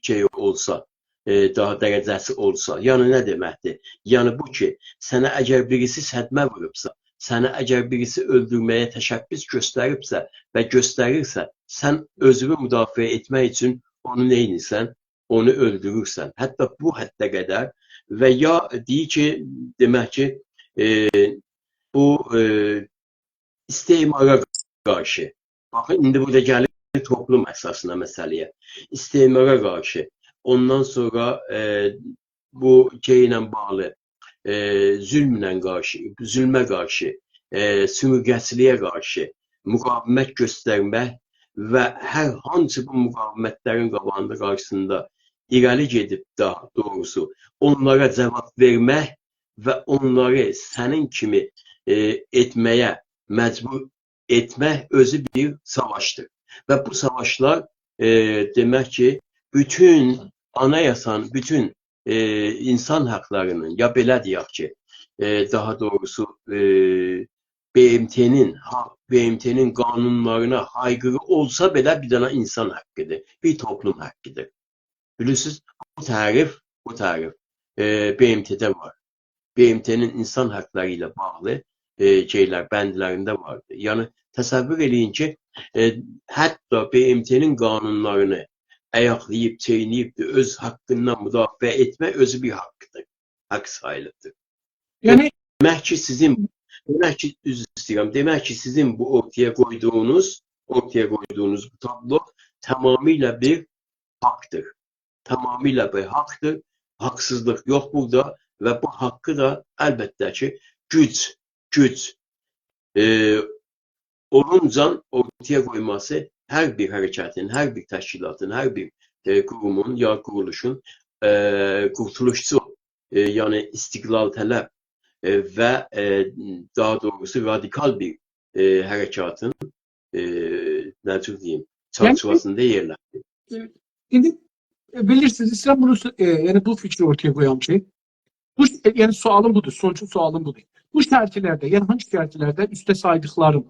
şey olsa, daha dərəcəsi olsa, yəni nə deməkdir? Yəni bu ki, sənə əgər birisi sədmə vurubsa, sənə əgər birisi öldürməyə təşəbbüs göstəribsə və göstərirsə, sən özünü müdafiə etmək üçün onu neynirsən? Onu öldürürsən. Hətta bu həddə qədər və ya deyir ki, demək ki, bu istismara qarşı, baxın, indi burada gəlir toplum əsasına məsələyə, istismara qarşı, ondan sonra bu şeylə bağlı, zülmə qarşı, sümürgəçiliyə qarşı müqavimət göstərmək və hər hansı bu müqavimətlərin qabağında qarşısında irəli gedib daha doğrusu onlara cavab vermək və onları sənin kimi etməyə məcbur etmək özü bir savaşdır. Və bu savaşlar demək ki, bütün anayasanın, bütün insan haqlarının, ya belə deyək ki, daha doğrusu BMT-nin qanunlarına aykırı olsa belə bir dənə insan haqqıdır, bir toplum haqqıdır. Bilirsiniz, bu tərif BMT-də var. BMT-nin insan haqları ilə bağlı bəndlərində vardır. Yəni, təsəvvür eləyin ki, hətta BMT-nin qanunlarını ayaqlayıb, çeynəyib, öz haqqından müdafiə etmək özü bir haqqıdır. Haqq sayılıbdır. Yəni, Demək ki, sizin bu ortaya qoyduğunuz bu tablo tamamilə bir haqqdır. Tamamilə bir haqqdır. Haqsızlıq yox burada və bu haqqı da əlbəttə ki, güc oluncan ortaya qoyması hər bir hərəkətin, hər bir təşkilatın, hər bir qurumun ya quruluşun qurtuluşçu, yəni istiqlal tələb və daha doğrusu radikal bir hərəkatın necə deyim, çarçuvasında yerləşdir. İndi bilirsiniz, İslam bunu, yəni bu fikri ortaya qoyan şey, yəni sualım budur, sonuncu sualım budur. Bu şərtlərdə, yəni hangi şərtlərdə üstə saydıqlarım,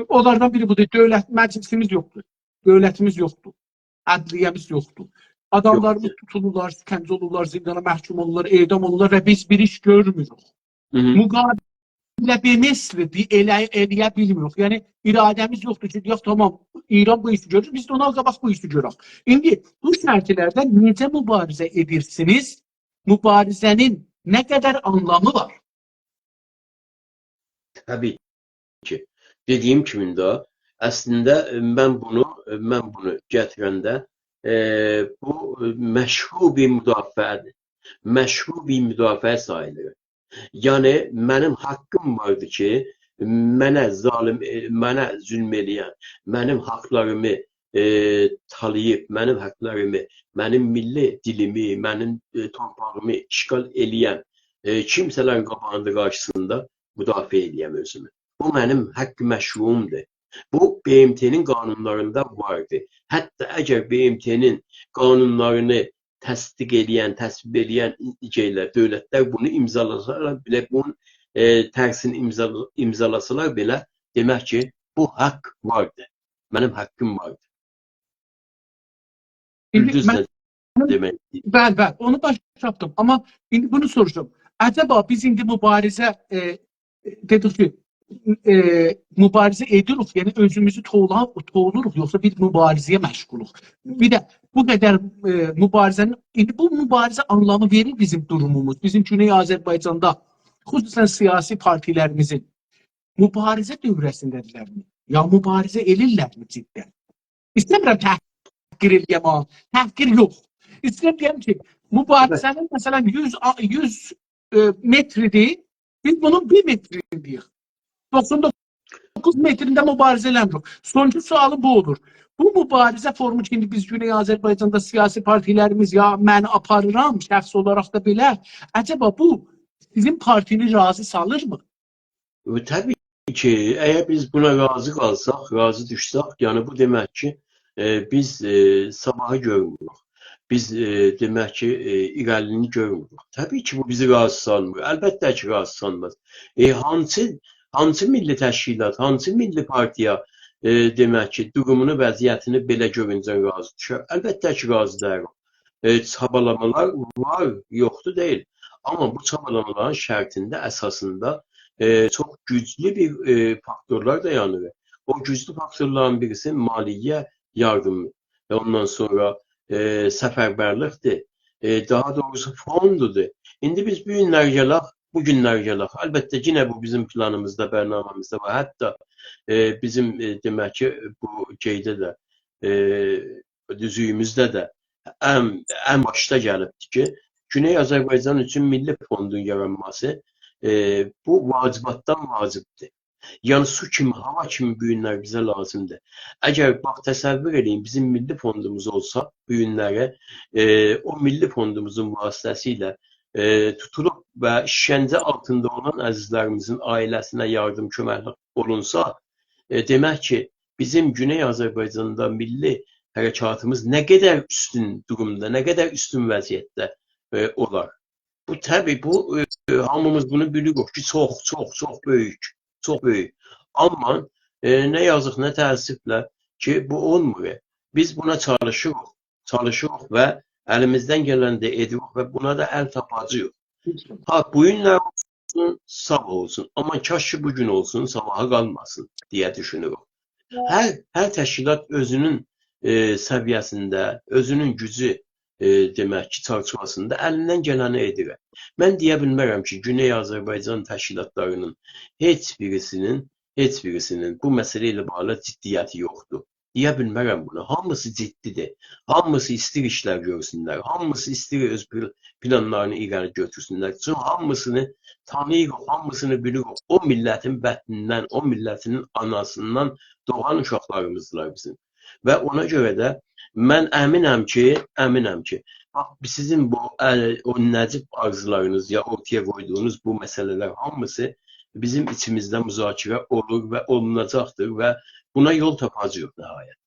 onlardan biri budur, dövlət məclisimiz yoxdur, dövlətimiz yoxdur, ədliyyəmiz yoxdur. Adamlarımız tutulurlar, şikəncə olurlar, zindana məhkum olurlar, edam olurlar və biz bir iş görmürük. Müqabilə bilməsiz, eləyə bilmirik. Yəni, iradəmiz yoxdur ki, deyək, tamam, İran bu işi görür, biz də ona qabaq bu işi görək. İndi, bu şərtlərdə necə mübarizə edirsiniz? Mübarizənin nə qədər anlamı var? Təbii ki, dediyim kimi də, əslində mən bunu gətirəndə bu məşhur bir müdafiədir. Məşhur bir müdafiə sayılır. Yəni, mənim haqqım vardı ki, mənə zülm eləyən, mənim haqlarımı talayıb, mənim haqlarımı, mənim milli dilimi, mənim torpağımı işğal eləyən kimsələrin qabağında qarşısında müdafiə eləyəm özümü. Bu mənim haqqı məşruumdur. Bu BMT-nin qanunlarında vardı. Hətta əgər BMT-nin qanunlarını təsdiq eləyən, təsvib eləyən dövlətlər bunu imzalasalar belə, bunun tərsini imzalasalar belə, demək ki, bu haqq vardı. Mənim haqqım vardı. Bəli, onu başlatdım. Amma indi bunu soruşum. Acaba biz indi mübarizə dedik ki, mübarizə edirik, yəni özümüzü toğuluruq, yoxsa bir mübarizəyə məşğuluq. Bir də bu qədər mübarizənin, indi bu mübarizə anlamı verir bizim durumumuz, bizim Güney Azərbaycanda, xüsusən siyasi partilərimizin mübarizə dövrəsindədirlərmi? Ya mübarizə elirlərmi ciddən? İstəmirəm təhqir eləyəm, təhqir yox. İstəyirəm deyəm ki, mübarizənin məsələn 100 metridir, biz bunun 1 metrini deyik. 99 metrində mübarizə eləmirik. Sonuncu sualı bu olur. Bu mübarizə formu ki, indi biz Güney Azərbaycanda siyasi partilərimiz, ya mən aparıram, şəxs olaraq da belə, acaba bu sizin partini razı salırmı? Təbii ki, əgər biz buna razı qalsaq, razı düşsək, yəni bu demək ki, biz sabahı görmürük. biz demək ki, irəliliyini görmürük. Təbii ki, bu bizi razı salmır. Əlbəttə ki, razı salmaz. Hansı milli təşkilat, hansı milli partiya demək ki, durumunu, vəziyyətini belə görüncə razı düşər? Əlbəttə ki, razı deyil. Çabalamalar var, yoxdur deyil. Amma bu çabalamaların şərtində, əsasında çox güclü bir faktorlar dayanır. O güclü faktorların birisi maliyyə yardımı. Ondan sonra səfərbərlikdir. Daha doğrusu fondudur. İndi biz bu günlər gələk. Əlbəttə yenə bu bizim planımızda, bərnaməmizdə var. Hətta bizim demək ki, bu qeydə də düzüyümüzdə də ən başda gəlibdir ki, Güney Azərbaycan üçün milli fondun yaranması bu vacibatdan vacibdir. Yəni su kimi, hava kimi bu günlər bizə lazımdır. Əgər bax təsəvvür edin, bizim milli fondumuz olsa bu günlərə o milli fondumuzun vasitəsilə tutulub və işgəncə altında olan əzizlərimizin ailəsinə yardım köməklik olunsa, demək ki, bizim Güney Azərbaycanda milli hərəkatımız nə qədər üstün durumda, nə qədər üstün vəziyyətdə olar. Bu təbii, hamımız bunu bilirik ki, çox böyük. Çox böyük. Amma nə yazıq, nə təəssüflə ki, bu olmur. Biz buna çalışırıq və əlimizdən gələn də edirik və buna da əl tapacağıq. Bu günlər olsun, sabah olsun. Amma kaş ki, bu gün olsun, sabaha qalmasın deyə düşünürük. Hər təşkilat özünün səviyyəsində, özünün gücü demək ki, çarçuvasında əlindən gələni edir. Mən deyə bilmərəm ki, Güney Azərbaycan təşkilatlarının heç birisinin bu məsələ ilə bağlı ciddiyyəti yoxdur. Deyə bilmərəm bunu. Hamısı ciddidir. Hamısı istir işlər görsünlər. Hamısı istir öz planlarını irəli götürsünlər. Çünki hamısını tanıyırıq, hamısını bilirik. O millətin bətnindən, o millətinin anasından doğan uşaqlarımızdılar bizim. Və ona görə də mən əminəm ki, bax, sizin bu o nəcib arzularınız ya ortaya qoyduğunuz bu məsələlər hamısı bizim içimizdə müzakirə olur və olunacaqdır və buna yol tapacağıq nəhayət.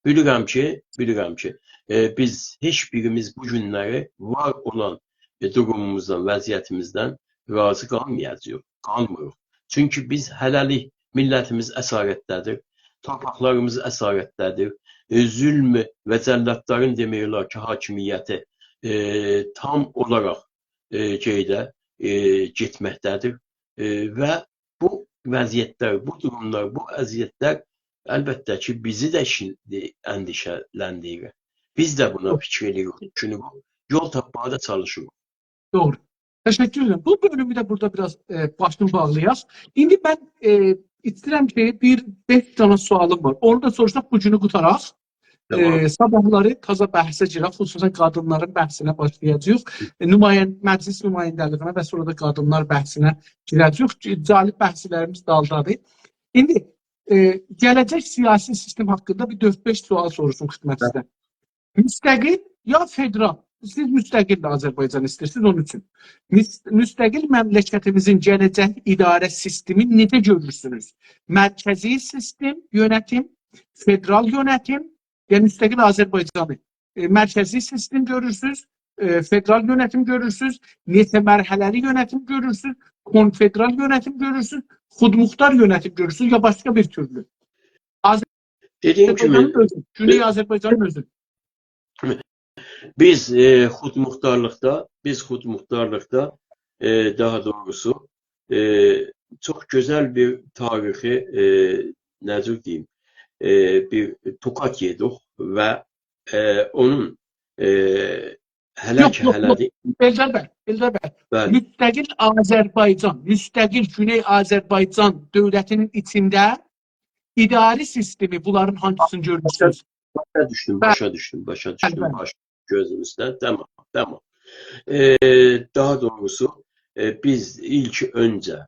Bilirəm ki, biz heç birimiz bu günləri var olan durumumuzdan, vəziyyətimizdən razı qalmırıq. Çünki biz hələlik millətimiz əsarətdədir, torpaqlarımız əsarətdədir. Zülm və cəllatların demək olar ki, hakimiyyəti tam olaraq getməkdədir və bu vəziyyətlər, bu durumlar, bu əziyyətlər əlbəttə ki, bizi də əndişələndirir. Biz də buna fikir edirik, düşünürük, yol tapmağa da çalışırıq. Doğru. Teşekkür ederim. Bu bölümü de burada biraz başını bağlayaq. İndi mən İstəyirəm ki, bir 5 dənə sualım var. Onu da soruşaq, bu günü qutaraq. Tamam. Sabahları taza bəhsə girək, xüsusən qadınların bəhsinə başlayacağıq. Məclis nümayəndəliyinə və sonra da qadınlar bəhsinə girəcəyik. Cəlib bəhslərimiz daldadır. İndi gələcək siyasi sistem haqqında bir 4-5 sual soruşum xidmətinizdən. Müstəqil ya federal? Siz müstəqil Azərbaycan istəyirsiniz onun üçün. Müstəqil məmləkətimizin gələcək idarə sistemi necə görürsünüz? Mərkəzi sistem, yönetim, federal yönetim, yəni müstəqil Azərbaycanı. Mərkəzi sistem görürsünüz, federal yönetim görürsünüz, neçə mərhələli yönetim görürsünüz, konfederal yönetim görürsünüz, xudmuxtar yönetim görürsünüz ya başqa bir türlü. Azərbaycanın özü, Güney Azərbaycanın özü. Biz xudmuxtarlıqda daha doğrusu çox gözəl bir tarixi, necə deyim, bir tokat yedik və onun hələdi. Eldar bəy, müstəqil Azərbaycan, müstəqil Güney Azərbaycan dövlətinin içində idari sistemi bunların hangisini görürsünüz? Başa düşdüm. Gözümüzdə. Tamam. Daha doğrusu biz ilk öncə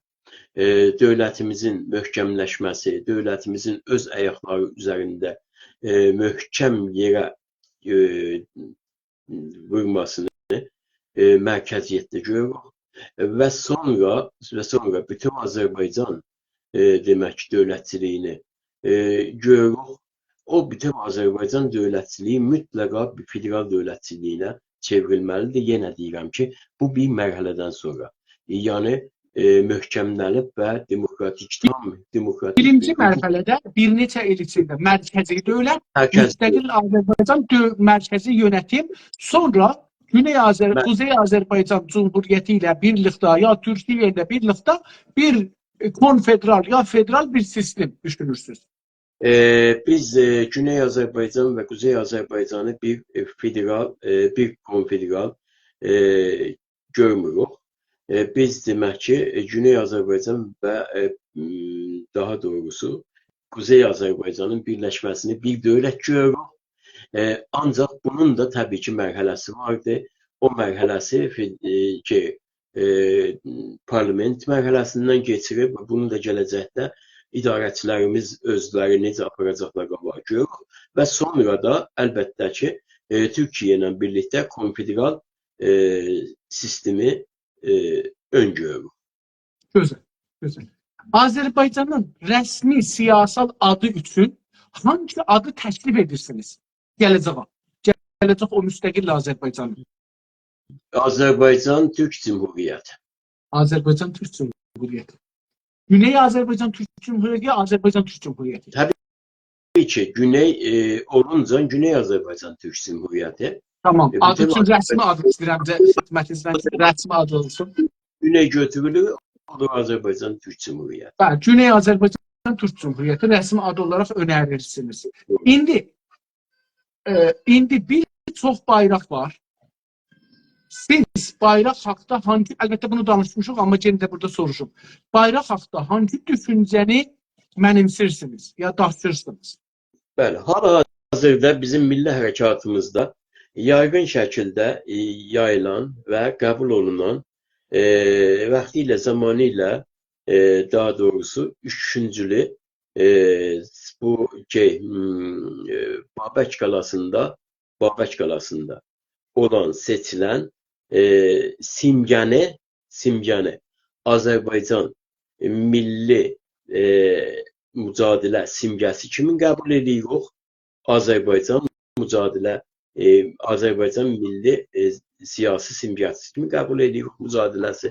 dövlətimizin möhkəmləşməsi, dövlətimizin öz ayaqları üzərində möhkəm yerə vurmasını mərkəziyyətdə görürük və sonra bütün Azərbaycan demək ki, dövlətçiliyini görürük o bütün Azərbaycan dövlətçiliyi mütləqa bir federal dövlətçiliyinə çevrilməlidir. Yenə deyirəm ki, bu bir mərhələdən sonra. Yəni möhkəmlənib və tam demokratik Birinci mərhələdə bir neçə il içində mərkəzi dövlət, müstəqil Azərbaycan mərkəzi yönetim, sonra Kuzey Azərbaycan Cumhuriyyəti ilə birlikdə ya Türkiyə ilə birlikdə bir konfederal ya federal bir sistem düşünürsünüz. Biz Güney Azərbaycan və Kuzey Azərbaycanı bir federal, bir konfederal görmürük. Biz demək ki, Güney Azərbaycan və daha doğrusu Kuzey Azərbaycanın birləşməsini bir dövlət görürük. Ancaq bunun da təbii ki mərhələsi vardı. O mərhələsi ki, parlament mərhələsindən keçirib və bunu da gələcəkdə idarəçilərimiz özləri necə aparacaqlar qabağa görürük. Və sonra da əlbəttə ki, Türkiyə ilə birlikdə konfederal sistemi öngörürük. Gözəl, gözəl. Azərbaycanın rəsmi siyasal adı üçün hangi adı təklif edirsiniz? Gələcək o müstəqil Azərbaycanın. Azərbaycan Türk Cumhuriyyəti. Azərbaycan Türk Cumhuriyyəti. Güney Azərbaycan Türk Cumhuriyyəti, Azərbaycan Türk Cumhuriyyəti. Təbii ki, Güney olunca Güney Azərbaycan Türk Cumhuriyyəti. Tamam. Adı üçün rəsmi adı istəyirəm. Xidmətinizdən rəsmi adı olsun. Güney götürülür, olur Azərbaycan Türk Cumhuriyyəti. Bəli, Güney Azərbaycan Türk Cumhuriyyəti rəsmi adı olaraq önərirsiniz. İndi bir çox bayraq var. Siz bayraq haqda hangi, əlbəttə bunu danışmışıq, amma yenə də burada soruşum. Bayraq haqda hangi düşüncəni mənimsirsiniz ya daşırsınız? Bəli, hal-hazırda bizim milli hərəkatımızda yaygın şəkildə yayılan və qəbul olunan vaxtilə, zamanı ilə daha doğrusu üçüncülü bu Babək qalasında olan seçilən simgəni Azərbaycan milli mücadilə simgəsi kimi qəbul edirik. Azərbaycan milli siyasi simgəsi kimi qəbul edirik. Mücadiləsi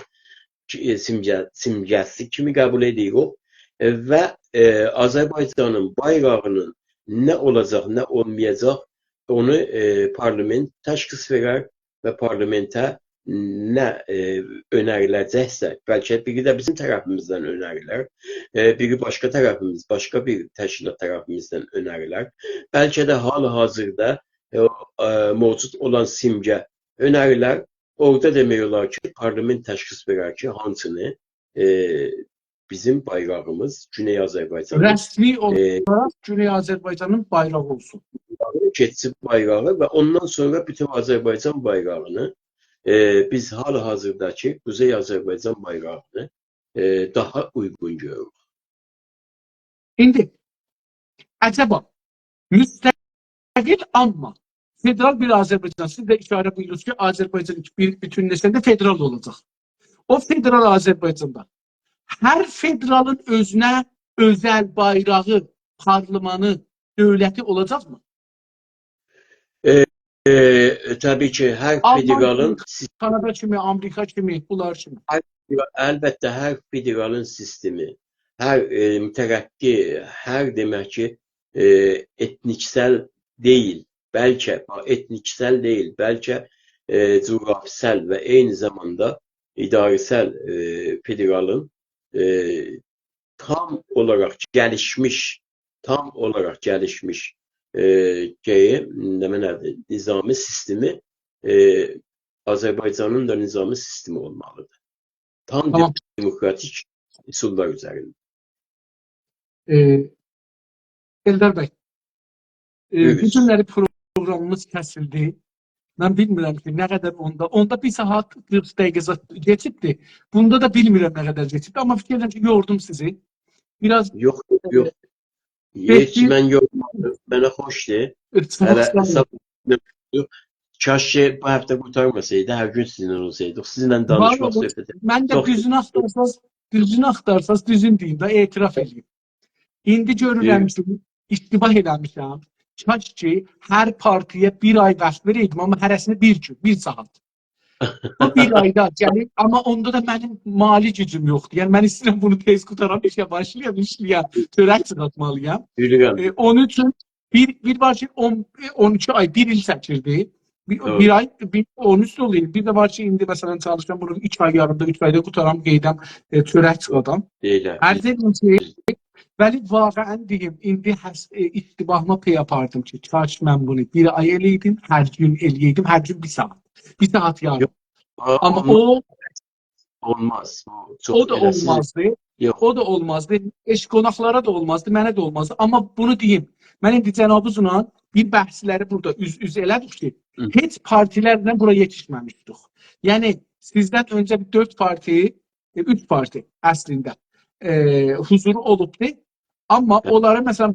simgəsi kimi qəbul edirik. Və Azərbaycanın bayrağının nə olacaq, nə olmayacaq, onu parlament təşxis verər və parlamentə nə önəriləcəksə, bəlkə biri də bizim tərəfimizdən önərilər, biri başqa tərəfimiz, başqa bir təşkilat tərəfimizdən önərilər. Bəlkə də hal-hazırda mövcud olan simgə önərilər. Orada demək olar ki, parlament təşxis verər ki, hansını bizim bayrağımız Güney Azərbaycanın rəsmi olaraq Güney Azərbaycanın bayrağı olsun. Keçib bayrağı və ondan sonra bütün Azərbaycan bayrağını biz hal-hazırdakı Kuzey Azərbaycan bayrağını daha uyğun görürük. İndi əcəba müstəqil amma federal bir Azərbaycan, siz də işarə buyurunuz ki, Azərbaycan bir bütünləşəndə federal olacaq. O federal Azərbaycanda hər federalın özünə özəl bayrağı, parlamanı, dövləti olacaqmı? Təbii ki, hər federalın Kanada kimi, Amerika kimi, bunlar kimi. Əlbəttə, hər federalın sistemi, hər mütərəqqi, hər demək ki, etniksel deyil, bəlkə etniksel deyil, bəlkə coğrafisel və eyni zamanda idarəsel federalın tam olaraq gəlişmiş nizami sistemi Azərbaycanın da nizami sistemi olmalıdır. Tam demokratik üsullar üzərində. Eldar bəy, bu günləri proqramımız kəsildi. Mən bilmirəm ki, nə qədər onda 1 saat 40 dəqiqə geçibdi. Bunda da bilmirəm nə qədər geçibdi. Amma fikirlərim ki, yordum sizi. Biraz... Yox. Heç mən yormadım. Mənə xoşdur. Kaş ki, bu həftə qurtarmasaydı, hər gün sizinlə olsaydı. Sizinlə danışmaq söhbəti. Mən də düzünü axtarsaz düzün deyim də, etiraf edeyim. İndi görürəm ki, İstibah eləmişəm. Kaş ki, hər partiyə bir ay vaxt verəydim, amma hərəsini bir gün, bir saat. O bir ayda gəlib, amma onda da mənim mali gücüm yoxdur. Yəni, mən istəyirəm bunu tez qutaram, işə başlayam, işləyəm, törək çıxartmalıyam. Yürüyəm. Onun üçün bir var ki, 12 ay, bir il çəkirdi. Bir ay, 13 olayım. Bir de var ki, indi məsələn çalışıram, bunu 2 ay yarımda, 3 ayda qutaram, qeydəm, çörək çıxadam. Deyiləm. Ərz edim ki, bəli, vaqəən deyim, indi istibahıma pey apardım ki, kaş mən bunu bir ay eləydim, hər gün eləydim, hər gün bir saat. Bir saat yarım. Amma olmaz. O da olmazdı. Yox. O da olmazdı. Eş qonaqlara da olmazdı, mənə də olmazdı. Amma bunu deyim, mən indi Cənab Uzunla bir bəhsləri burada üz elədik ki, heç partilərlə bura yetişməmişdik. Yəni, sizdən öncə 4 parti, 3 parti əslində huzuru olubdu. Amma onlara məsələn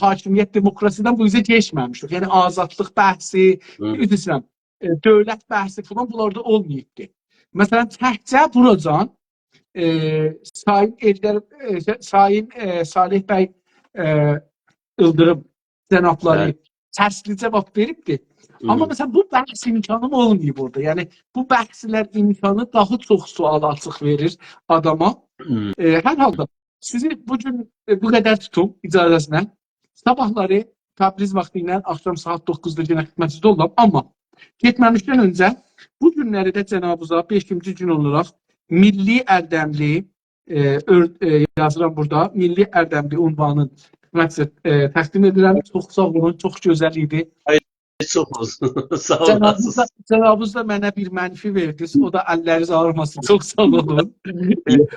hakimiyyət demokrasiyadan bu üzə keçməmişdik. Yəni, azadlıq bəhsi, üzrəm, dövlət bəhsi falan bunlarda olmayıbdı. Məsələn, təhcə buracan Sayın Salih bəy Ildırım cənabları tərsli cavab veribdi. Amma məsələn, bu bəhs imkanım olmayıb orada. Yəni, bu bəhslər imkanı daha çox suala açıq verir adama. Hər halda, sizi bugün bu qədər tutum icazəsinə. Sabahları Təbriz vaxtı ilə axşam saat 9-da yenə xidmətinizdə olam. Amma getməmişdən öncə bu günləri də Cənab-ı 5-ci gün olaraq Milli Ərdəmli yazıram burada. Milli Ərdəmli unvanın təqdim edirəm. Çox sağ olun, çox gözəl idi. Çox olsun. Sağ olasınız. Cənabınız da mənə bir mənfi verdiniz. O da əlləriniz ağrımasın. Çox sağ olun.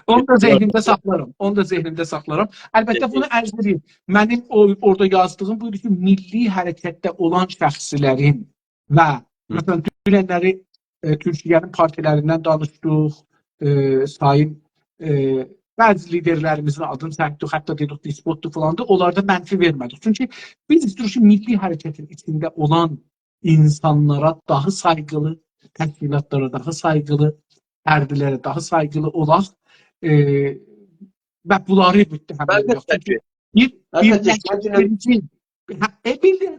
Onu da zehnimdə saxlaram. Onu da zehnimdə saxlaram. Əlbəttə bunu ərz edeyim. Mənim orada yazdığım buydu ki, milli hərəkətdə olan şəxslərin və məsələn, dünənləri Türkiyənin partilərindən danışdıq, sayın bəzi liderlərimizin adını səhvdik, hətta dedik, dispotdur falandır, onlarda mənfi vermədik. Çünki biz istiyoruz ki, milli hərəkətin içində olan insanlara daha sayğılı, təşkilatlara daha sayğılı, fərdilərə daha sayğılı olaq və bunları bir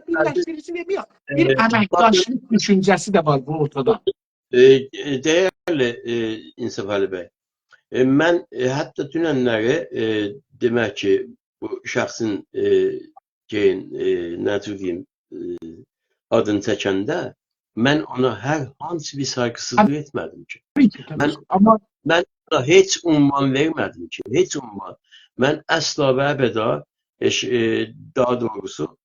birləşdirici demiyor. Bir əməkdaşlıq düşüncəsi də var bu ortada. Dəyərli İnsaf Əli bəy, mən hətta dünənləri demək ki, bu şəxsin necə deyim, adını çəkəndə mən ona hər hansı bir saygısızlıq etmədim ki. Mən ona heç unvan vermədim ki, heç unvan. Mən əsla və əbəda, daha doğrusu,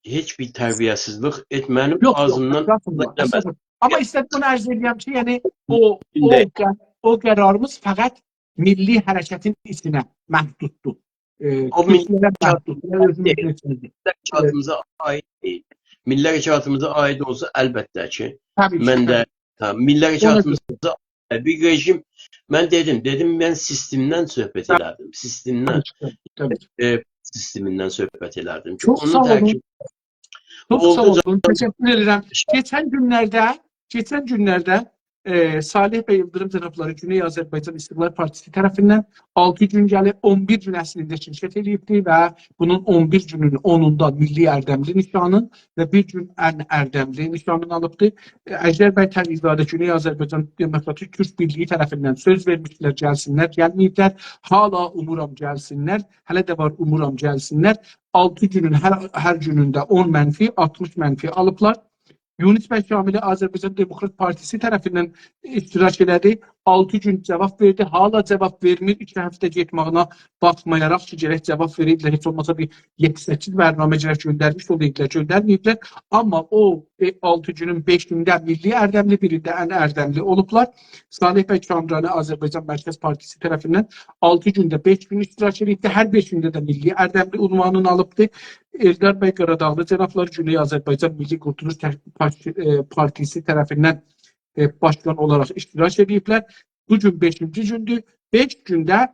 heç bir tərbiyəsizlik etmənim ağzımdan eləmədim. Amma istədim bunu ərz edəyəm ki, yəni o qərarımız fəqət milli hərəkətin içinə məhduddur. O milli hərəkatımıza aid deyil. Milli hərəkatımıza aid olsa əlbəttə ki, mən də milli hərəkatımıza aid bir rejim, mən dedim, mən sistemdən söhbət elədim. Sistemindən söhbət elədim. Çox sağ olun. Çox sağ olun. Təşəkkür edirəm. Keçən günlərdə Salih bəy Yıldırım cənabları Güney Azərbaycan İstiqlal Partisi tərəfindən 6 gün gəlib 11 gün əslində şirkət edibdi və bunun 11 günün 10-unda Milli Ərdəmli nişanı və bir gün ən ərdəmli nişanını alıbdı. Əjdər bəy Tərizadə Güney Azərbaycan Demokratik Türk Birliyi tərəfindən söz vermişdilər, gəlsinlər, gəlməyiblər. Hala umuram gəlsinlər, hələ də var umuram gəlsinlər. 6 günün hər günündə 10 mənfi, 60 mənfi alıblar. Yunus bəy Şamili Azərbaycan Demokrat Partisi tərəfindən iştirak elədi. 6 gün cavab verdi. Hala cavab vermir. 2 həftə getməyinə baxmayaraq ki, gərək cavab verirdilər. Heç olmasa bir 7-8 bərnaməcələr göndərmiş olduqlar, göndərməyiblər. Amma o 6 günün 5-də milli ərdəmli, birində ən ərdəmli olublar. Salih bəy Kamrani Azərbaycan Mərkəz Partisi tərəfindən 6 gündə 5 gün iştirak edibdi. Hər 5-də də milli ərdəmli unvanını alıbdı. Eldar bəy Qaradağlı cənabları Güney Azərbaycan Milli Qurtuluş Partisi tərəfindən başkan olaraq iştirak ediblər. Bu gün 5-ci gündür. 5 gündə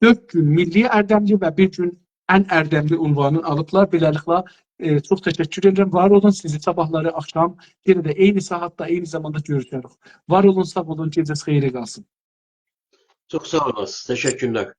4 gün milli ərdəmli və 1 gün ən ərdəmli unvanını alıblar. Beləliklə çox təşəkkür edirəm. Var olun, sizi sabahları, axşam yenə də eyni saatda, eyni zamanda görüşərik. Var olun, sağ olun, gecəniz xeyirə qalsın. Çox sağ olasınız. Təşəkkürlər.